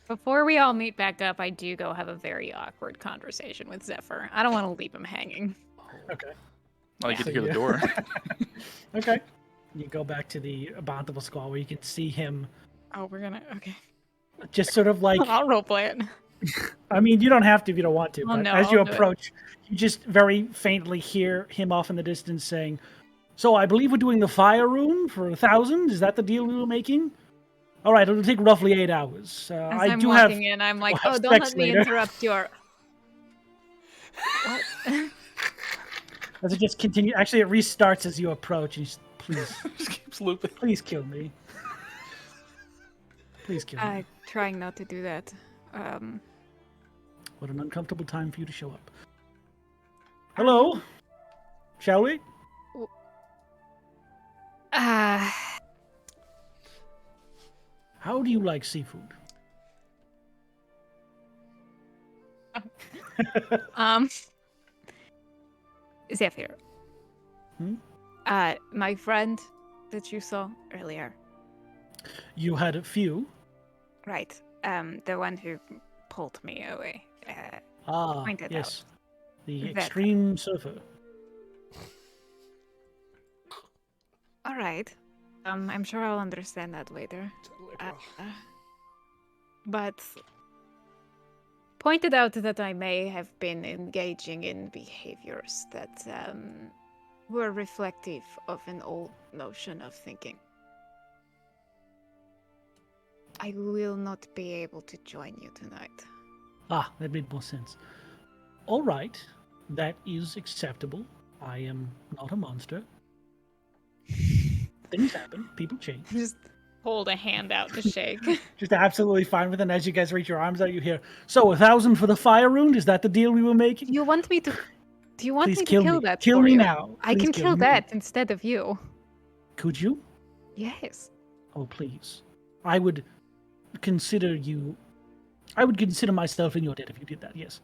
Before we all meet back up, I do go have a very awkward conversation with Zephyr. I don't want to leave him hanging.
Okay.
Oh, you get to hear the door.
Okay. You go back to the Abominable Squall where you can see him.
Oh, we're gonna... Okay.
Just sort of
I'll roleplay it.
I mean, you don't have to if you don't want to. But
no,
as you
I'll
approach, you just very faintly hear him off in the distance saying, "So I believe we're doing the fire room for 1,000. Is that the deal we were making? All right, it'll take roughly 8 hours.
As I'm walking in, I'm like, oh, don't let me interrupt your... What?
As it just continues, actually, it restarts as you approach. And please,
just keeps looping.
Please kill me. Please kill me.
I'm trying not to do that.
What an uncomfortable time for you to show up. Hello? Shall we? How do you like seafood?
Zephyr. My friend that you saw earlier.
You had a few.
Right. The one who pulled me away. Pointed
yes.
out.
The extreme surfer.
All right. I'm sure I'll understand that later. But pointed out that I may have been engaging in behaviors that were reflective of an old notion of thinking. I will not be able to join you tonight.
That made more sense. All right. That is acceptable. I am not a monster. Things happen. People change.
Just hold a hand out to shake.
Just absolutely fine with it. And as you guys reach your arms out, you hear, so 1,000 for the fire wound? Is that the deal we were making?
Do you want me to kill that
Kill
for
me
you?
now.
I can kill that instead of you.
Could you?
Yes.
Oh, please. I would consider myself in your debt if you did that, yes.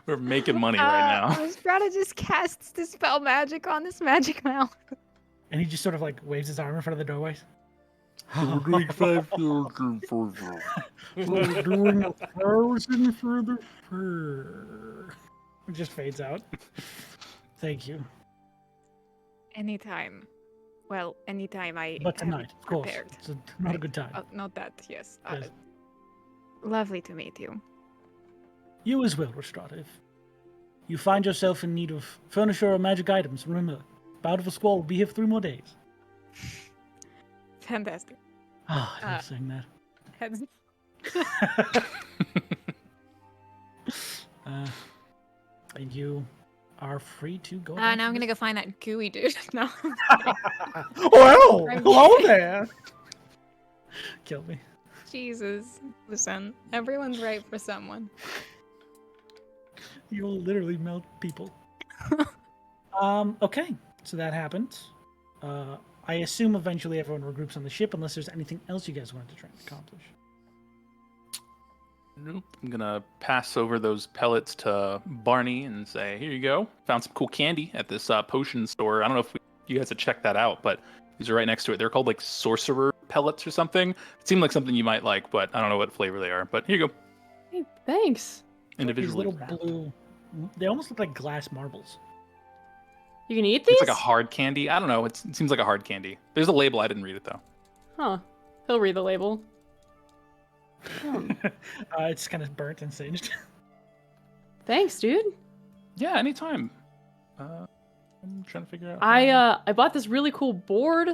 We're making money right now.
Rhystrata just casts Dispel Magic on this magic mouth.
And he just sort of like waves his arm in front of the doorway.
We're doing 5,000 for the...
We're doing 1,000 for the fur. It just fades out. Thank you.
Anytime. Well, anytime I.
But tonight, of course.
Prepared.
It's not a good time.
Not that, yes.
Yes.
Lovely to meet you.
You as well, Rhystrata. If you find yourself in need of furniture or magic items, remember, Bout of a Squall will be here for 3 more days.
Fantastic.
I love saying that. And you are free to go.
Now I'm gonna go find that gooey dude. No.
Well, hello there. Kill me.
Jesus. Listen, everyone's right for someone.
You will literally melt people. Okay, so that happened. I assume eventually everyone regroups on the ship unless there's anything else you guys wanted to try and accomplish.
Nope. I'm gonna pass over those pellets to Barney and say, "Here you go. Found some cool candy at this potion store. I don't know if you guys have checked that out, but these are right next to it. They're called like sorcerer pellets or something. It seemed like something you might like, but I don't know what flavor they are. But here you go.
Hey, thanks.
Individually.
These little blue. They almost look like glass marbles.
You can eat these?
It's like a hard candy. I don't know. It seems like a hard candy. There's a label. I didn't read it though.
Huh. He'll read the label.
It's kind of burnt and singed.
Thanks, dude.
Yeah, anytime. I'm trying to figure out.
I bought this really cool board.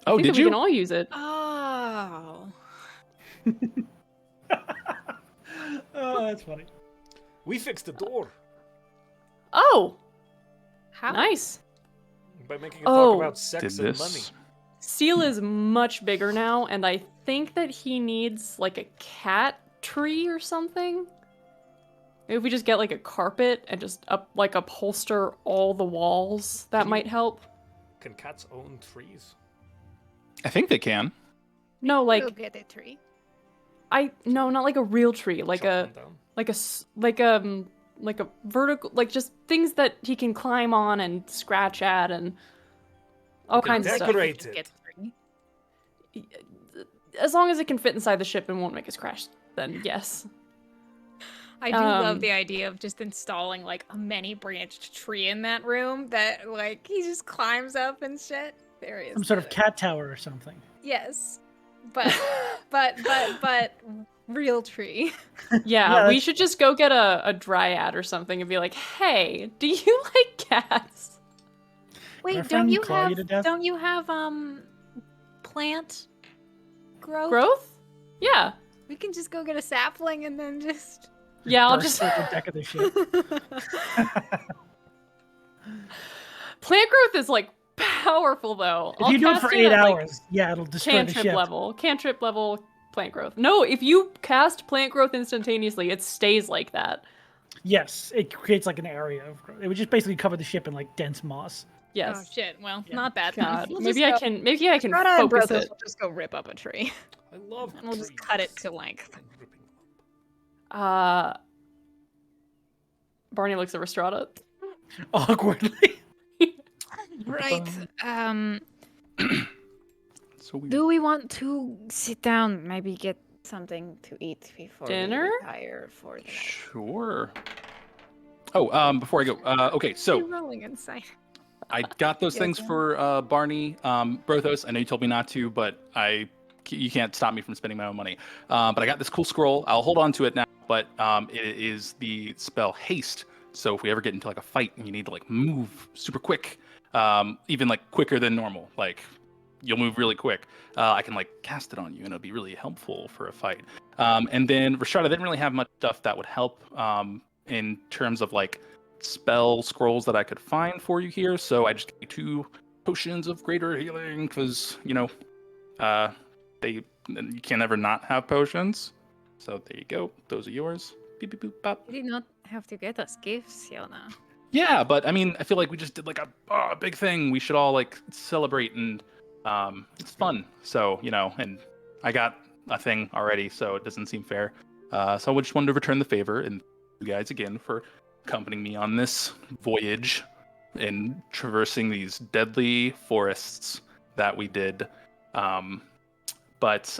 Oh, did you?
We can all use it.
Oh.
Oh, that's funny.
We fixed the door
Oh,
How?
nice.
by making it talk about sex
Did
and
this?
money.
Seal is much bigger now, and I think that he needs like a cat tree or something. Maybe if we just get like a carpet and just upholster all the walls, that might help.
Can cats own trees?
I think they can.
No,
Go
like
get a tree.
no, not like a real tree, like
Chop them down.
like a vertical, like just things that he can climb on and scratch at and all
can
kinds of stuff.
decorate
Just
it.
get a tree.
As long as it can fit inside the ship and won't make us crash, then yes.
I do love the idea of just installing like a many branched tree in that room that like he just climbs up and shit. There he is.
Some sort of cat tower or something.
Yes. But real tree.
Yeah, we
that's-
should just go get a dryad or something and be like, hey, do you like cats?
Our
Wait,
friend claw you to death?
don't you have plant growth?
Growth? Yeah.
We can just go get a sapling and then just
Yeah, I'll
Burst
just
through the deck of the ship.
plant growth is like powerful though.
If
I'll
you do it
cast
for 8
at, like,
hours, yeah, it'll destroy the
cantrip
ship.
level. Cantrip level plant growth. No, if you cast plant growth instantaneously, it stays like that.
Yes, it creates like an area of growth. It would just basically cover the ship in like dense moss.
Yes.
Oh shit. Well, not bad.
God.
We'll
Maybe I can focus
Brothos
it.
will just go rip up a tree.
I love
And we'll just
trees.
cut it to length.
Barney looks at Rhystrata.
Awkwardly.
Right.
So weird.
Do we want to sit down? Maybe get something to eat before
Dinner?
we retire for the night.
Sure. Oh, before I go, okay, so
You're rolling inside.
I got those
Yes,
things
ma'am.
for Barney, Brothos. I know you told me not to, but you can't stop me from spending my own money. But I got this cool scroll. I'll hold on to it now, but it is the spell Haste. So if we ever get into like a fight and you need to like move super quick, even like quicker than normal, like you'll move really quick, I can like cast it on you and it'll be really helpful for a fight. And then Rhystrata didn't really have much stuff that would help in terms of like spell scrolls that I could find for you here. So I just gave you 2 potions of greater healing because, you know, you can never not have potions. So there you go. Those are yours. Beep, beep, boop, bop.
You did not have to get us gifts, Yona.
Yeah, but I mean, I feel like we just did like a big thing. We should all like celebrate and it's fun. So, you know, and I got a thing already, so it doesn't seem fair. So I just wanted to return the favor and thank you guys again for accompanying me on this voyage and traversing these deadly forests that we did. But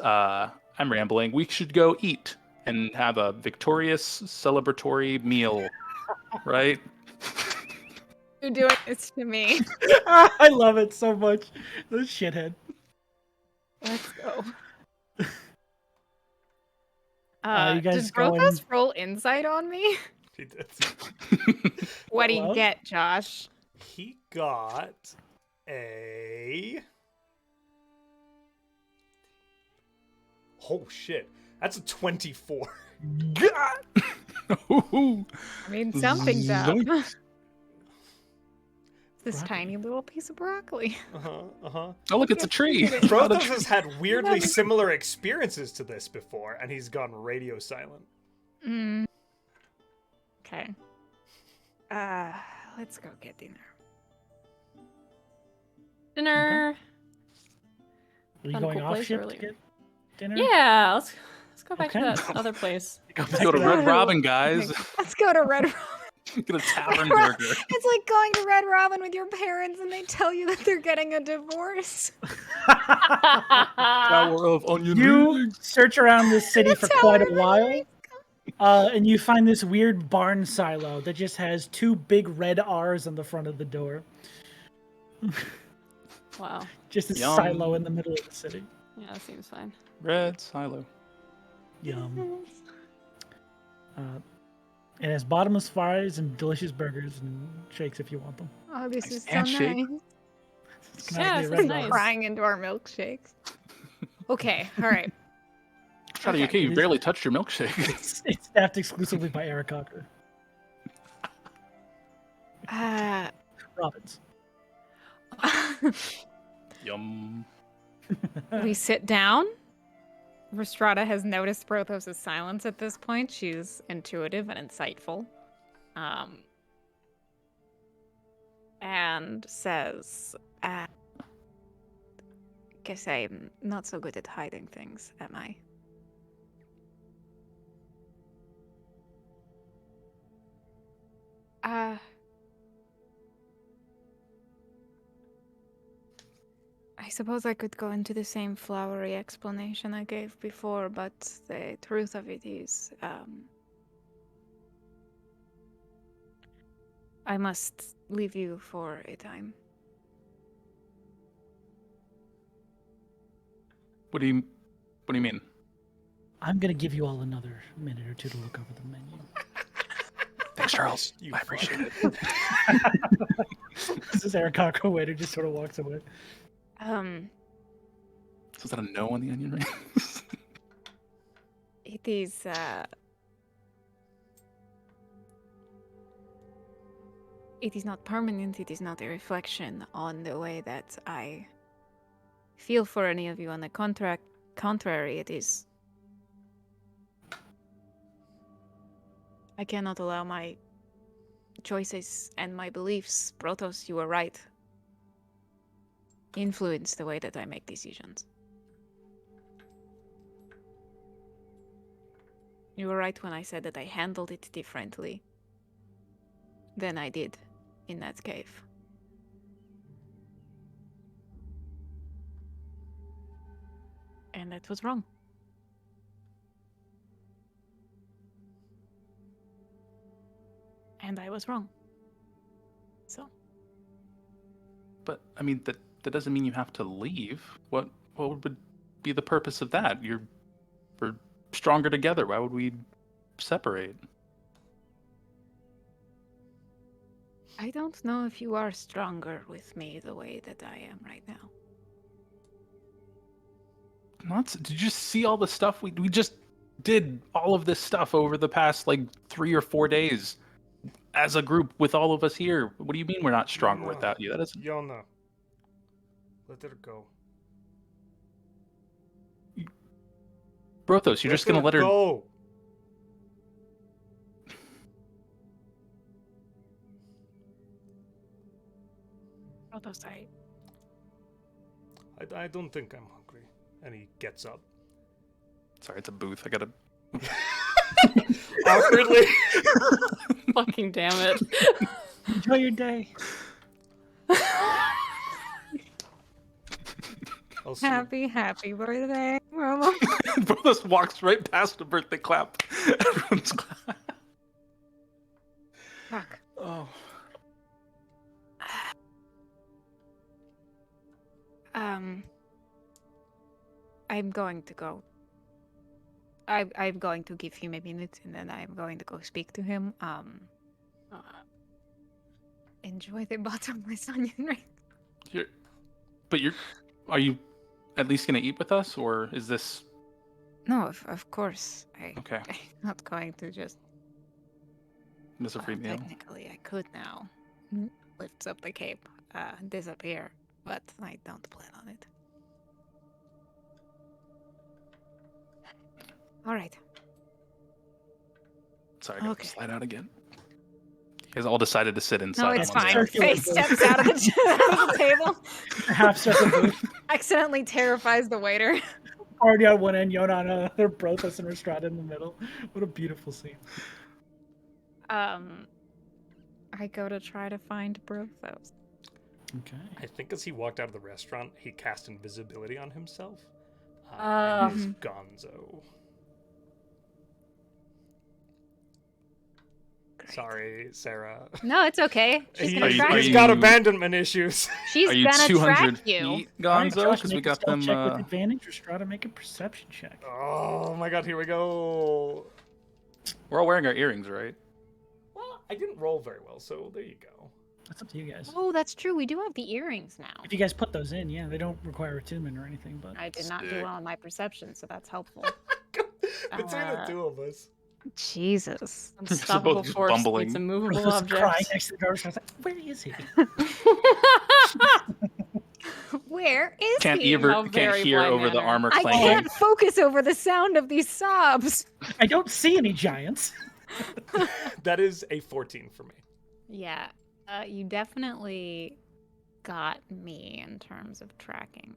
I'm rambling. We should go eat and have a victorious celebratory meal, right?
You're doing this to me.
I love it so much. This shithead.
Let's go.
You guys
did Brothos
going-
roll insight on me?
He did.
What do
Hello?
you get, Josh?
He got a... Oh shit. That's a 24.
Ooh.
I mean, something's up.
Zoinks.
This
Broccoli.
tiny little piece of broccoli.
Oh, look, it's a tree.
Brothos has had weirdly similar experiences to this before, and he's gone radio silent.
Mm. Okay. Let's go get dinner.
Dinner.
Are you
Found a
going
cool
off
place
ship
earlier.
to get dinner?
Yeah, let's go back
Okay.
to that other place.
Let's go to Red Robin, guys.
Let's go to Red Robin.
Get a tavern burger.
It's like going to Red Robin with your parents and they tell you that they're getting a divorce.
Tower of onion
You
rings.
search around this city for
Tower
quite
of
a while, and you find this weird barn silo that just has 2 big red R's on the front of the door.
Wow.
Just a
Yum.
silo in the middle of the city.
Yeah, that seems fine.
Red silo.
Yum. It has bottomless fries and delicious burgers and shakes if you want them.
Oh, this is so
handshake.
nice.
It's
Yeah,
canonically
this
Red
is
Robin.
nice.
Crying into our milkshakes. Okay, all right.
Shut okay. You barely touched your milkshake.
It's staffed exclusively by Eric Cocker. Robins.
Yum.
We sit down. Rhystrata has noticed Brothos' silence at this point. She's intuitive and insightful. And says, guess I'm not so good at hiding things, am I? I suppose I could go into the same flowery explanation I gave before, but the truth of it is, I must leave you for a time.
What do you mean?
I'm gonna give you all another minute or 2 to look over the menu.
Thanks, Charles. I appreciate it.
This is Eric Cocker waiter just sort of walks away.
So is that a no on the onion ring?
It is, it is not permanent, it is not a reflection on the way that I feel for any of you. On the contrary, it is I cannot allow my choices and my beliefs, Brothos, you were right, influence the way that I make decisions. You were right when I said that I handled it differently than I did in that cave. And that was wrong. And I was wrong. So.
But I mean, that doesn't mean you have to leave. What would be the purpose of that? We're stronger together. Why would we separate?
I don't know if you are stronger with me the way that I am right now.
Did you just see all the stuff we just did? All of this stuff over the past like 3 or 4 days as a group with all of us here. What do you mean we're not stronger without you? That isn't.
Yona, let her go.
Brothos, you're just gonna let her
go.
Brothos,
I don't think I'm hungry. And he gets up.
Sorry, it's a booth. I gotta.
Awkwardly.
Fucking damn it.
Enjoy your day.
Happy birthday, Mama.
Brothos walks right past the birthday clap. Everyone's clap.
Fuck.
Oh.
I'm going to go. I'm going to give him a minute, and then I'm going to go speak to him. Enjoy the bottomless onion ring.
Are you at least gonna eat with us, or is this?
No, of course.
Okay.
I'm not going to just.
Miss a free meal.
Technically, I could now. Lifts up the cape, disappear, but I don't plan on it. All right.
Sorry, I got to slide out again. You guys all decided to sit inside.
No, it's fine. Face steps out of the table.
Half circle booth.
Accidentally terrifies the waiter.
Already on one end, Yona on another, Brothos and Rhystrata in the middle. What a beautiful scene.
I go to try to find Brothos.
Okay.
I think as he walked out of the restaurant, he cast invisibility on himself. And he's gonzo. Great. Sorry, Sarah.
No, it's okay. She's gonna track
He's
you.
got abandonment issues.
She's gonna
200
track you.
feet, gonzo? Because we got them.
Check with advantage. Rhystrata, make a perception check.
Oh my god, here we go.
We're all wearing our earrings, right?
Well, I didn't roll very well, so there you go.
That's up to you guys.
Oh, that's true. We do have the earrings now.
If you guys put those in, yeah, they don't require attunement or anything. But
I did not do well on my perception, so that's helpful.
Between the two of us.
Jesus.
Unstoppable
both
force
bumbling.
meets immovable
Brothos crying
objects.
next to the door. I was like, where is he?
Where is
Can't
he?
can't hear over the armor
I
clanking.
can't focus over the sound of these sobs.
I don't see any giants.
That is a 14 for me.
Yeah, you definitely got me in terms of tracking.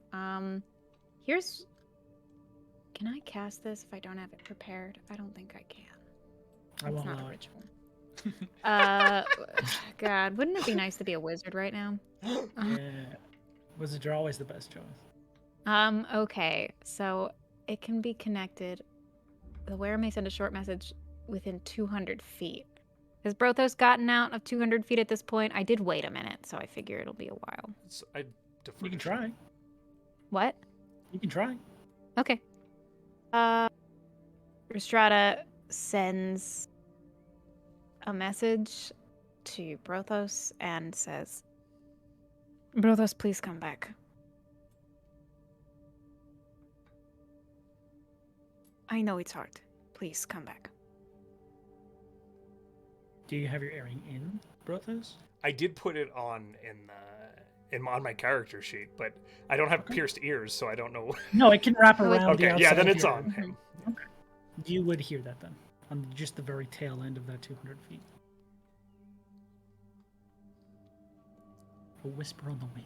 Here's... Can I cast this if I don't have it prepared? I don't think I can.
I won't
It's not
allow
a
it.
ritual. God, wouldn't it be nice to be a wizard right now?
Yeah. Wizards are always the best choice.
Okay, so it can be connected. The wearer may send a short message within 200 feet. Has Brothos gotten out of 200 feet at this point? I did wait a minute, so I figure it'll be a while.
You can try.
What?
You can try.
Okay. Rhystrata sends a message to Brothos and says, Brothos, please come back. I know it's hard. Please come back.
Do you have your earring in, Brothos?
I did put it on on my character sheet, but I don't have pierced ears, so I don't know.
No, it can wrap around the
Okay,
outside
yeah, then
of
it's
your
on
ear.
him.
Okay. You would hear that then. on just the very tail end of that 200 feet. A whisper on the wing.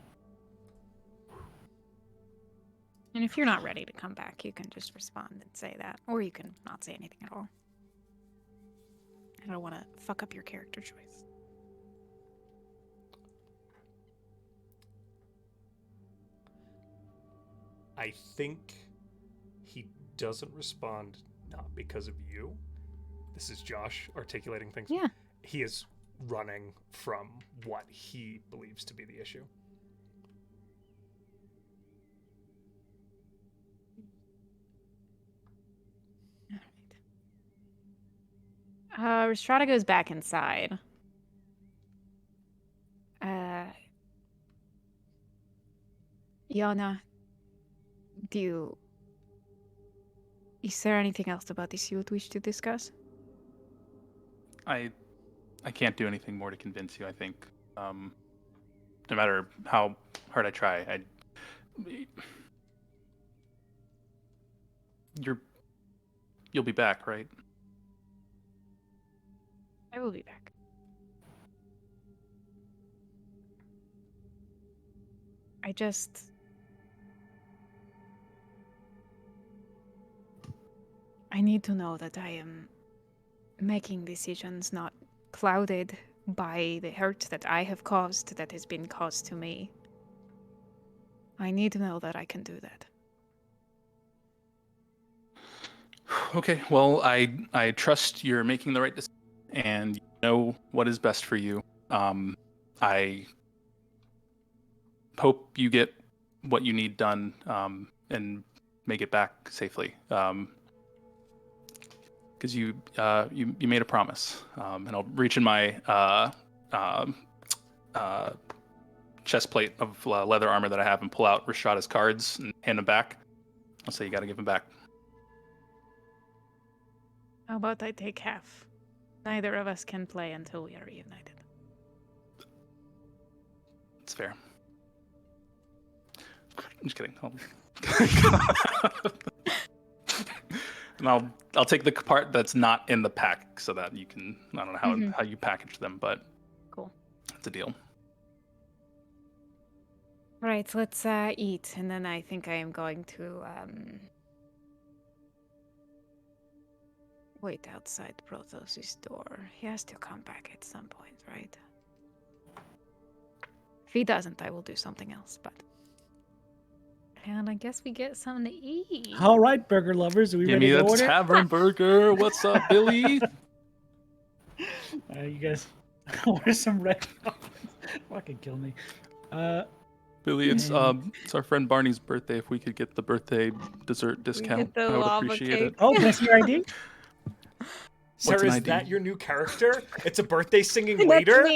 And if you're not ready to come back, you can just respond and say that. Or you can not say anything at all. I don't want to fuck up your character choice.
I think he doesn't respond not because of you. This is Josh articulating things.
Yeah.
He is running from what he believes to be the issue.
Rhystrata goes back inside. Yana, is there anything else about this you would wish to discuss?
I can't do anything more to convince you, I think. No matter how hard I try, you'll be back, right?
I will be back. I need to know that I am making decisions not clouded by the hurt that I have caused, that has been caused to me. I need to know that I can do that.
Okay, well, I trust you're making the right decision, and you know what is best for you. I hope you get what you need done, and make it back safely. Because you made a promise, and I'll reach in my chest plate of leather armor that I have and pull out Rhystrata's cards and hand them back. I'll say you got to give them back.
How about I take half? Neither of us can play until we are reunited.
It's fair. I'm just kidding. And I'll take the part that's not in the pack so that you can, I don't know how you package them, but
cool.
It's a deal.
Right, let's eat, and then I think I am going to wait outside Brothos' door. He has to come back at some point, right? If he doesn't, I will do something else, but... And I guess we get something to eat.
All right, burger lovers, are we
Give
ready
me
to
a
order?
tavern burger. What's up, Billy?
You guys order some red fucking kill me.
Billy, it's our friend Barney's birthday. If we could get the birthday dessert discount,
the
I would
lava
appreciate
cake.
it.
Oh, can I see your ID?
Sir,
an
is
ID?
that your new character? It's a birthday singing waiter?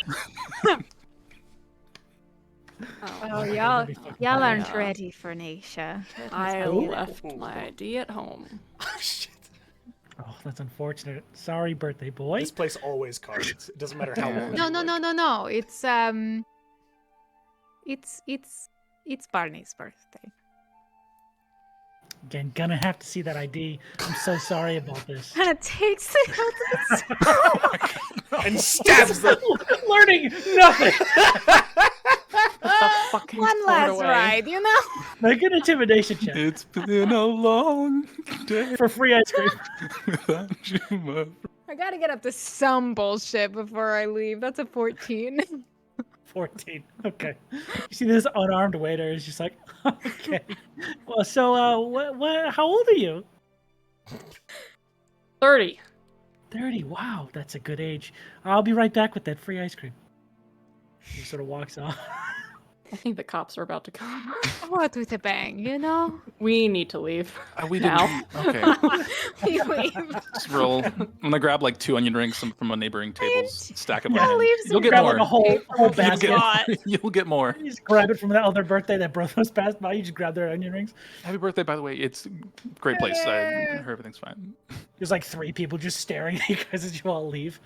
Oh, y'all aren't ready for Nisha.
I left my ID at home.
Oh, shit.
Oh, that's unfortunate. Sorry, birthday boy.
This place always cards. It doesn't matter how long.
No. It's Barney's birthday.
Again, gonna have to see that ID. I'm so sorry about this.
And it takes it out
And stabs them.
Learning nothing.
one last ride, you know?
Make an intimidation check
It's been a long day
for free ice cream.
without you, my friend.
I gotta get up to some bullshit before I leave. That's a 14.
14. Okay. You see this unarmed waiter is just like, okay. Well, so how old are you?
30.
30. Wow, that's a good age. I'll be right back with that free ice cream. He sort of walks off.
I think the cops are about to come.
What with a bang, you know?
We need to leave.
We
now.
didn't. Okay.
We leave.
Just roll. I'm gonna grab like 2 onion rings from a neighboring table, stack them
Yeah,
on.
leave
You'll get
Grab
more.
like a whole
You'll
basket.
get, you'll get more.
You just grab it from that other birthday that Brothos passed by. You just grab their onion rings.
Happy birthday, by the way. It's a great place. I heard everything's fine.
There's like 3 people just staring at you guys as you all leave.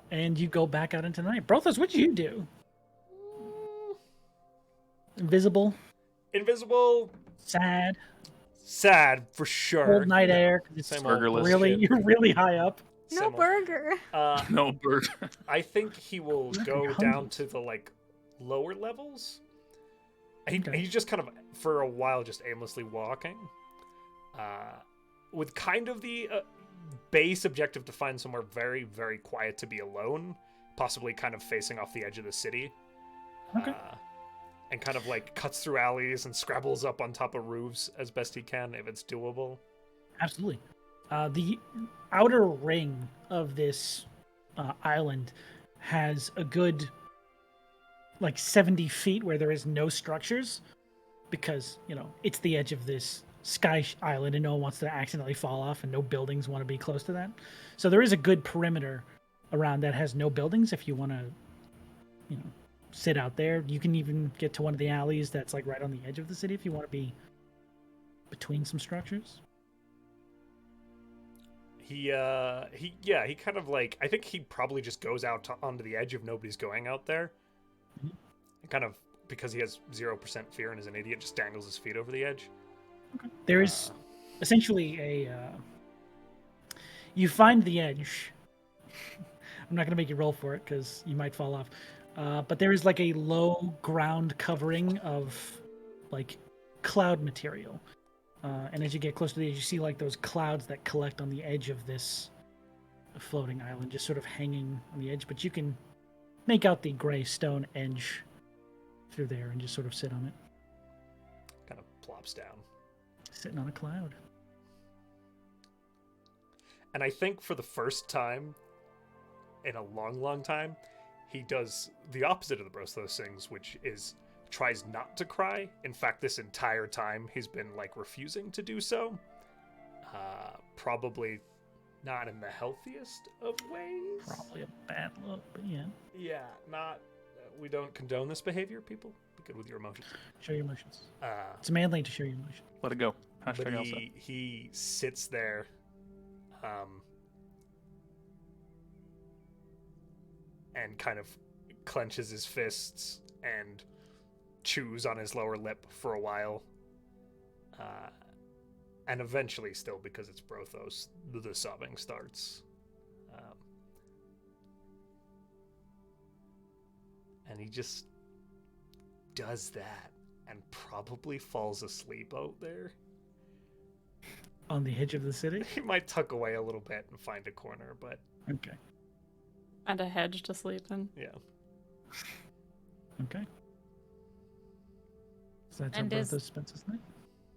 And you go back out into the night. Brothos, what'd you do? Invisible?
Invisible.
Sad?
sad for sure.
Cold night air. It's really, you're really high up.
No burger.
No burger.
I think he will go down to the like lower levels. He's just kind of for a while just aimlessly walking, with kind of the base objective to find somewhere very, very quiet to be alone, possibly kind of facing off the edge of the city.
Okay.
And kind of like cuts through alleys and scrabbles up on top of roofs as best he can if it's doable.
Absolutely. The outer ring of this island has a good 70 feet where there is no structures because, it's the edge of this sky island and no one wants to accidentally fall off and no buildings want to be close to that. So there is a good perimeter around that has no buildings if you want to, sit out there. You can even get to one of the alleys that's right on the edge of the city if you want to be between some structures.
He kind of I think he probably just goes out onto the edge if nobody's going out there.
Mm-hmm.
Kind of because he has 0% fear and is an idiot, just dangles his feet over the edge.
Okay. There is essentially you find the edge. I'm not going to make you roll for it because you might fall off. But there is a low ground covering of cloud material. And as you get close to the edge, you see those clouds that collect on the edge of this floating island, just sort of hanging on the edge. But you can make out the gray stone edge through there and just sort of sit on it.
Kind of plops down.
Sitting on a cloud.
And I think for the first time in a long, long time, he does the opposite of the Brothos things, which is tries not to cry. In fact, this entire time he's been refusing to do so. Probably not in the healthiest of ways.
Probably a bad look, but yeah.
Yeah, not. We don't condone this behavior, people. Be good with your emotions.
Show your emotions. It's manly to show your emotions.
Let it go.
But he sits there, and kind of clenches his fists and chews on his lower lip for a while. And eventually, still, because it's Brothos, the sobbing starts. And he just does that and probably falls asleep out there.
On the edge of the city?
He might tuck away a little bit and find a corner, but...
Okay.
And a hedge to sleep in.
Yeah.
Okay. So that's how Brothos spends his night?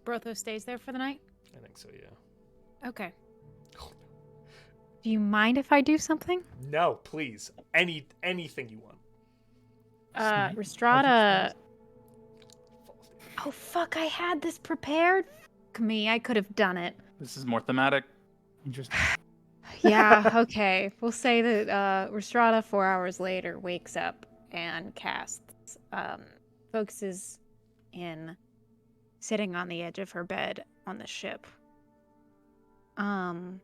Brothos stays there for the night?
I think so, yeah.
Okay. Do you mind if I do something?
No, please. Anything you want.
Rhystrata... Oh, fuck, I had this prepared. Fuck me, I could have done it.
This is more thematic.
Interesting.
Yeah, okay. We'll say that Rhystrata 4 hours later wakes up and casts, focuses in sitting on the edge of her bed on the ship. And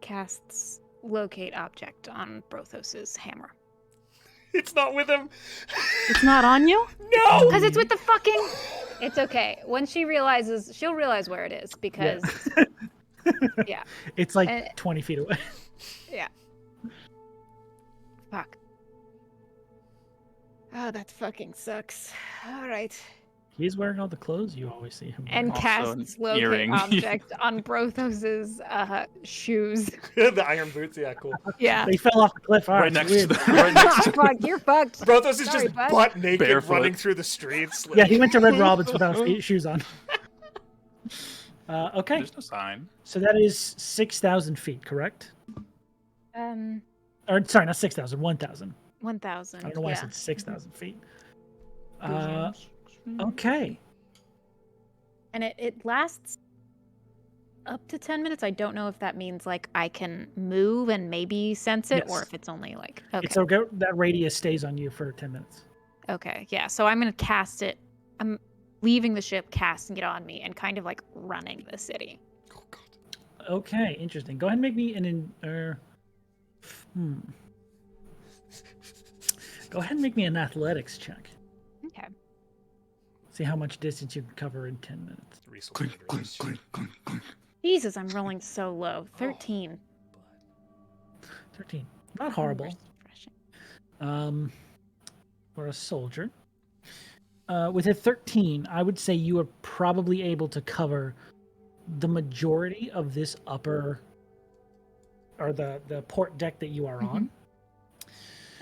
casts locate object on Brothos's hammer.
It's not with him.
It's not on you?
No!
Because it's with the fucking... It's okay. When she realizes, she'll realize where it is because... Yeah.
It's 20 feet away.
Yeah. Fuck. Oh, that fucking sucks. All right.
He's wearing all the clothes you always see him wearing.
And
Also
casts locate
earring.
object on Brothos's shoes.
The iron boots, yeah, cool.
Yeah.
They fell off the cliff.
Right next to the,
Fuck, you're fucked.
Brothos is
Sorry,
just
bud.
butt naked
Barefoot.
running through the streets.
Yeah, he went to Red Robin's without shoes on. Okay.
There's no sign.
So that is 6,000 feet, correct? Or sorry, not 6,000, 1,000.
1,000.
I don't know why I said 6,000 feet. Okay.
And it lasts up to 10 minutes. I don't know if that means I can move and maybe sense it,
Yes.
or if it's only okay.
It's okay. That radius stays on you for 10 minutes.
Okay, yeah. So I'm gonna cast it. I'm leaving the ship, casting it on me, and kind of running the city.
Oh, God.
Okay, interesting. Go ahead and make me Go ahead and make me an athletics check.
Okay.
See how much distance you can cover in 10 minutes.
Jesus, I'm rolling so low. 13.
13. Not horrible. For a soldier. With a 13, I would say you are probably able to cover the majority of this upper, or the port deck that you are on.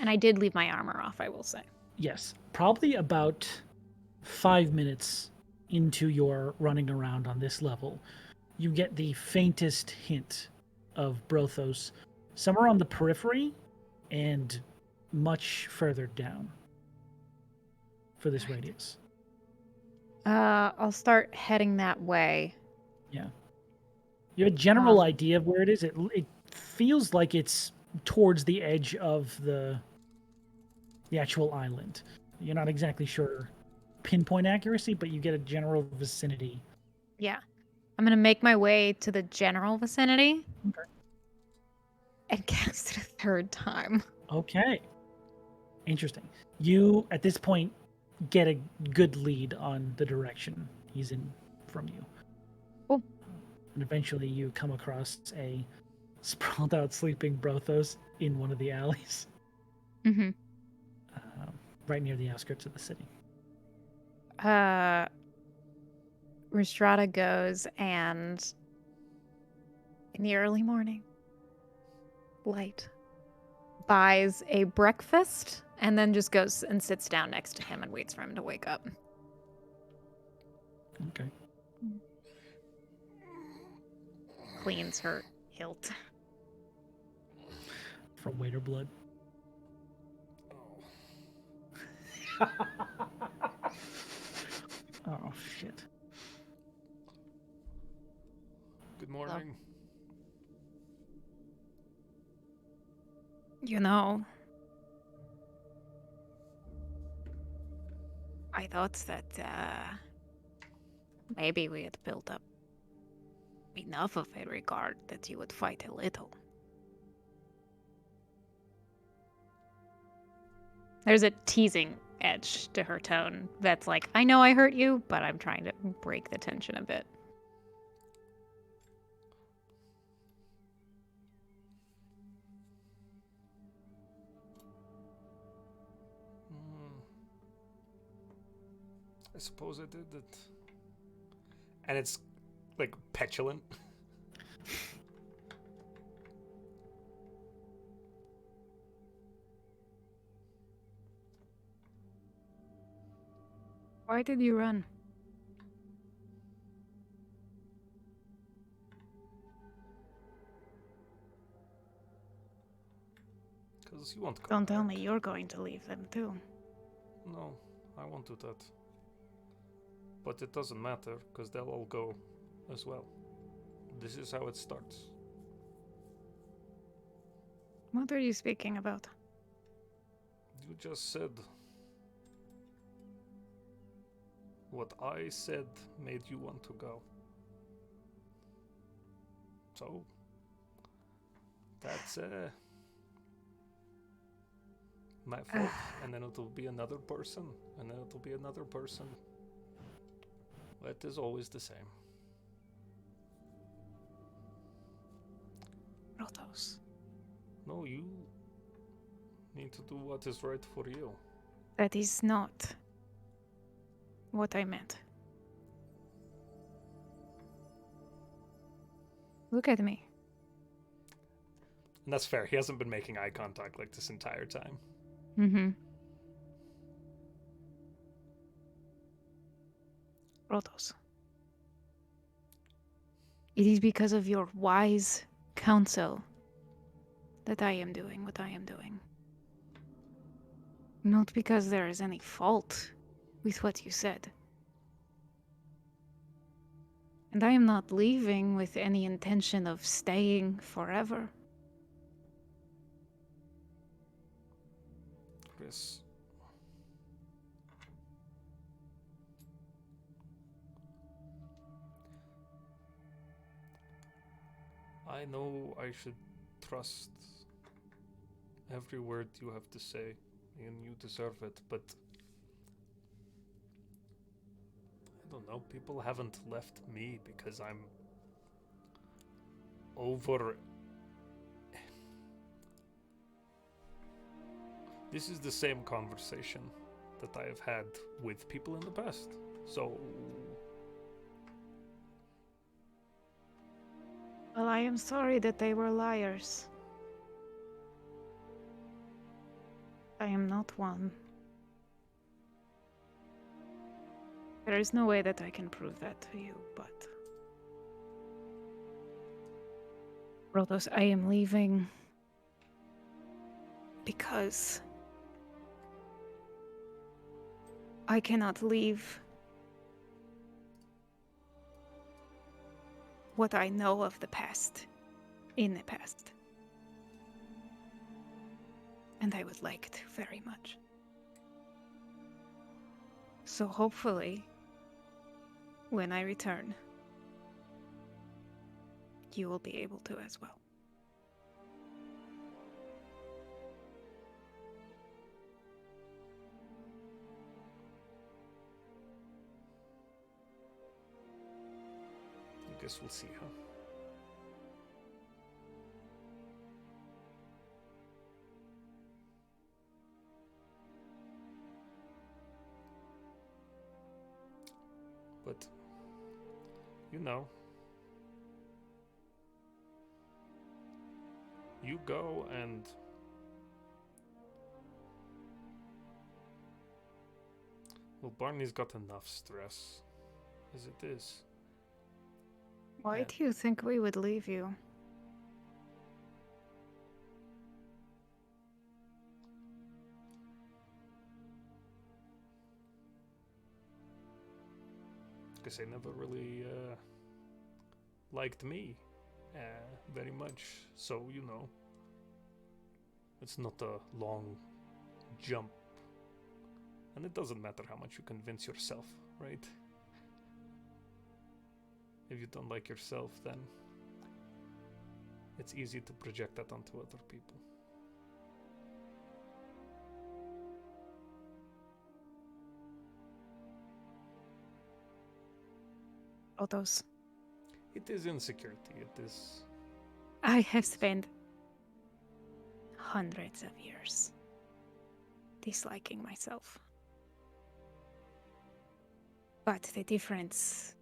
And I did leave my armor off, I will say.
Yes. Probably about 5 minutes into your running around on this level, you get the faintest hint of Brothos somewhere on the periphery and much further down for this radius.
I'll start heading that way.
Yeah. You have a general idea of where it is. It feels like it's towards the edge of the actual island. You're not exactly sure pinpoint accuracy, but you get a general vicinity.
Yeah. I'm going to make my way to the general vicinity.
Okay.
And cast it a third time.
Okay. Interesting. You, at this point, get a good lead on the direction he's in from you.
Cool.
And eventually you come across a sprawled out sleeping Brothos in one of the alleys.
Mm-hmm.
Right near the outskirts of the city.
Rhystrata goes and in the early morning, light, buys a breakfast and then just goes and sits down next to him and waits for him to wake up.
Okay.
Cleans her hilt.
From waiter blood. Oh, shit.
Good morning.
You know, I thought that maybe we had built up enough of a regard that you would fight a little. There's a teasing edge to her tone that's like, I know I hurt you, but I'm trying to break the tension a bit.
I suppose I did it. And it's, like, petulant.
Why did you run?
Because you won't come
Don't
back.
tell me you're going to leave them too.
No, I won't do that. But it doesn't matter, because they'll all go as well. This is how it starts.
What are you speaking about?
You just said. What I said made you want to go. So, that's my fault. And then it'll be another person, and then it'll be another person. That is always the same.
Brothos.
No, you need to do what is right for you.
That is not what I meant. Look at me.
And that's fair. He hasn't been making eye contact like this entire time.
Mm-hmm. Brothos. It is because of your wise counsel that I am doing what I am doing. Not because there is any fault with what you said. And I am not leaving with any intention of staying forever.
Chris. I know I should trust every word you have to say, and you deserve it, but don't know, people haven't left me because I'm over... This is the same conversation that I have had with people in the past. So...
Well, I am sorry that they were liars. I am not one. There is no way that I can prove that to you, but... Brothos, I am leaving because I cannot leave what I know of the past in the past. And I would like to very much. So hopefully, when I return, you will be able to as well.
I guess we'll see, huh? But, you know, you go and well, Barney's got enough stress as it is.
Why do you think we would leave you?
Because they never really liked me very much. So, you know, it's not a long jump. And it doesn't matter how much you convince yourself, right? If you don't like yourself, then it's easy to project that onto other people.
Brothos.
It is insecurity. It is...
I have spent hundreds of years disliking myself. But the difference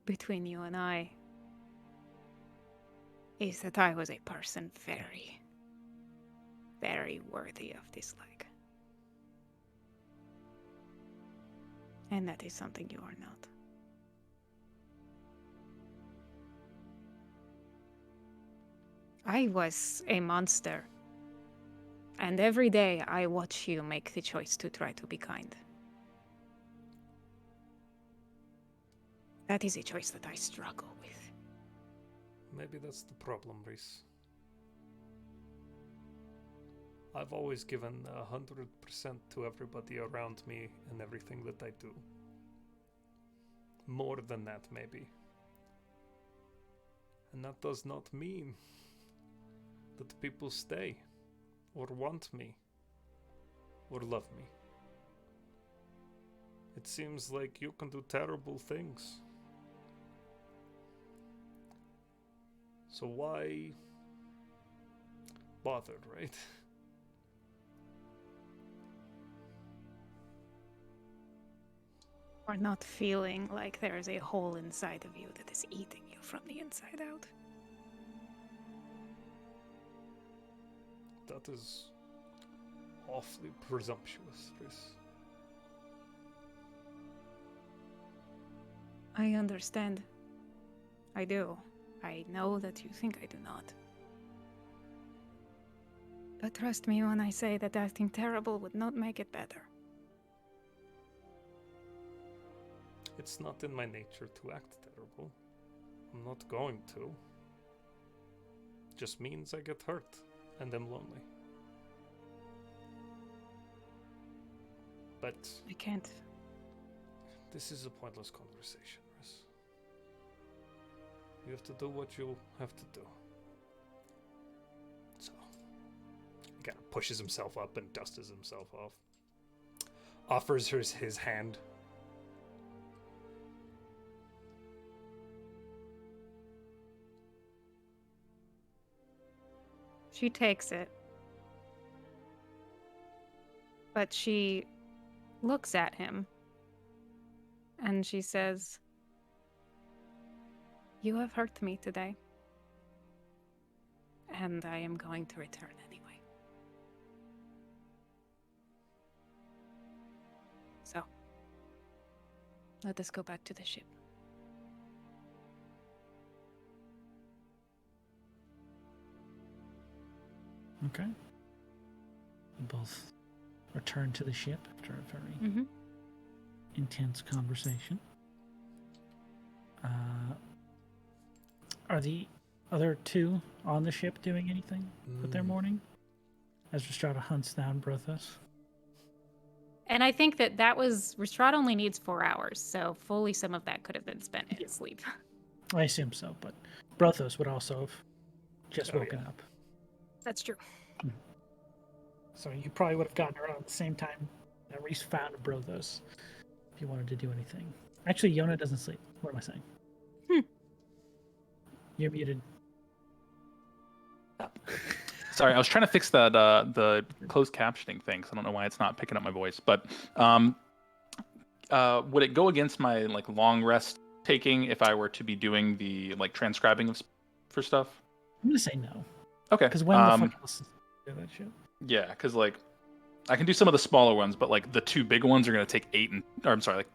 between you and I is that I was a person very, very worthy of dislike. And that is something you are not. I was a monster. And every day I watch you make the choice to try to be kind. That is a choice that I struggle with.
Maybe that's the problem, Rhys. I've always given 100% to everybody around me and everything that I do. More than that, maybe. And that does not mean that people stay, or want me, or love me. It seems like you can do terrible things. So why bother, right?
Or not feeling like there is a hole inside of you that is eating you from the inside out.
That is awfully presumptuous, Rhys.
I understand. I do. I know that you think I do not. But trust me when I say that acting terrible would not make it better.
It's not in my nature to act terrible. I'm not going to. Just means I get hurt and am lonely. But
I can't.
This is a pointless conversation, Rhys. You have to do what you have to do. So, he kind of pushes himself up and dusts himself off. Offers her his hand.
She takes it. But she looks at him. And she says, "You have hurt me today. And I am going to return anyway. So, let us go back to the ship."
Okay. We both return to the ship after a very intense conversation. Are the other two on the ship doing anything with their morning? As Rhystrata hunts down Brothos.
And I think that was... Rhystrata only needs 4 hours, so fully some of that could have been spent in sleep.
I assume so, but Brothos would also have just woken up.
That's true.
So you probably would have gotten around at the same time that Rhys found Brothos if you wanted to do anything. Actually, Yona doesn't sleep. What am I saying? You're muted.
Sorry, I was trying to fix that the closed captioning thing, because I don't know why it's not picking up my voice. But would it go against my long rest taking if I were to be doing the transcribing for stuff?
I'm gonna say no.
Okay.
Because when the fuck else is do that shit?
Yeah, because I can do some of the smaller ones, but the two big ones are gonna take 10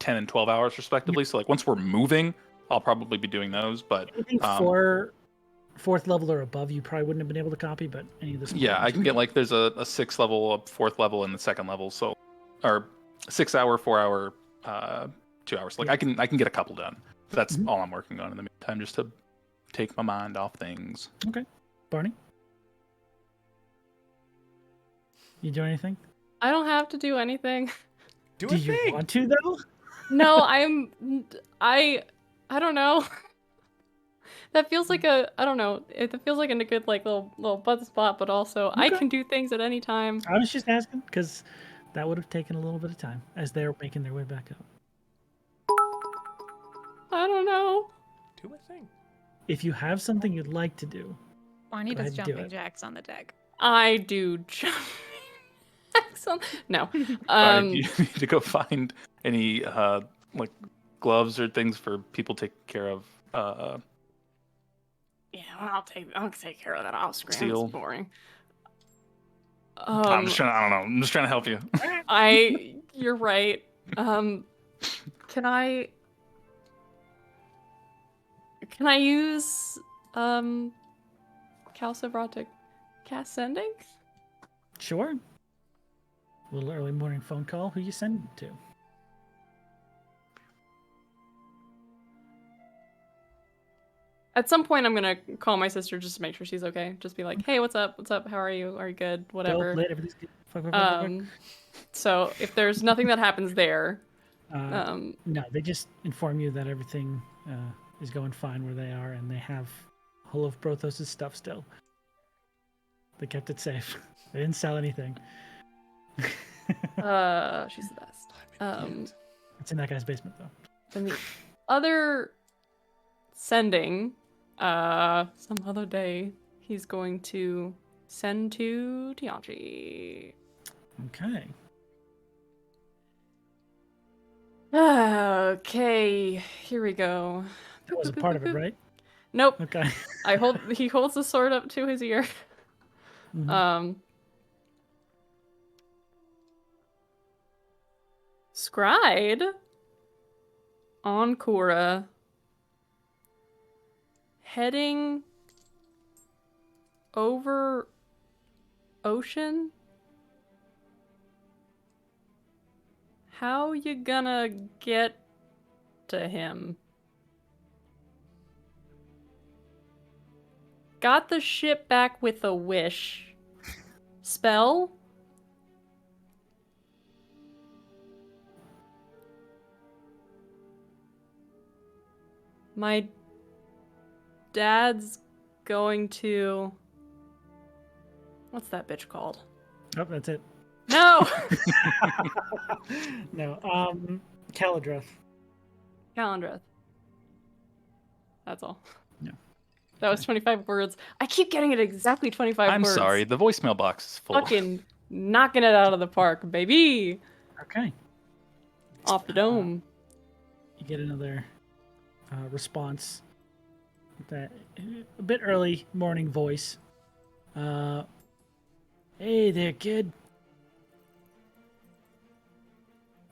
and 12 hours respectively. So once we're moving, I'll probably be doing those. But
I think fourth level or above, you probably wouldn't have been able to copy, but any of this.
Yeah, I can get there's a 6th level, a 4th level, and the 2nd level. So, or 6 hour, 4 hour, 2 hours. I can get a couple done. That's all I'm working on in the meantime, just to take my mind off things.
Okay, Barney, you do anything?
I don't have to do anything.
Do
you want to though?
No, I don't know. That feels like I don't know. It feels like a good little butt spot, but also I can do things at any time.
I was just asking because that would have taken a little bit of time as they're making their way back up.
I don't know.
Do a thing.
If you have something you'd like to do,
Barney does jumping jacks on the deck.
I do jumping jacks on... No.
Do you need to go find any gloves or things for people to take care of?
Yeah, I'll take care of that off screen.
Steel.
It's boring.
I'm just trying to help you.
You're right. Can I use Calcibratic cast sending?
Sure. A little early morning phone call. Who you sending to?
At some point, I'm gonna call my sister just to make sure she's okay. Just be like, "Hey, what's up? What's up? How are you? Are you good? Whatever."
Everything's good.
So if there's nothing that happens there,
no, they just inform you that everything is going fine where they are, and they have all of Brothos' stuff still. They kept it safe. They didn't sell anything.
she's the best.
It's in that guy's basement, though.
And the other sending, some other day, he's going to send to Tianchi.
Okay.
Okay, here we go.
That was a part of it, right?
Nope.
Okay.
He holds the sword up to his ear. Scryed on Kura, heading over ocean. How you gonna get to him? Got the ship back with a wish. Spell? My dad's going to... What's that bitch called?
Oh, that's it.
No!
No, Caladreth.
Calandreth. That's all.
No.
That was 25 words. I keep getting it exactly 25
I'm
words.
sorry, the voicemail box is full.
Fucking knocking it out of the park, baby.
Okay.
Off the dome.
You get another response. That a bit early morning voice. Hey there, kid.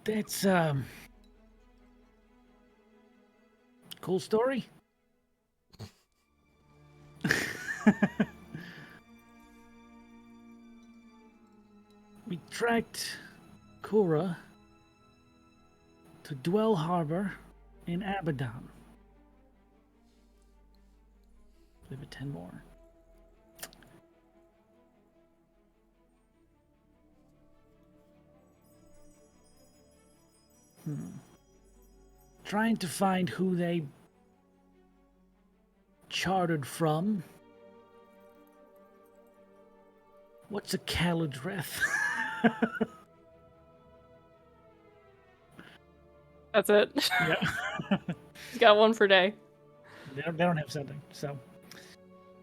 That's cool story. We tracked Kura to Dwell Harbor in Abaddon. Give it 10 more. Trying to find who they chartered from. What's a Caladreth?
That's it.
Yeah.
He's got one per day.
They don't have something, so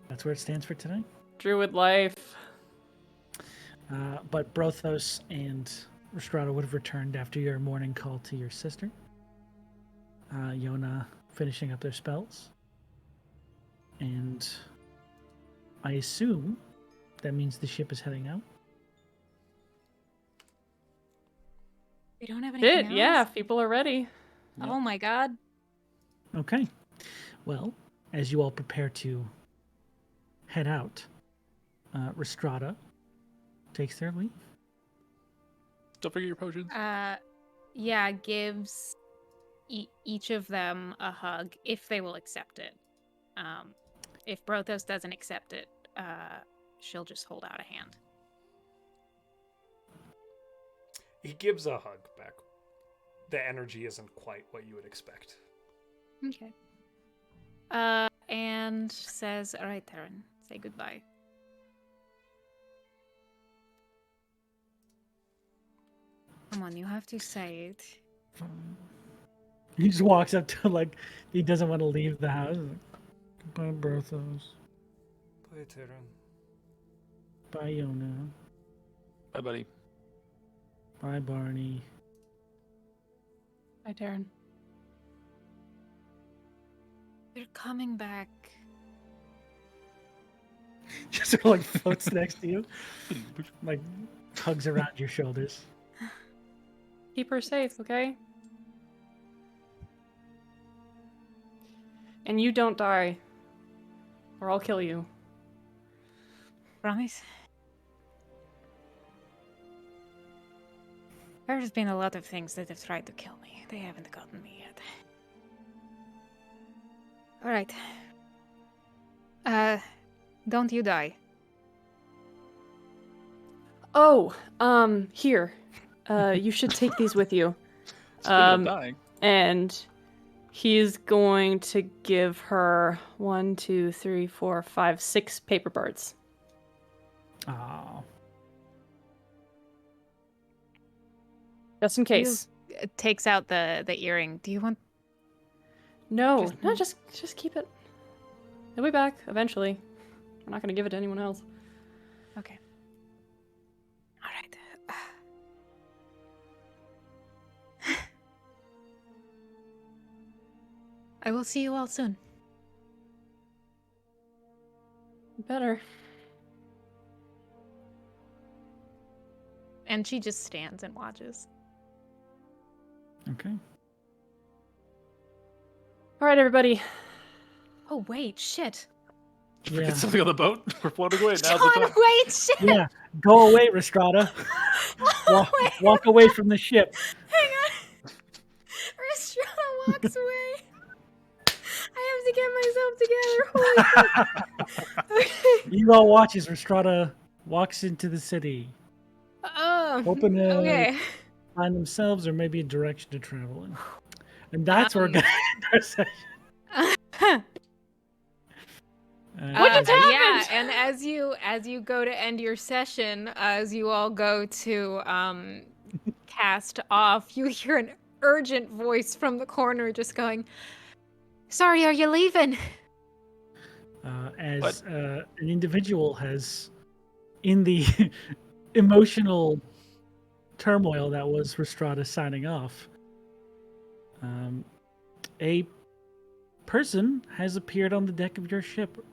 that's where it stands for today.
Druid life.
But Brothos and Rhystrata would have returned after your morning call to your sister. Yona finishing up their spells. And I assume that means the ship is heading out.
We don't have anything else?
Yeah, people are ready.
Yep.
Oh my god.
Okay. Well, as you all prepare to head out, Rhystrata takes their leave.
Don't forget your potions.
Yeah, gives each of them a hug if they will accept it. If Brothos doesn't accept it, she'll just hold out a hand.
He gives a hug back. The energy isn't quite what you would expect.
Okay. And says, all right, Taryn, say goodbye. Come on, you have to say it.
He just walks up to, like, he doesn't want to leave the house. Goodbye, Brothos.
Bye, Taryn.
Bye, Yona.
Bye, buddy.
Bye, Barney.
Hi, Darren.
They're coming back.
Just sort of, like, floats next to you. Like, hugs around your shoulders.
Keep her safe, okay? And you don't die. Or I'll kill you.
Promise? There's been a lot of things that have tried to kill me. They haven't gotten me yet. Alright. Don't you die.
Oh, here. You should take these with you.
Speaking of dying.
And he's going to give her 1, 2, 3, 4, 5, 6 paper birds.
Oh.
Just in case.
Takes out the earring. Do you want...
No, just keep it. They'll be back eventually. We're not going to give it to anyone else.
Okay. Alright. I will see you all soon.
Better.
And she just stands and watches.
Okay.
All right, everybody.
Oh, wait, shit.
Did you forget something on the boat? We're floating away. Now's the
John,
time.
wait, shit!
Yeah, go away, Rhystrata. Walk away from the ship.
Hang on. Rhystrata walks away. I have to get myself together. Holy fuck.
You all watch as Rhystrata walks into the city. Hoping to
okay.
find themselves or maybe a direction to travel in. And that's where we're going to end our session.
What just happened?
Yeah, and as you go to end your session, as you all go to cast off, you hear an urgent voice from the corner just going, "Sorry, are you leaving?"
as an individual has, in the emotional turmoil that was Rhystrata signing off, a person has appeared on the deck of your ship.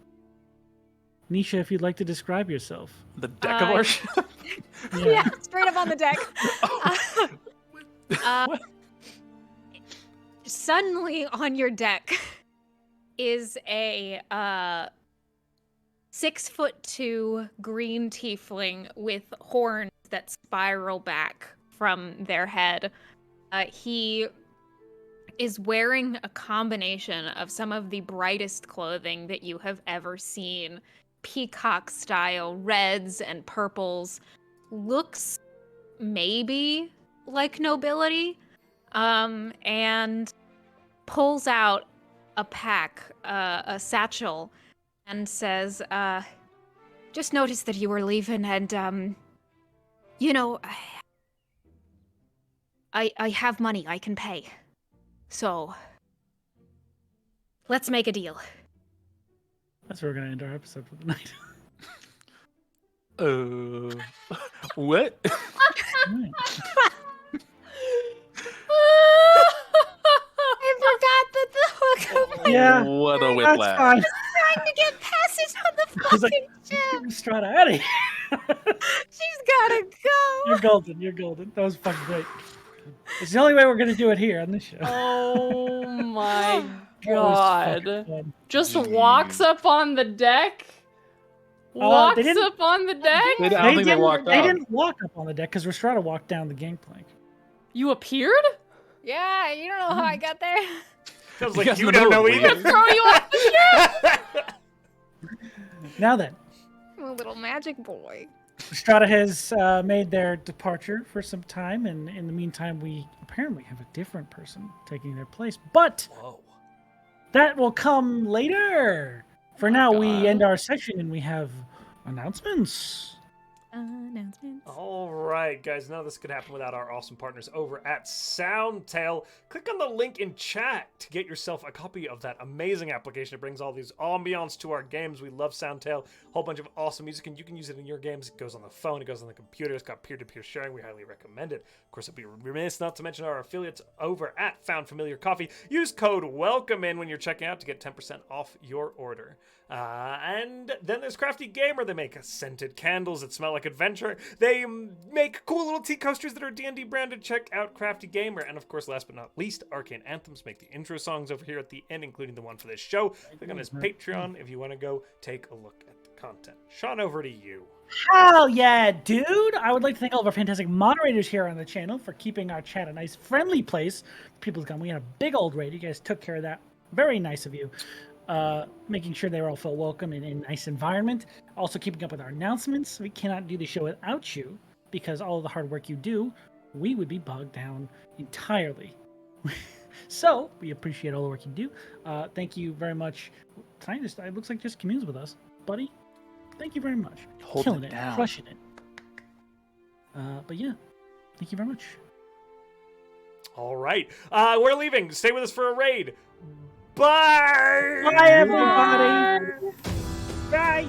Nisha, if you'd like to describe yourself.
The deck of our ship?
Yeah, straight up on the deck. Suddenly on your deck is a 6'2" green tiefling with horns that spiral back from their head. He is wearing a combination of some of the brightest clothing that you have ever seen. Peacock style reds and purples. Looks maybe like nobility. And pulls out a pack, a satchel, and says, just noticed that you were leaving, and, you know, I have money I can pay. So, let's make a deal.
That's where we're going to end our episode for the night.
What?
I forgot that the hook.
Yeah.
What a
That's
whiplash.
fine.
Trying to get passes on the
He's
fucking
like,
ship.
Rhystrata, out of here.
She's gotta go.
You're golden. You're golden. That was fucking great. It's the only way we're going to do it here on this show.
Oh my
That was
god.
fucking fun.
Just walks up on the deck? Walks
they didn't-
up on the deck?
I don't think they walked
They
up.
didn't walk up on the deck because Rhystrata walked down the gangplank.
You appeared?
Yeah, you don't know how I got there.
Feels
You
like
guys
you
in the
don't
middle
know
of
either.
bleeding.
Throw you off the ship?
Now then,
I'm a little magic boy.
Rhystrata has made their departure for some time, and in the meantime, we apparently have a different person taking their place. But
Whoa.
that will come later. For now, we
God.
end our session, and we have announcements.
Announcements.
All right, guys. None of this could happen without our awesome partners over at Soundtail. Click on the link in chat to get yourself a copy of that amazing application. It brings all these ambiance to our games. We love Soundtail. A whole bunch of awesome music, and you can use it in your games. It goes on the phone. It goes on the computer. It's got peer-to-peer sharing. We highly recommend it. Of course, it'd be remiss not to mention our affiliates over at Found Familiar Coffee. Use code WELCOMEIN when you're checking out to get 10% off your order. And then there's Crafty Gamer. They make scented candles that smell like adventure. They make cool little tea coasters that are D&D branded. Check out Crafty Gamer. And of course, last but not least, Arcane Anthems make the intro songs over here at the end, including the one for this show. Click on his Patreon if you want to go take a look at the content. Sean, over to you.
Hell yeah, dude! I would like to thank all of our fantastic moderators here on the channel for keeping our chat a nice, friendly place for people to come. We had a big old raid. You guys took care of that. Very nice of you. Making sure they all felt welcome in a nice environment. Also keeping up with our announcements. We cannot do the show without you because all of the hard work you do, we would be bogged down entirely. So we appreciate all the work you do. Thank you very much. Tonight it looks like just communes with us, buddy. Thank you very much. Killing it,
down.
crushing it. But yeah, thank you very much.
All right. We're leaving. Stay with us for a raid. Bye!
Bye, everybody. Bye.